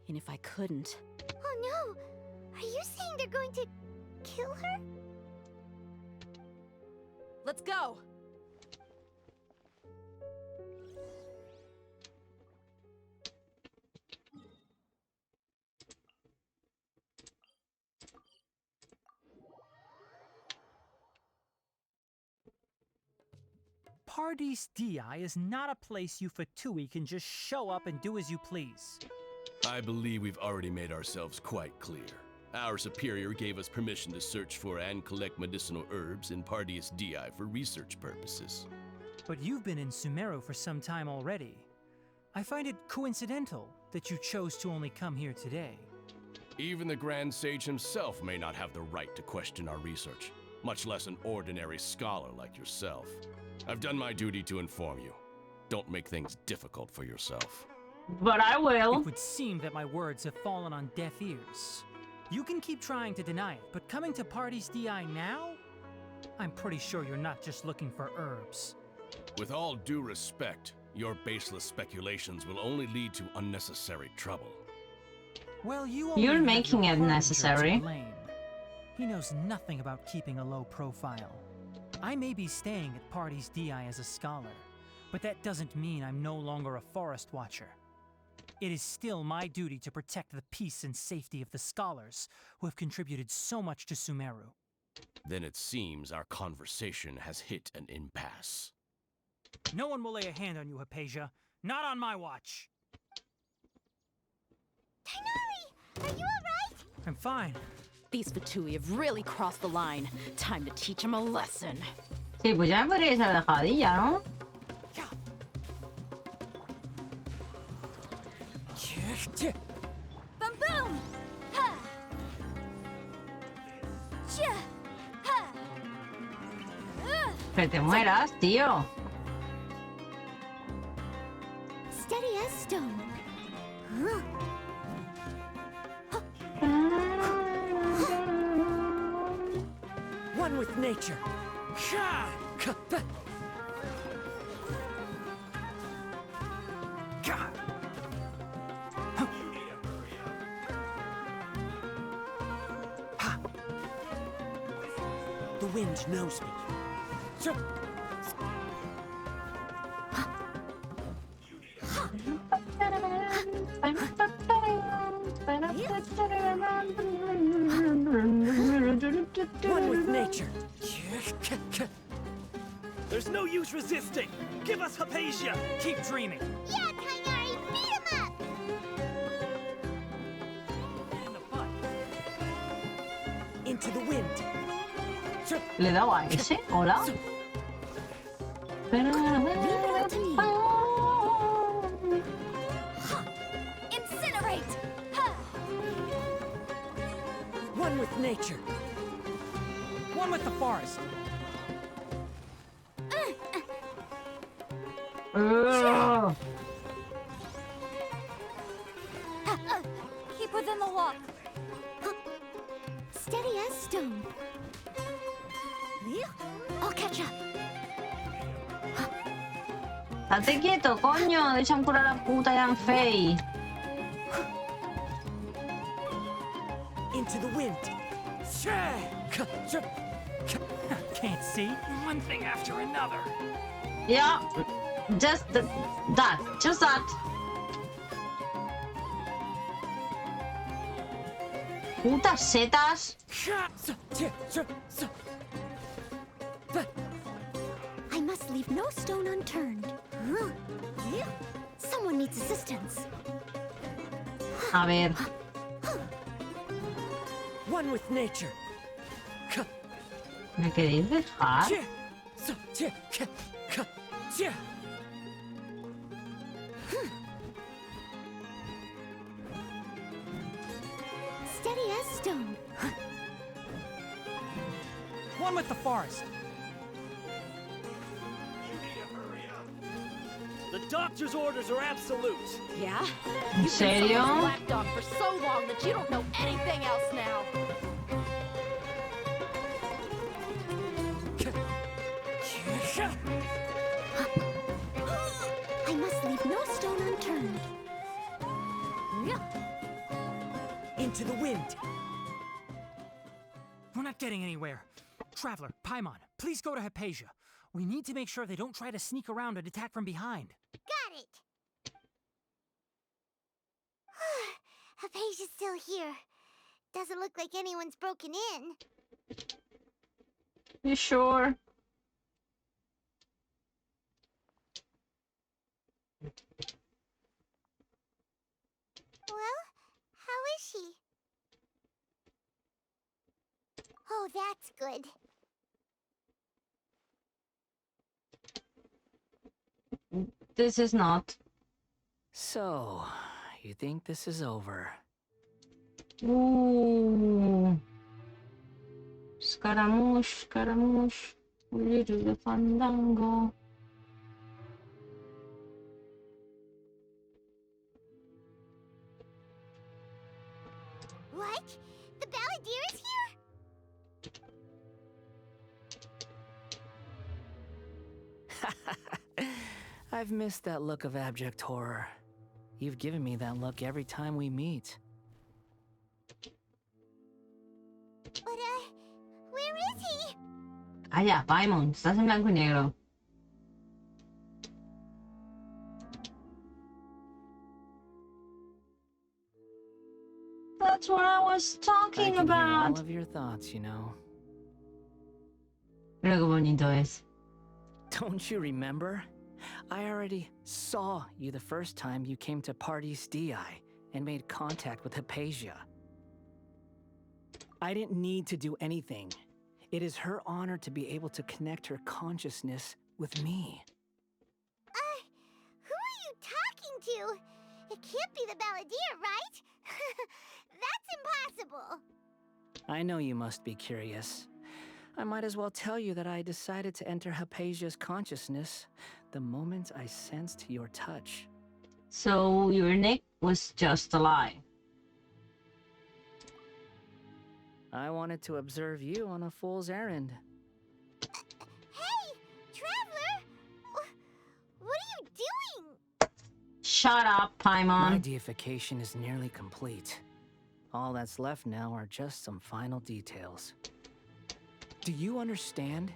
And if I couldn't... Oh no! Are you saying they're going to kill her? Let's go! Pardees DI is not a place you Fatui can just show up and do as you please. I believe we've already made ourselves quite clear. Our superior gave us permission to search for and collect medicinal herbs in Pardees DI for research purposes. But you've been in Sumeru for some time already. I find it coincidental that you chose to only come here today. Even the Grand Sage himself may not have the right to question our research, much less an ordinary scholar like yourself. I've done my duty to inform you. Don't make things difficult for yourself. But I will. It would seem that my words have fallen on deaf ears. You can keep trying to deny it, but coming to Pardees DI now? I'm pretty sure you're not just looking for herbs. With all due respect, your baseless speculations will only lead to unnecessary trouble. Well, You're only have making your it harbinger to necessary. blame. He knows nothing about keeping a low profile. I may be staying at Pardees DI as a scholar, but that doesn't mean I'm no longer a forest watcher. It is still my duty to protect the peace and safety of the scholars who have contributed so much to Sumeru. Then it seems our conversation has hit an impasse. No one will lay a hand on you, Hypatia. Not on my watch. Tighnari! Are you alright? I'm fine. These Fatui have really crossed the line. Time to teach them a lesson. Sí, pues ya me podríais haber dejadilla, ¿no? Boom boom! Ha! Cha! Ha! Que te mueras, tío. Steady as stone. Huh. One with nature. The wind knows me. One with nature. There's no use resisting. Give us Hypatia. Keep dreaming. Yeah, Tighnari! Beat him up! Into the wind. ¿Le he dado a ese? ¿Hola? Incinerate! with nature. One with the forest. Keep within the walk. Steady as stone. I'll catch up. State quieto, coño. Dejan curar a la puta Yan Fei. Into the wind. Can't see. One thing after another. Yeah, just that. Just that. Putas setas. I must leave no stone unturned. Someone needs assistance. A ver. One with nature. ¿Me queréis dejar? Steady as stone. One with the forest. The doctor's orders are absolute. Yeah? ¿En You've been serio? someone's lapdog for so long that you don't know anything else now. I must leave no stone unturned. Into the wind. We're not getting anywhere. Traveler, Paimon, please go to Hypatia. We need to make sure they don't try to sneak around and attack from behind. Got it. Hypatia's still here. Doesn't look like anyone's broken in. You sure? Well, how is she? Oh, that's good. This is not. So, you think this is over? Ooh. Scaramouche, Scaramouche. We do the fandango. What? The Balladeer is here? I've missed that look of abject horror. You've given me that look every time we meet. But, where is he? Calla, Paimon, estás en blanco y negro. That's what I was I talking can hear about. all of your thoughts, you know. Mira qué bonito es. Don't you remember? I already saw you the first time you came to Party's DI and made contact with Hypatia. I didn't need to do anything. It is her honor to be able to connect her consciousness with me. Who are you talking to? It can't be the Balladeer, right? That's impossible. I know you must be curious. I might as well tell you that I decided to enter Hypatia's consciousness the moment I sensed your touch. So your neck was just a lie. I wanted to observe you on a fool's errand. Hey, Traveler! What are you doing? Shut up, My Paimon. deification is nearly complete. All that's left now are just some final details. Do you understand?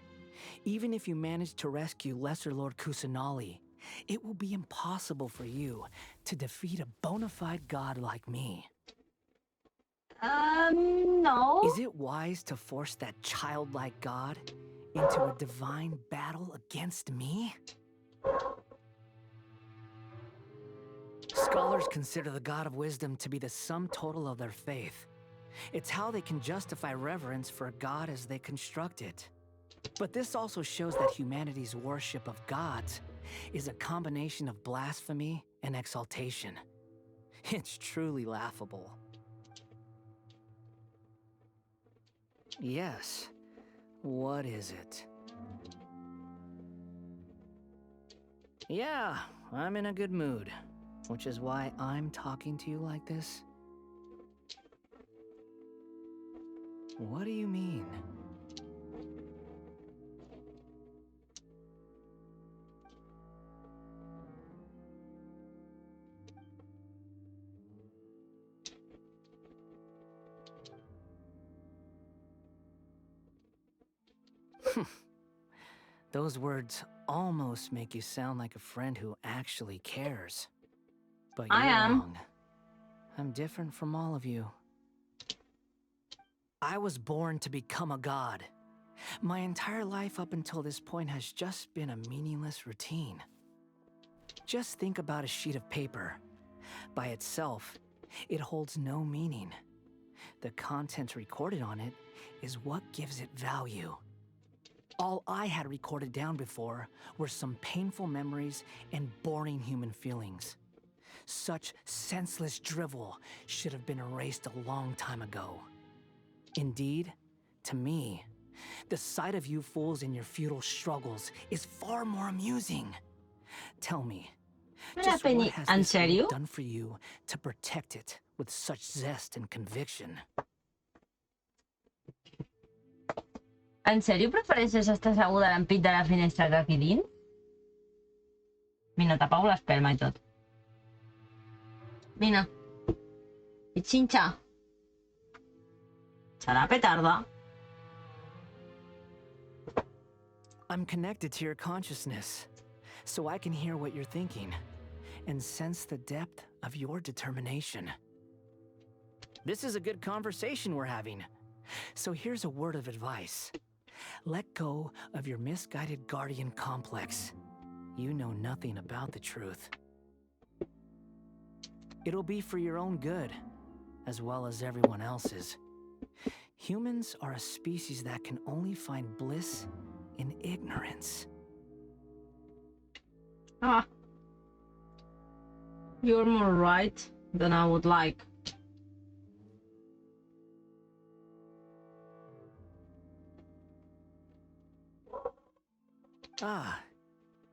Even if you manage to rescue Lesser Lord Kusanali, it will be impossible for you to defeat a bona fide god like me. No. Is it wise to force that childlike god into a divine battle against me? Scholars consider the God of Wisdom to be the sum total of their faith. It's how they can justify reverence for a god as they construct it. But this also shows that humanity's worship of gods is a combination of blasphemy and exaltation. It's truly laughable. Yes. What is it? Yeah, I'm in a good mood, which is why I'm talking to you like this. What do you mean? Those words almost make you sound like a friend who actually cares. But you're wrong. I'm different from all of you. I was born to become a god. My entire life up until this point has just been a meaningless routine. Just think about a sheet of paper. By itself, it holds no meaning. The content recorded on it is what gives it value. All I had recorded down before were some painful memories and boring human feelings. Such senseless drivel should have been erased a long time ago. Indeed, to me, the sight of you fools in your futile struggles is far more amusing. Tell me, just what has this world done for you to protect it with such zest and conviction? En sèrio prefereixes estar asseguda a l'ampit de la finestra que aquí dins? Mira, t'apago l'espelma i tot. Mira. I xinxa. Serà petarda. I'm connected to your consciousness, so I can hear what you're thinking and sense the depth of your determination. This is a good conversation we're having. So here's a word of advice. Let go of your misguided guardian complex. You know nothing about the truth. It'll be for your own good, as well as everyone else's. Humans are a species that can only find bliss in ignorance. Ah. You're more right than I would like. Ah,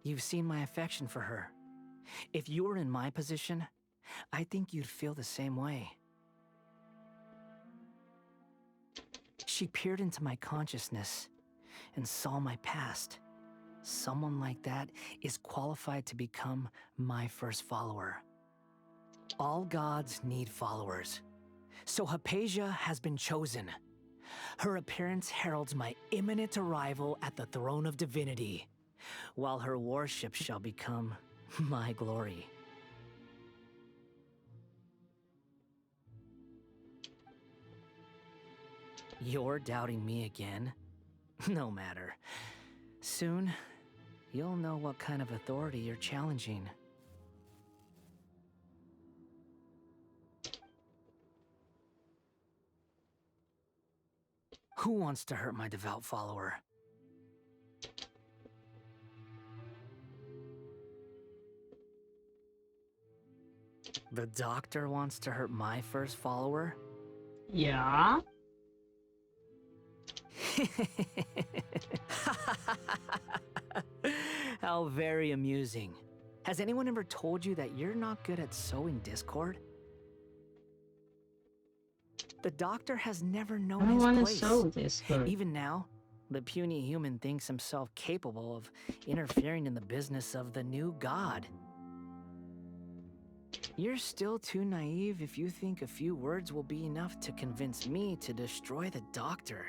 you've seen my affection for her. If you were in my position, I think you'd feel the same way. She peered into my consciousness and saw my past. Someone like that is qualified to become my first follower. All gods need followers. So Hypatia has been chosen. Her appearance heralds my imminent arrival at the throne of divinity, while her worship shall become my glory. You're doubting me again? No matter. Soon, you'll know what kind of authority you're challenging. Who wants to hurt my devout follower? The doctor wants to hurt my first follower? Yeah. How very amusing. Has anyone ever told you that you're not good at sowing discord? The doctor has never known his place. Sow discord. Even now, the puny human thinks himself capable of interfering in the business of the new god. You're still too naive if you think a few words will be enough to convince me to destroy the doctor.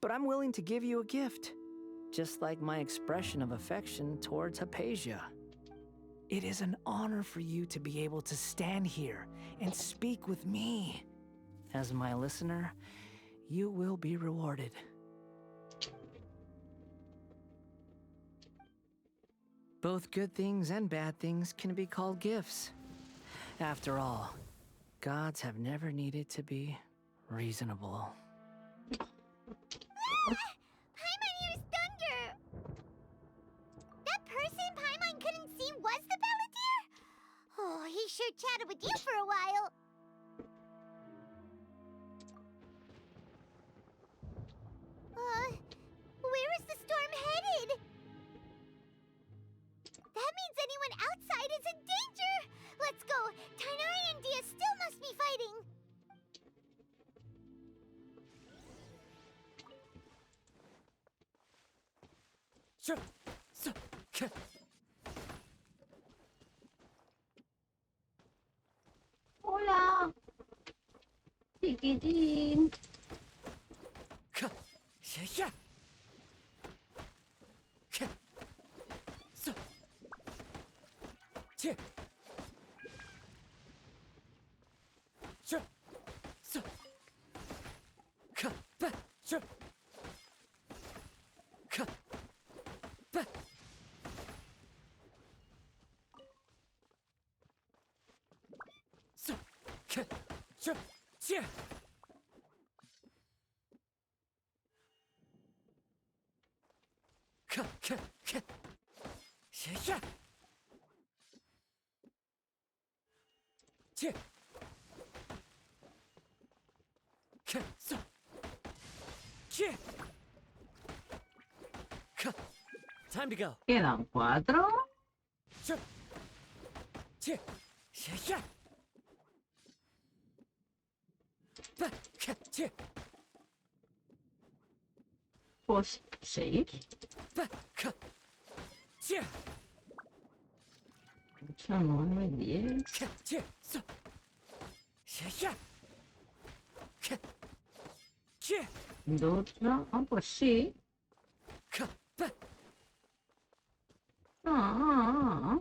But I'm willing to give you a gift, just like my expression of affection towards Hypatia. It is an honor for you to be able to stand here and speak with me. As my listener, you will be rewarded. Both good things and bad things can be called gifts. After all, gods have never needed to be reasonable. Paimon hears thunder! That person Paimon couldn't see was the Palantir? Oh, he sure chatted with you for a while. Hola, chiquitín. Time to go. Quedan 4. Pues 6. 8, 9, 10. 12. Ah, pues sí. Ah.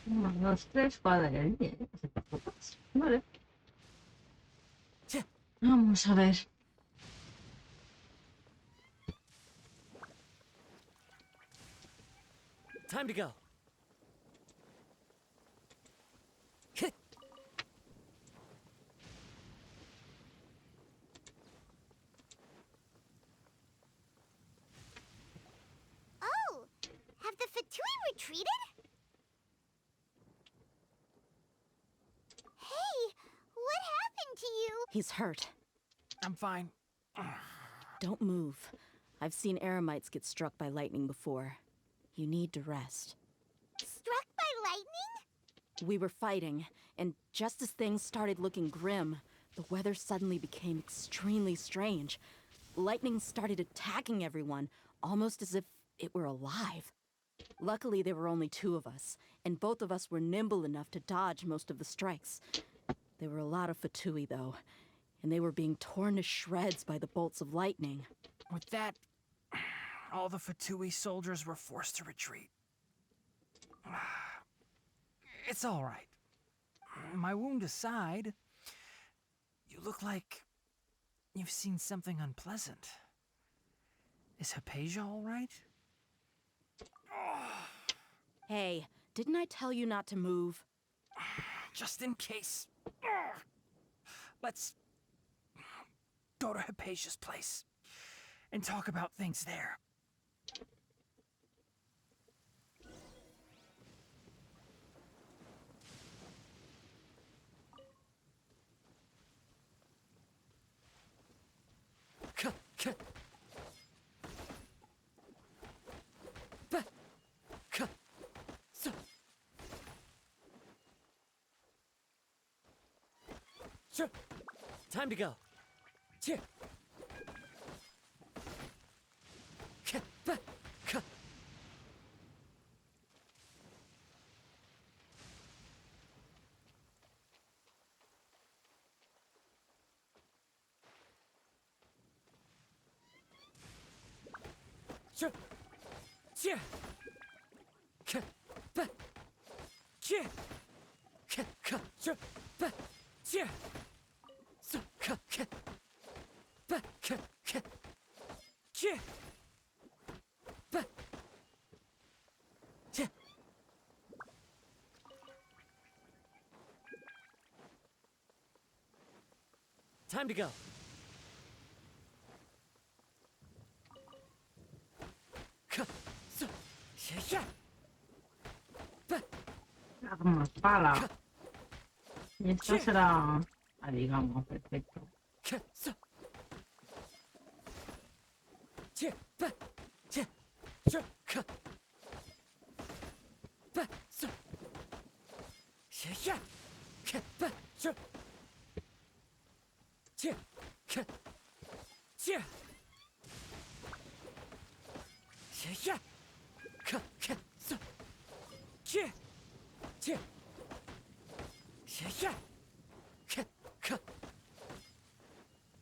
Uno, dos, tres, cuadrillas. Vale. Vamos a ver. Time to go. Oh, have the Fatui retreated? Hey, what happened to you? He's hurt. I'm fine. Don't move. I've seen Eremites get struck by lightning before. You need to rest. Struck by lightning? We were fighting, and just as things started looking grim, the weather suddenly became extremely strange. Lightning started attacking everyone, almost as if it were alive. Luckily, there were only 2 of us, and both of us were nimble enough to dodge most of the strikes. There were a lot of Fatui, though, and they were being torn to shreds by the bolts of lightning. With that, all the Fatui soldiers were forced to retreat. It's all right. My wound aside, you look like you've seen something unpleasant. Is Hypatia all right? Hey, didn't I tell you not to move? Just in case. Let's go to Hypatia's place and talk about things there. Time to go. Time to go. espada. Y esto será... Ah, digamos, perfecto.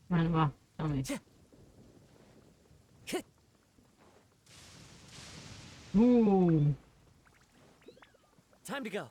Bueno, va, dame. Time to go.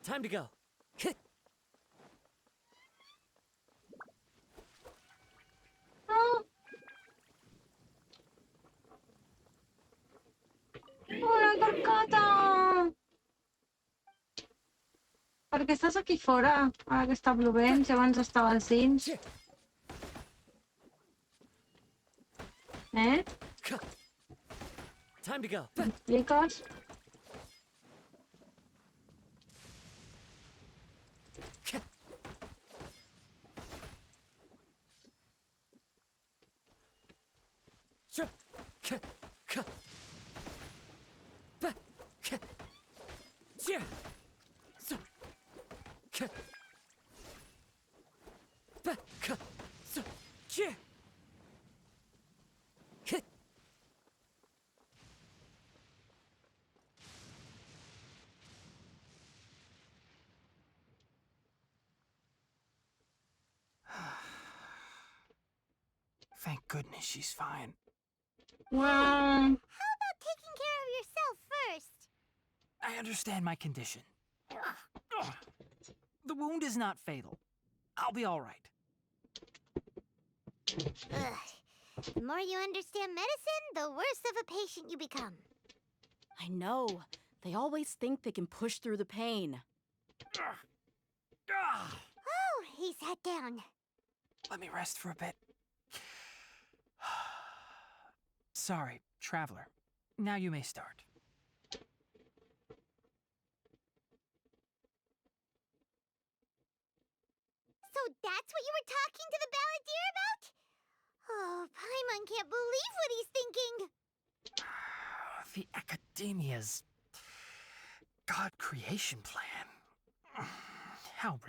Time to go. Hola, Torcata! Per què estàs aquí fora? Ara que està plovent, si abans estava als dins. Eh? Time to go. M'expliques? Thank goodness she's fine. Well... How about taking care of yourself first? I understand my condition. The wound is not fatal. I'll be all right. Ugh. The more you understand medicine, the worse of a patient you become. I know. They always think they can push through the pain. Oh, he sat down. Let me rest for a bit. Sorry, traveler. Now you may start. So that's what you were talking to the balladeer about? Oh, Paimon can't believe what he's thinking. The Academia's God creation plan. How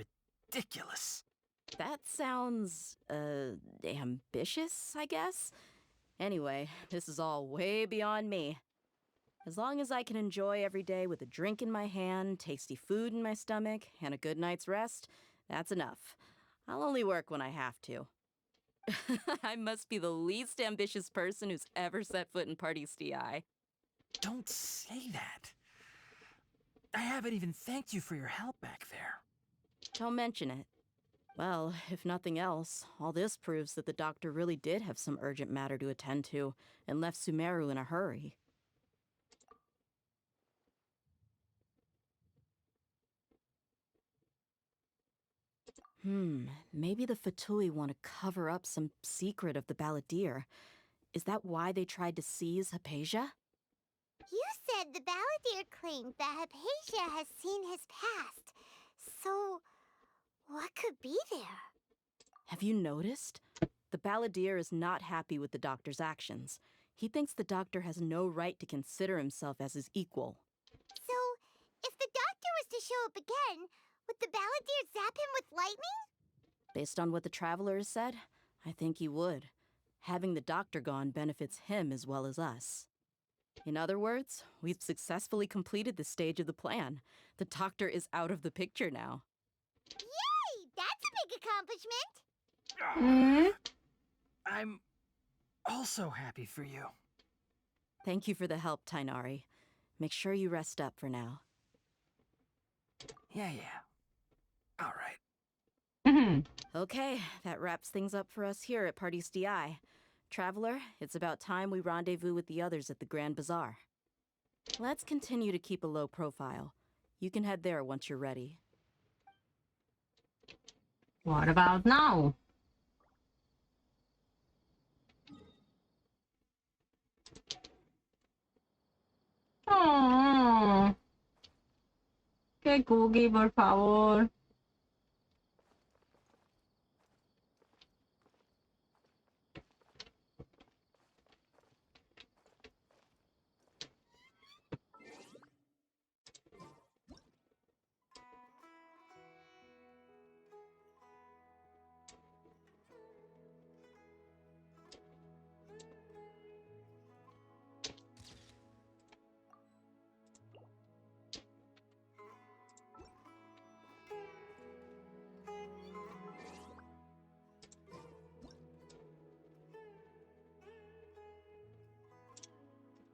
ridiculous. That sounds, ambitious, I guess? Anyway, this is all way beyond me. As long as I can enjoy every day with a drink in my hand, tasty food in my stomach, and a good night's rest, that's enough. I'll only work when I have to. I must be the least ambitious person who's ever set foot in Genshiiiiin. Don't say that. I haven't even thanked you for your help back there. Don't mention it. Well, if nothing else, all this proves that the doctor really did have some urgent matter to attend to and left Sumeru in a hurry. Maybe the Fatui want to cover up some secret of the balladeer. Is that why they tried to seize Hypatia? You said the balladeer claimed that Hypatia has seen his past. So, what could be there? Have you noticed? The balladeer is not happy with the doctor's actions. He thinks the doctor has no right to consider himself as his equal. So, if the doctor was to show up again, would the balladeer zap him with lightning? Based on what the traveler has said, I think he would. Having the doctor gone benefits him as well as us. In other words, we've successfully completed this stage of the plan. The doctor is out of the picture now. Yay! That's a big accomplishment! I'm also happy for you. Thank you for the help, Tainari. Make sure you rest up for now. Yeah. All right. Okay, that wraps things up for us here at Party's DI. Traveler, it's about time we rendezvous with the others at the Grand Bazaar. Let's continue to keep a low profile. You can head there once you're ready. What about now? Oh, qué cookie, por favor.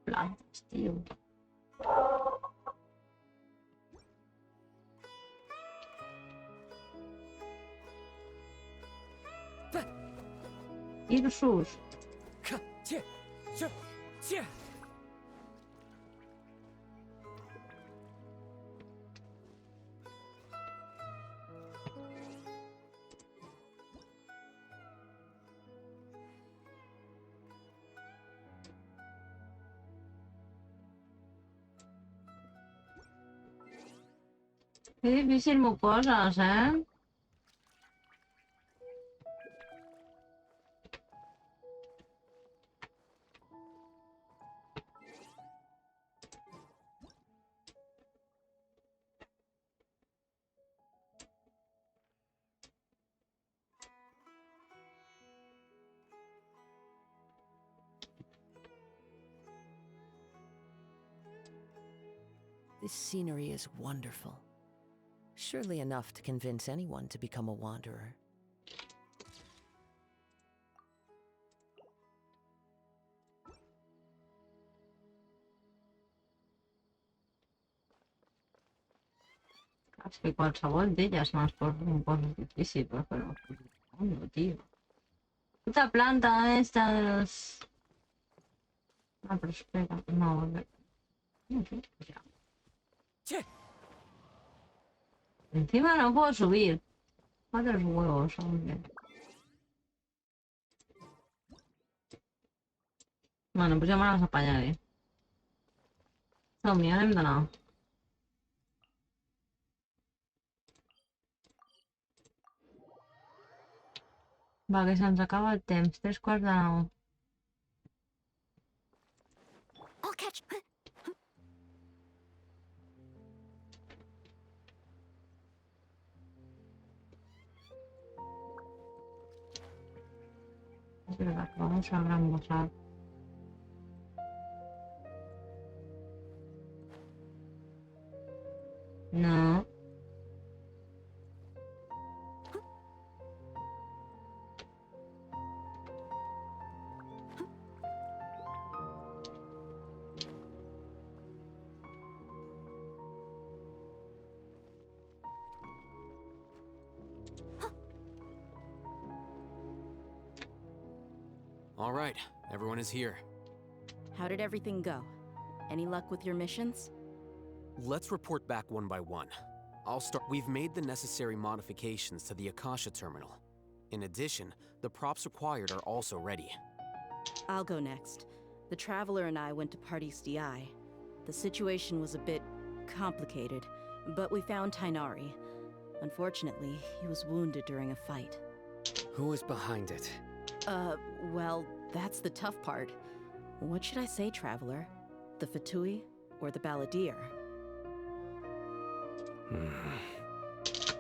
Plantas, tío. Irsus. Qué difícil mucosas, ¿eh? This scenery is wonderful. Surely enough to convince anyone to become a wanderer. Es que qualsevol d'elles más por un poco difícil, pero no, tío. Esta planta esta de los... Ah, pero espera, no, no sé, ya. Encima no puedo subir. Madre los huevos, hombre. Bueno, pues ya me las apañaré. Som-hi, hem d'anar. Va, que se'ns acaba el temps. 3:15. I'll catch. Es verdad, vamos a Gran Bazaar. No. All right, everyone is here. How did everything go? Any luck with your missions? Let's report back one by one. I'll start. We've made the necessary modifications to the Akasha terminal. In addition, the props required are also ready. I'll go next. The Traveler and I went to Party's DI. The situation was a bit complicated, but we found Tainari. Unfortunately, he was wounded during a fight. Who is behind it? Well, that's the tough part. What should I say, Traveler? The Fatui or the Balladeer?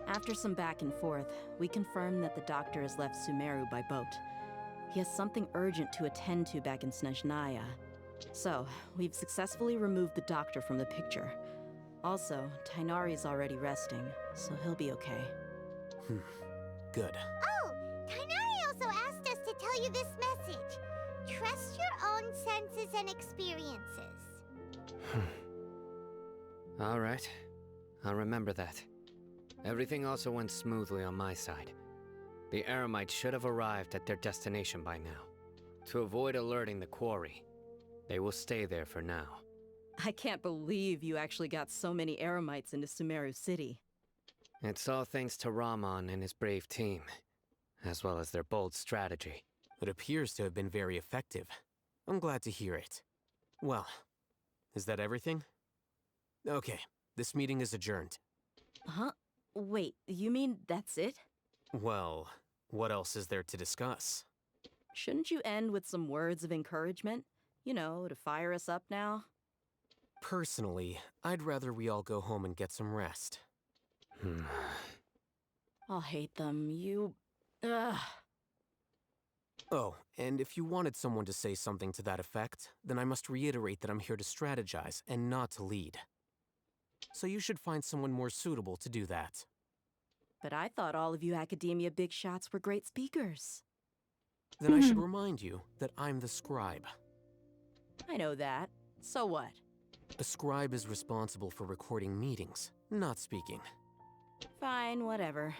After some back and forth, we confirmed that the doctor has left Sumeru by boat. He has something urgent to attend to back in Snezhnaya. So, we've successfully removed the doctor from the picture. Also, Tighnari's already resting, so he'll be okay. Good. Oh, Tighnari also asked us to tell you this message. Trust your own senses and experiences. All right. I'll remember that. Everything also went smoothly on my side. The Eremites should have arrived at their destination by now. To avoid alerting the quarry, they will stay there for now. I can't believe you actually got so many Eremites into Sumeru City. It's all thanks to Rahman and his brave team, as well as their bold strategy. It appears to have been very effective. I'm glad to hear it. Well, is that everything? Okay, this meeting is adjourned. Huh? Wait, you mean that's it? Well, what else is there to discuss? Shouldn't you end with some words of encouragement? You know, to fire us up now? Personally, I'd rather we all go home and get some rest. I'll hate them, Ugh. Oh, and if you wanted someone to say something to that effect, then I must reiterate that I'm here to strategize and not to lead. So you should find someone more suitable to do that. But I thought all of you Academia big shots were great speakers. Then I should remind you that I'm the scribe. I know that. So what? A scribe is responsible for recording meetings, not speaking. Fine, whatever.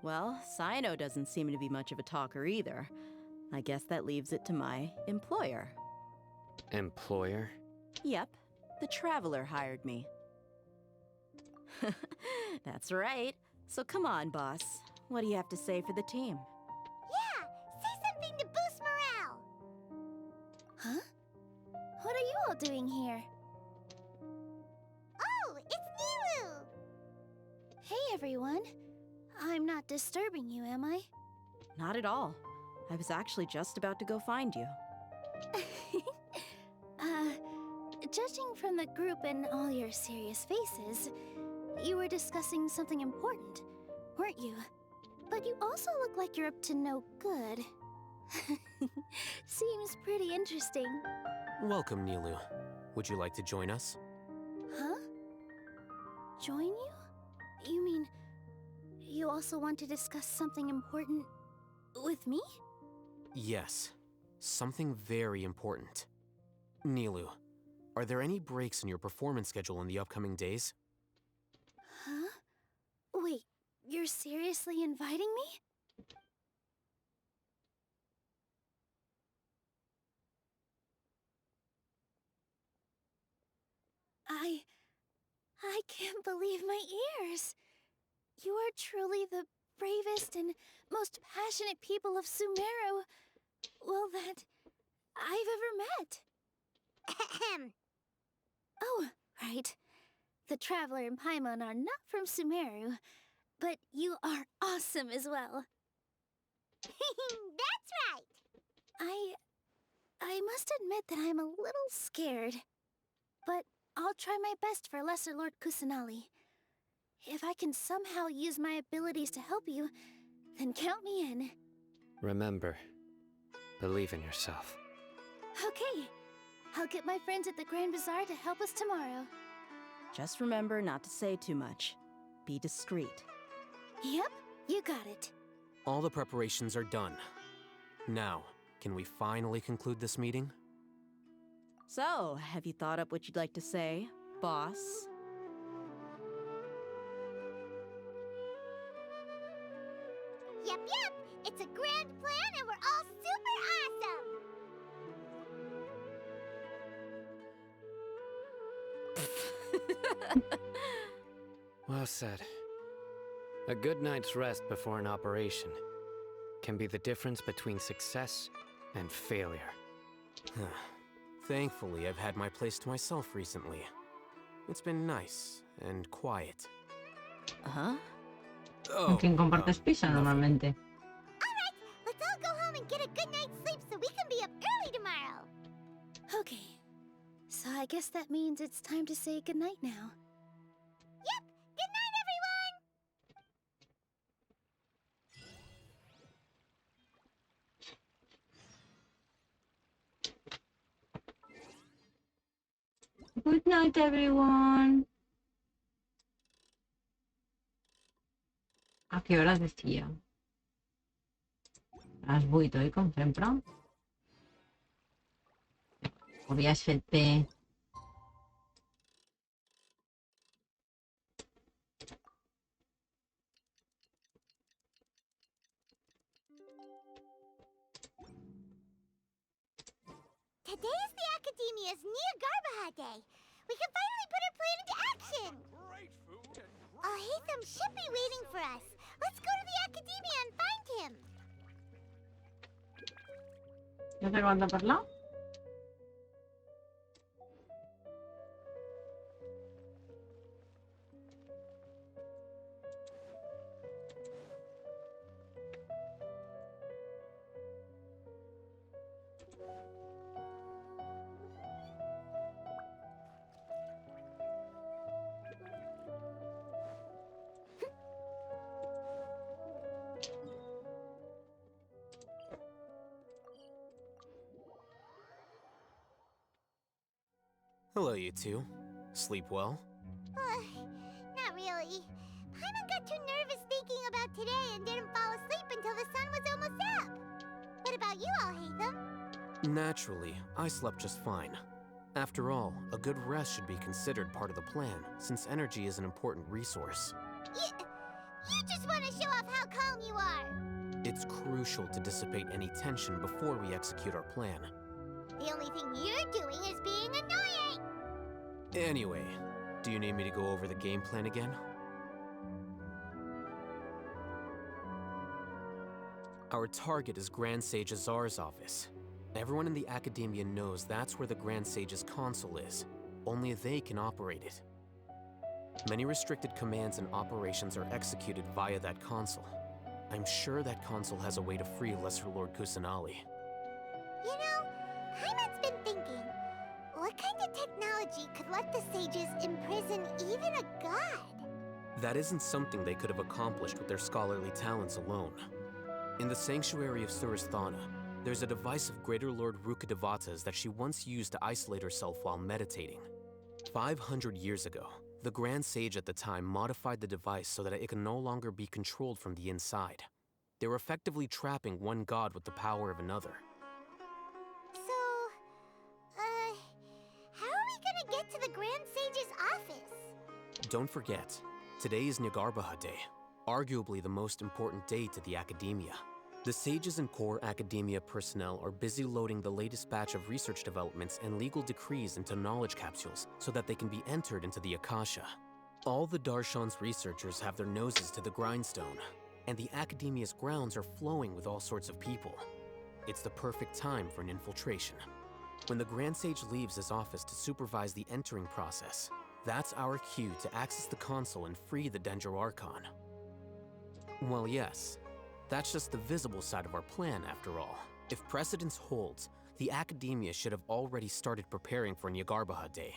Well, Cyno doesn't seem to be much of a talker either. I guess that leaves it to my employer. Employer? Yep, the Traveler hired me. That's right. So come on, boss. What do you have to say for the team? Yeah, say something to boost morale. Huh? What are you all doing here? Oh, it's Nilou! Hey, everyone. I'm not disturbing you, am I? Not at all. I was actually just about to go find you. Judging from the group and all your serious faces, you were discussing something important, weren't you? But you also look like you're up to no good. Seems pretty interesting. Welcome, Nilou. Would you like to join us? Huh? Join you? You mean you also want to discuss something important with me? Yes. Something very important. Nilou, are there any breaks in your performance schedule in the upcoming days? Huh? Wait, you're seriously inviting me? I can't believe my ears. You are truly the bravest and most passionate people of Sumeru, well, that I've ever met. Ahem. Oh, right. The Traveler and Paimon are not from Sumeru, but you are awesome as well. That's right! I must admit that I'm a little scared. But I'll try my best for Lesser Lord Kusanali. If I can somehow use my abilities to help you, then count me in. Remember, believe in yourself. Okay. I'll get my friends at the Grand Bazaar to help us tomorrow. Just remember not to say too much. Be discreet. Yep, you got it. All the preparations are done. Now, can we finally conclude this meeting? So, have you thought up what you'd like to say, boss? Yep, it's a grand plan and we're all super awesome! Well said. A good night's rest before an operation can be the difference between success and failure. Thankfully, I've had my place to myself recently. It's been nice and quiet. Huh? ¿Con quién compartes piso normalmente? Alright, let's all go home and get a good night's sleep so we can be up early tomorrow. Okay. So I guess that means it's time to say goodnight now. Yep, good night, everyone! Good night, everyone. A che ora decía? A les 8, oi? Com sempre. Havies fet bé. Today is the Academia's Neogarbaha Day. We can finally put our plan into action. Alhaitham should be waiting for us. Let's go to the Academia and find him. Ja sé quan de parlar? Hello, you two. Sleep well? Not really. Paimon got too nervous thinking about today and didn't fall asleep until the sun was almost up. What about you, Alhaitham? Naturally, I slept just fine. After all, a good rest should be considered part of the plan, since energy is an important resource. You just want to show off how calm you are. It's crucial to dissipate any tension before we execute our plan. The only thing you're doing is being annoying. Anyway, do you need me to go over the game plan again? Our target is Grand Sage Azar's office. Everyone in the Academia knows that's where the Grand Sage's console is. Only they can operate it. Many restricted commands and operations are executed via that console. I'm sure that console has a way to free Lesser Lord Kusanali. You know, Paimon's been thinking, what kind of technology could let the sages imprison even a god? That isn't something they could have accomplished with their scholarly talents alone. In the Sanctuary of Suristhana, there's a device of Greater Lord Rukkhadevata's that she once used to isolate herself while meditating. 500 years ago, the Grand Sage at the time modified the device so that it can no longer be controlled from the inside. They were effectively trapping one god with the power of another. So, how are we gonna get to the Grand Sage's office? Don't forget, today is Nagarbaha Day, arguably the most important day to the Academia. The sages and core Academia personnel are busy loading the latest batch of research developments and legal decrees into knowledge capsules so that they can be entered into the Akasha. All the Darshan's researchers have their noses to the grindstone, and the Academia's grounds are flowing with all sorts of people. It's the perfect time for an infiltration. When the Grand Sage leaves his office to supervise the entering process, that's our cue to access the console and free the Dendro Archon. Well, yes, that's just the visible side of our plan, after all. If precedence holds, the Academia should have already started preparing for Nagarbaha Day.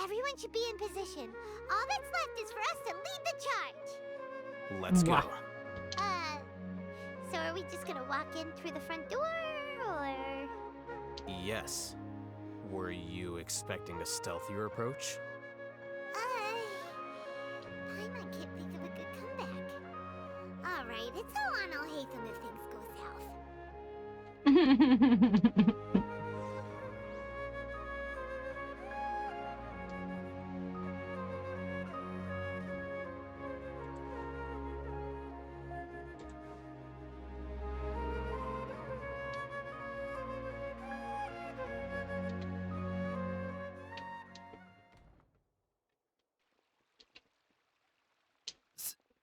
Everyone should be in position. All that's left is for us to lead the charge. Let's go. So are we just gonna walk in through the front door, or...? Yes. Were you expecting a stealthier approach? Paimon can't think of a good comeback. Alright, it's all on Alhaitham if things go south.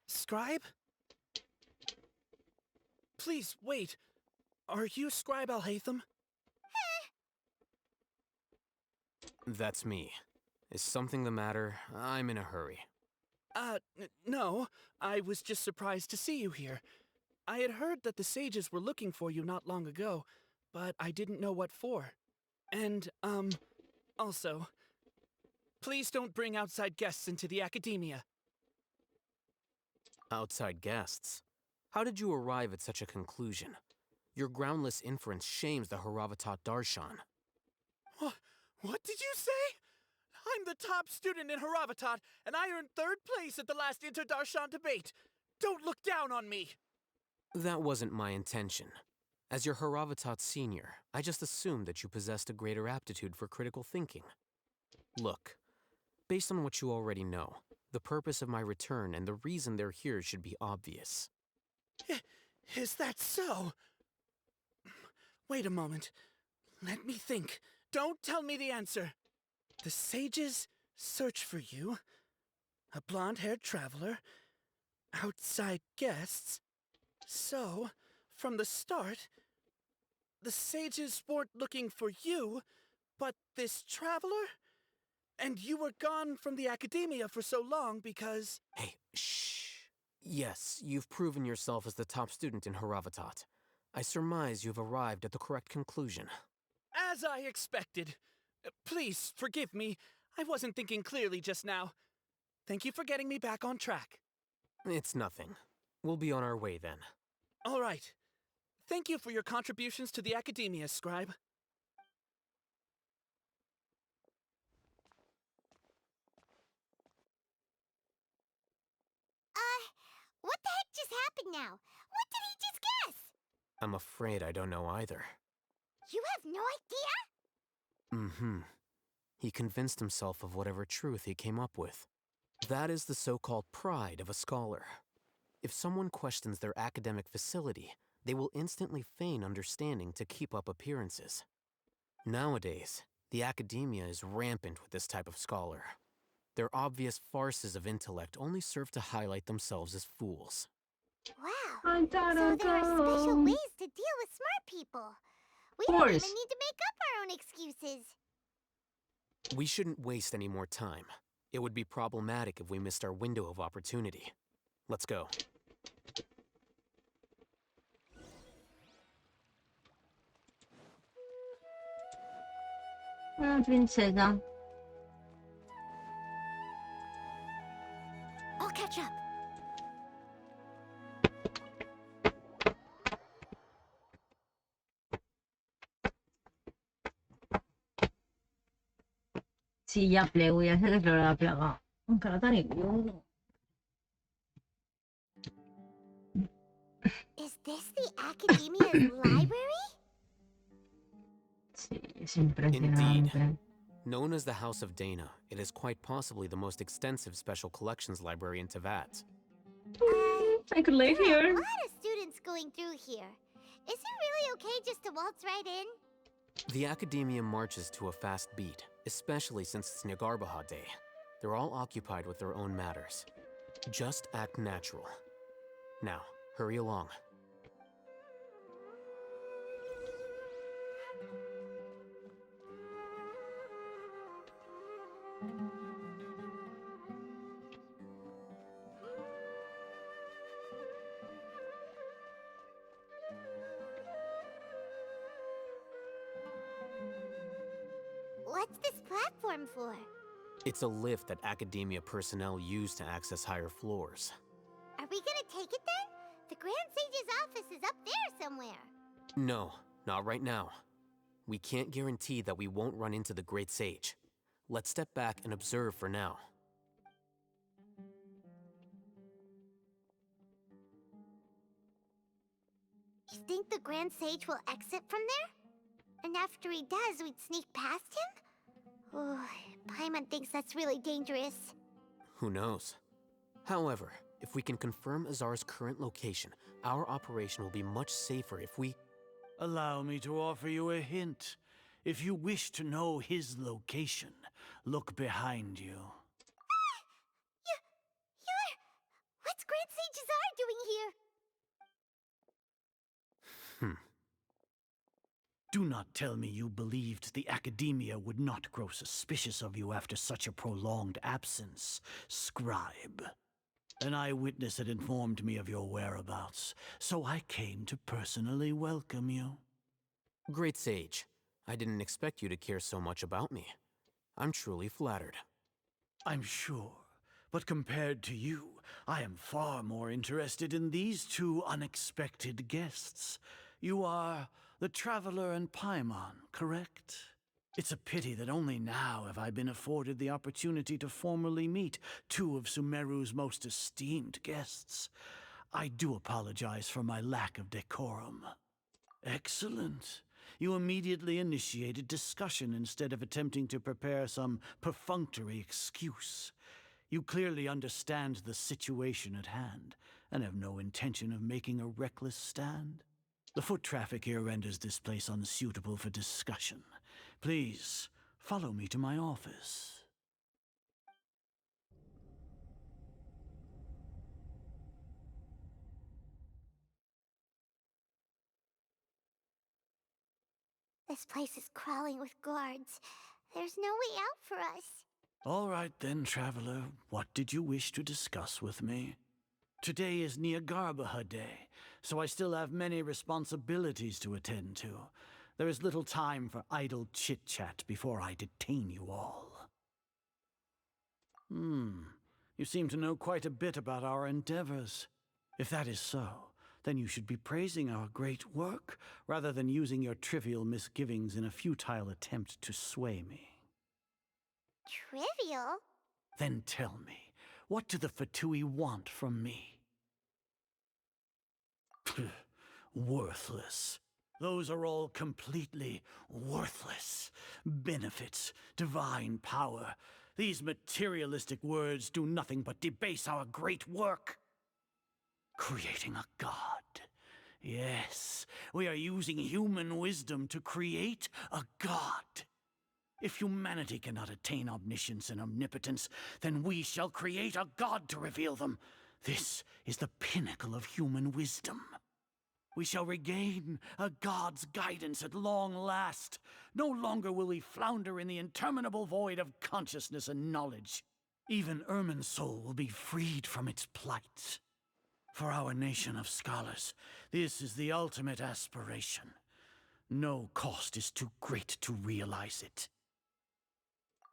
Scribe? Please, wait. Are you Scribe Alhaitham? That's me. Is something the matter? I'm in a hurry. No. I was just surprised to see you here. I had heard that the sages were looking for you not long ago, but I didn't know what for. And, also, please don't bring outside guests into the Academia. Outside guests? How did you arrive at such a conclusion? Your groundless inference shames the Haravatat Darshan. What did you say? I'm the top student in Haravatat, and I earned 3rd place at the last Interdarshan debate. Don't look down on me. That wasn't my intention. As your Haravatat senior, I just assumed that you possessed a greater aptitude for critical thinking. Look, based on what you already know, the purpose of my return and the reason they're here should be obvious. Is that so? Wait a moment. Let me think. Don't tell me the answer. The sages search for you. A blonde-haired traveler. Outside guests. So, from the start, the sages weren't looking for you, but this traveler? And you were gone from the academia for so long because... Hey, shh. Yes, you've proven yourself as the top student in Haravatat. I surmise you've arrived at the correct conclusion. As I expected. Please, forgive me. I wasn't thinking clearly just now. Thank you for getting me back on track. It's nothing. We'll be on our way then. All right. Thank you for your contributions to the academia, Scribe. What the heck just happened now? What did he just guess? I'm afraid I don't know either. You have no idea? Mm-hmm. He convinced himself of whatever truth he came up with. That is the so-called pride of a scholar. If someone questions their academic facility, they will instantly feign understanding to keep up appearances. Nowadays, the academia is rampant with this type of scholar. Their obvious farces of intellect only serve to highlight themselves as fools. Wow. So there are special ways to deal with smart people. We don't even need to make up our own excuses. We shouldn't waste any more time. It would be problematic if we missed our window of opportunity. Let's go. Princesa. I'll catch up. Sí, ja plego, ja sé que l'haurà de plegar. Encara tenim llum. Is this the academia's library? Sí, és impressionante. Indeed. Known as the House of Dana, it is quite possibly the most extensive special collections library in Teyvat. I could live here. There are a lot of students going through here. Is it really okay just to waltz right in? The academia marches to a fast beat, especially since it's Nagarbaha Day. They're all occupied with their own matters. Just act natural. Now, hurry along. What's this platform for? It's a lift that academia personnel use to access higher floors. Are we gonna take it then? The Grand Sage's office is up there somewhere. No, not right now. We can't guarantee that we won't run into the Great Sage. Let's step back and observe for now. You think the Grand Sage will exit from there? And after he does, we'd sneak past him? Oh, Paimon thinks that's really dangerous. Who knows? However, if we can confirm Azar's current location, our operation will be much safer if we... Allow me to offer you a hint. If you wish to know his location, look behind you. What's Grand Sage Azar doing here? Do not tell me you believed the academia would not grow suspicious of you after such a prolonged absence, Scribe. An eyewitness had informed me of your whereabouts, so I came to personally welcome you. Great Sage, I didn't expect you to care so much about me. I'm truly flattered. I'm sure, but compared to you, I am far more interested in these two unexpected guests. You are the Traveler and Paimon, correct? It's a pity that only now have I been afforded the opportunity to formally meet two of Sumeru's most esteemed guests. I do apologize for my lack of decorum. Excellent. You immediately initiated discussion instead of attempting to prepare some perfunctory excuse. You clearly understand the situation at hand, and have no intention of making a reckless stand. The foot traffic here renders this place unsuitable for discussion. Please, follow me to my office. This place is crawling with guards. There's no way out for us. All right then, traveler. What did you wish to discuss with me? Today is Niagarbaha Day, so I still have many responsibilities to attend to. There is little time for idle chit-chat before I detain you all. You seem to know quite a bit about our endeavors. If that is so, then you should be praising our great work, rather than using your trivial misgivings in a futile attempt to sway me. Trivial? Then tell me, what do the Fatui want from me? Worthless. Those are all completely worthless. Benefits, divine power. These materialistic words do nothing but debase our great work. Creating a god. Yes, we are using human wisdom to create a god. If humanity cannot attain omniscience and omnipotence, then we shall create a god to reveal them. This is the pinnacle of human wisdom. We shall regain a god's guidance at long last. No longer will we flounder in the interminable void of consciousness and knowledge. Even Ermin's soul will be freed from its plight. For our nation of scholars, this is the ultimate aspiration. No cost is too great to realize it.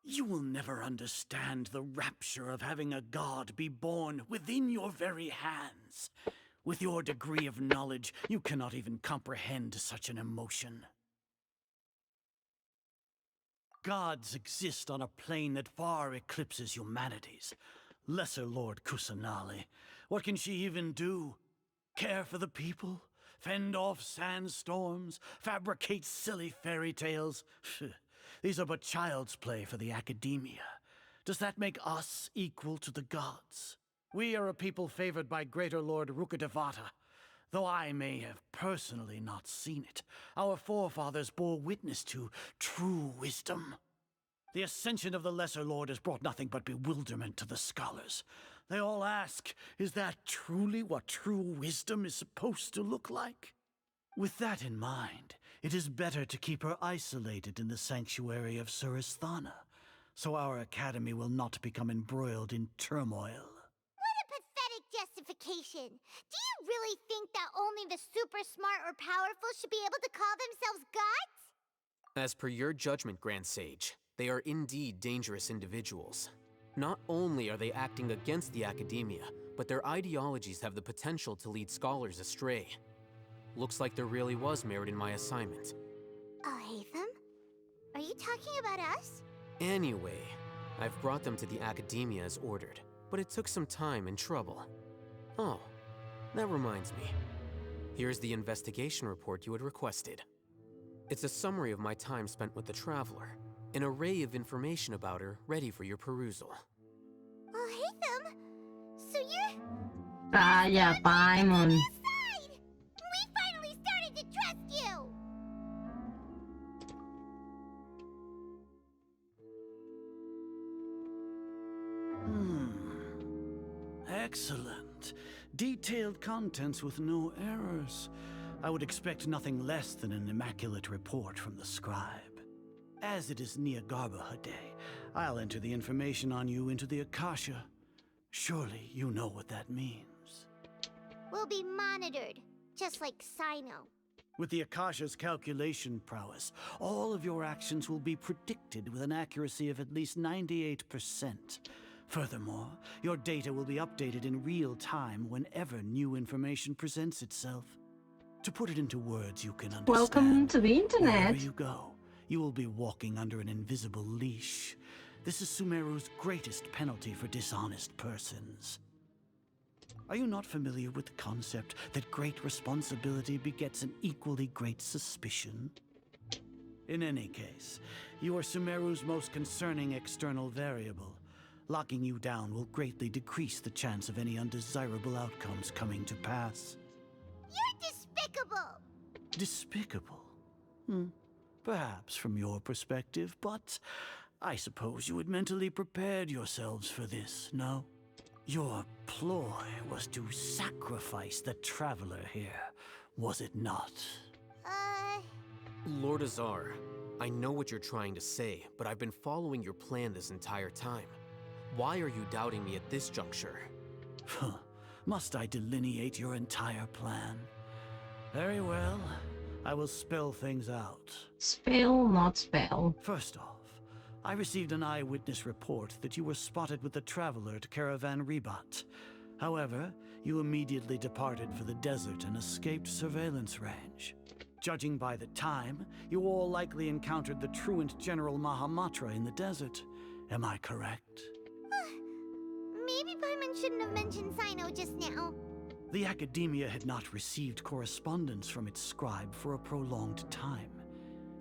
You will never understand the rapture of having a god be born within your very hands. With your degree of knowledge, you cannot even comprehend such an emotion. Gods exist on a plane that far eclipses humanity's. Lesser Lord Kusanali, what can she even do? Care for the people? Fend off sandstorms? Fabricate silly fairy tales? These are but child's play for the academia. Does that make us equal to the gods? We are a people favored by Greater Lord Rukkhadevata. Though I may have personally not seen it, our forefathers bore witness to true wisdom. The ascension of the Lesser Lord has brought nothing but bewilderment to the scholars. They all ask, is that truly what true wisdom is supposed to look like? With that in mind, it is better to keep her isolated in the sanctuary of Suristhana, so our academy will not become embroiled in turmoil. What a pathetic justification! Do you really think that only the super smart or powerful should be able to call themselves gods? As per your judgment, Grand Sage, they are indeed dangerous individuals. Not only are they acting against the academia, but their ideologies have the potential to lead scholars astray. Looks like there really was merit in my assignment. Alhaitham? Are you talking about us? Anyway, I've brought them to the academia as ordered, but it took some time and trouble. Oh, that reminds me. Here's the investigation report you had requested. It's a summary of my time spent with the Traveler, an array of information about her ready for your perusal. Alhaitham? So you're... Calla, Paimon. We finally started to trust you! Excellent. Detailed contents with no errors. I would expect nothing less than an immaculate report from the scribe. As it is Niagarbaha Day, I'll enter the information on you into the Akasha. Surely you know what that means. We'll be monitored, just like Sino. With the Akasha's calculation prowess, all of your actions will be predicted with an accuracy of at least 98%. Furthermore, your data will be updated in real time whenever new information presents itself. To put it into words you can understand, Welcome to the internet. wherever you go, You will be walking under an invisible leash. This is Sumeru's greatest penalty for dishonest persons. Are you not familiar with the concept that great responsibility begets an equally great suspicion? In any case, you are Sumeru's most concerning external variable. Locking you down will greatly decrease the chance of any undesirable outcomes coming to pass. You're despicable! Despicable? Perhaps from your perspective, but I suppose you had mentally prepared yourselves for this, no? Your ploy was to sacrifice the traveler here, was it not? Lord Azar, I know what you're trying to say, but I've been following your plan this entire time. Why are you doubting me at this juncture? Must I delineate your entire plan? Very well. I will spell things out. Spell, not spell. First off, I received an eyewitness report that you were spotted with the traveler at Caravan Ribat. However, you immediately departed for the desert and escaped surveillance range. Judging by the time, you all likely encountered the truant General Mahamatra in the desert. Am I correct? Maybe Paimon shouldn't have mentioned Sino just now. The Academia had not received correspondence from its scribe for a prolonged time.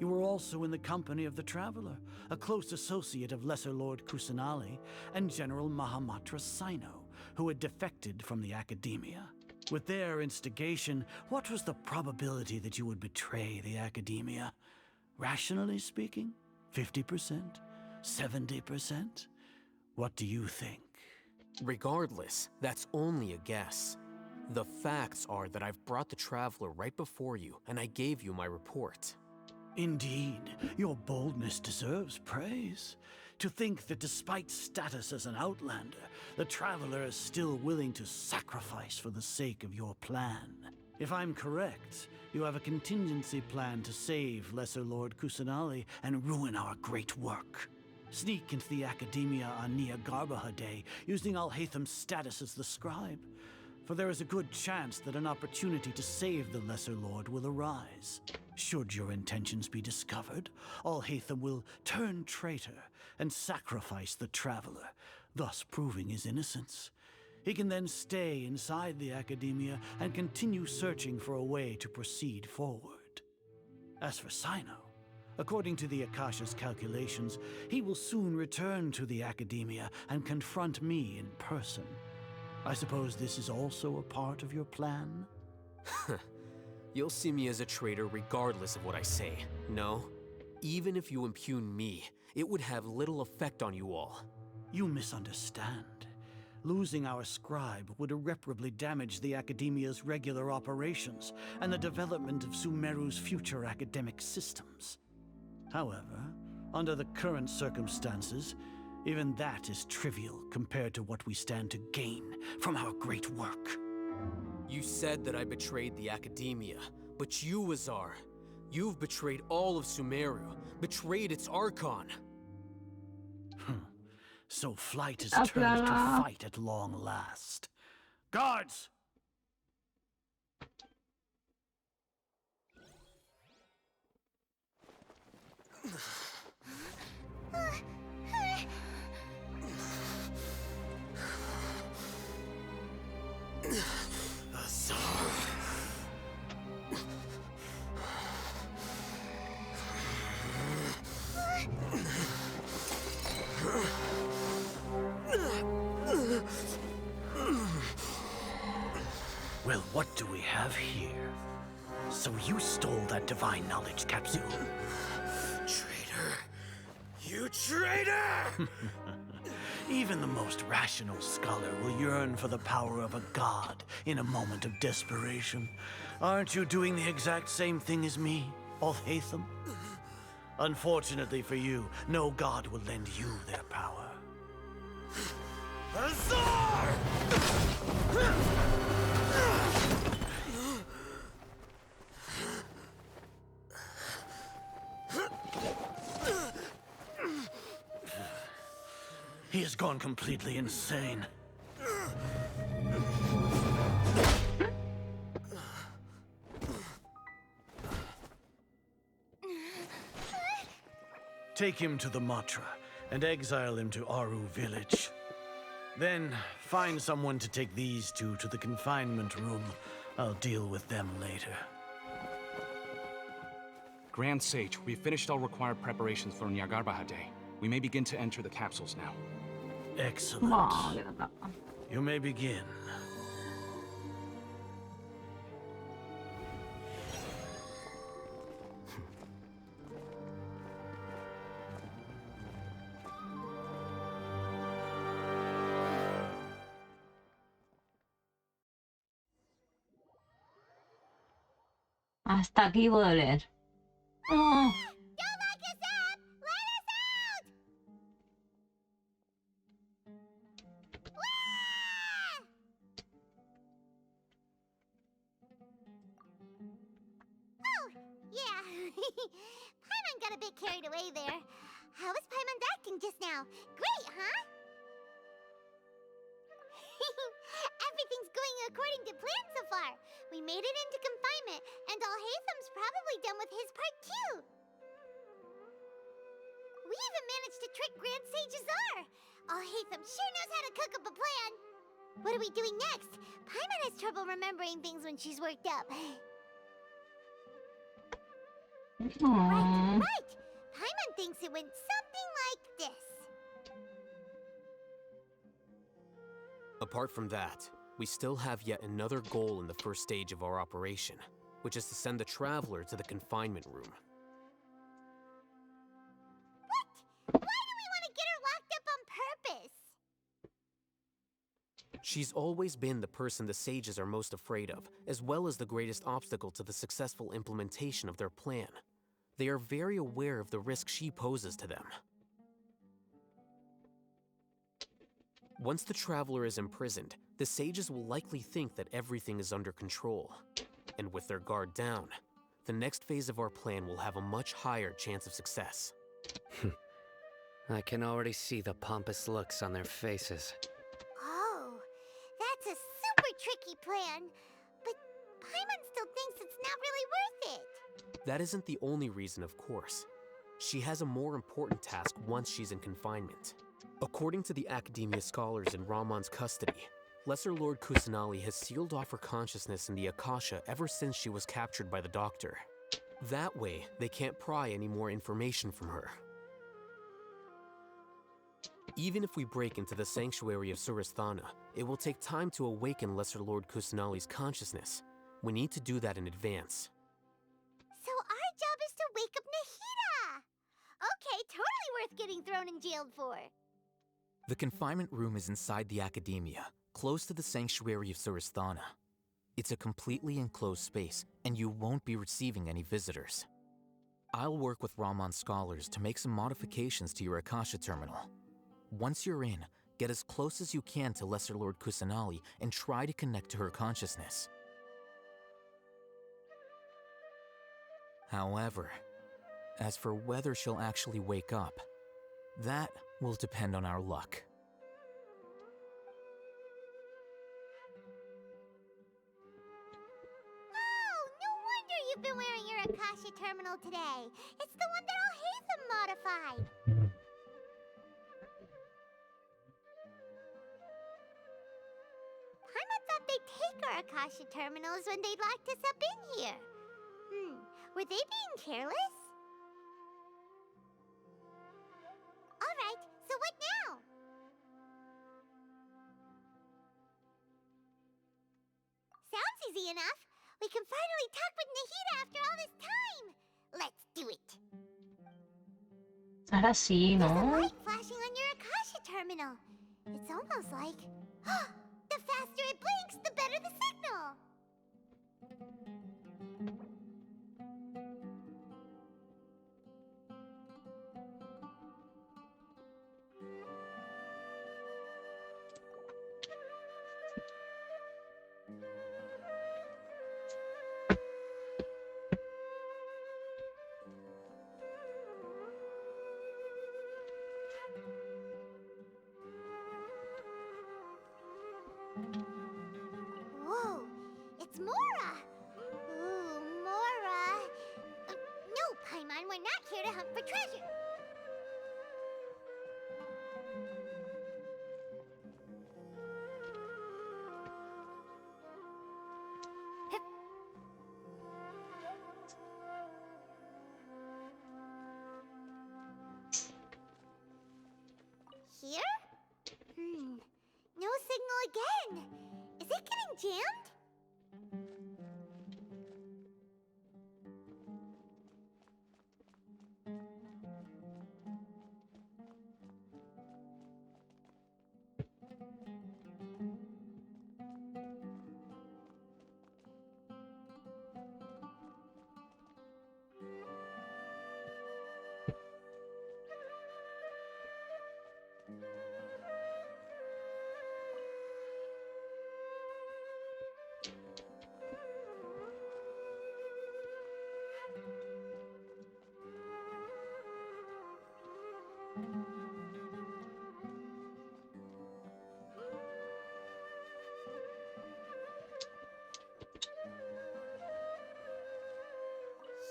You were also in the company of the Traveler, a close associate of Lesser Lord Kusanali and General Mahamatra Sino, who had defected from the Academia. With their instigation, what was the probability that you would betray the Academia? Rationally speaking, 50%? 70%? What do you think? Regardless, that's only a guess. The facts are that I've brought the Traveler right before you, and I gave you my report. Indeed, your boldness deserves praise. To think that despite status as an outlander, the Traveler is still willing to sacrifice for the sake of your plan. If I'm correct, you have a contingency plan to save Lesser Lord Kusanali and ruin our great work. Sneak into the Academia on Nia Garbaha Day, using Alhaitham's status as the scribe. For there is a good chance that an opportunity to save the Lesser Lord will arise. Should your intentions be discovered, Alhaitham will turn traitor and sacrifice the Traveler, thus proving his innocence. He can then stay inside the Academia and continue searching for a way to proceed forward. As for Sino, according to the Akasha's calculations, he will soon return to the Academia and confront me in person. I suppose this is also a part of your plan? You'll see me as a traitor regardless of what I say, no? Even if you impugn me, it would have little effect on you all. You misunderstand. Losing our scribe would irreparably damage the Academia's regular operations and the development of Sumeru's future academic systems. However, under the current circumstances, even that is trivial compared to what we stand to gain from our great work. You said that I betrayed the Academia, but you, Azar, you've betrayed all of Sumeru, betrayed its Archon. So flight is turned to fight at long last. Guards! Azar. Well, what do we have here? So you stole that divine knowledge capsule? Traitor! You traitor! Even the most rational scholar will yearn for the power of a god in a moment of desperation. Aren't you doing the exact same thing as me, Alhaitham? Unfortunately for you, no god will lend you their power. Azar! He has gone completely insane. Take him to the Matra and exile him to Aru village. Then find someone to take these two to the confinement room. I'll deal with them later. Grand Sage, we've finished all required preparations for Nyagarbha Day. We may begin to enter the capsules now. Excellent. You may begin. Hasta aquí puedo leer. Oh. Yeah. Paimon got a bit carried away there. How was Paimon's acting just now? Great, huh? Everything's going according to plan so far. We made it into confinement, and Alhaitham's probably done with his part too. We even managed to trick Grand Sage Azar. Alhaitham sure knows how to cook up a plan. What are we doing next? Paimon has trouble remembering things when she's worked up. Right. Paimon thinks it went something like this. Apart from that, we still have yet another goal in the first stage of our operation, which is to send the Traveler to the confinement room. What? Why do we want to get her locked up on purpose? She's always been the person the sages are most afraid of, as well as the greatest obstacle to the successful implementation of their plan. They are very aware of the risk she poses to them. Once the Traveler is imprisoned, the sages will likely think that everything is under control. And with their guard down, the next phase of our plan will have a much higher chance of success. I can already see the pompous looks on their faces. Oh, that's a super tricky plan. But Paimon still thinks it's not really worth it. That isn't the only reason, of course. She has a more important task once she's in confinement. According to the Academia scholars in Ramon's custody, Lesser Lord Kusanali has sealed off her consciousness in the Akasha ever since she was captured by the Doctor. That way, they can't pry any more information from her. Even if we break into the sanctuary of Surasthana, it will take time to awaken Lesser Lord Kusanali's consciousness. We need to do that in advance. So our job is to wake up Nahida! Okay, totally worth getting thrown in jail for. The confinement room is inside the Academia, close to the sanctuary of Surasthana. It's a completely enclosed space, and you won't be receiving any visitors. I'll work with Ramon's scholars to make some modifications to your Akasha terminal. Once you're in, get as close as you can to Lesser Lord Kusanali and try to connect to her consciousness. However, as for whether she'll actually wake up, that will depend on our luck. Oh, no wonder you've been wearing your Akasha terminal today. It's the one that Alhaitham modified. Paimon thought they'd take our Akasha terminals when they locked us up in here. Were they being careless? Alright, so what now? Sounds easy enough. We can finally talk with Nahida after all this time. Let's do it. Ahora sí, There's a ¿no? light flashing on your Akasha terminal. It's almost like... the faster it blinks, the better the signal. Is it getting jammed?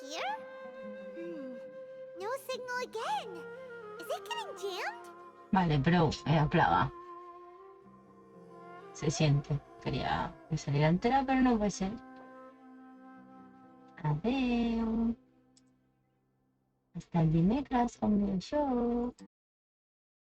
Here? No signal again. Is it getting jammed? Vale, pero plaga. Se siente. Quería que saliera entera, pero no puede ser. Adeu. Hasta el dimecres, com el show.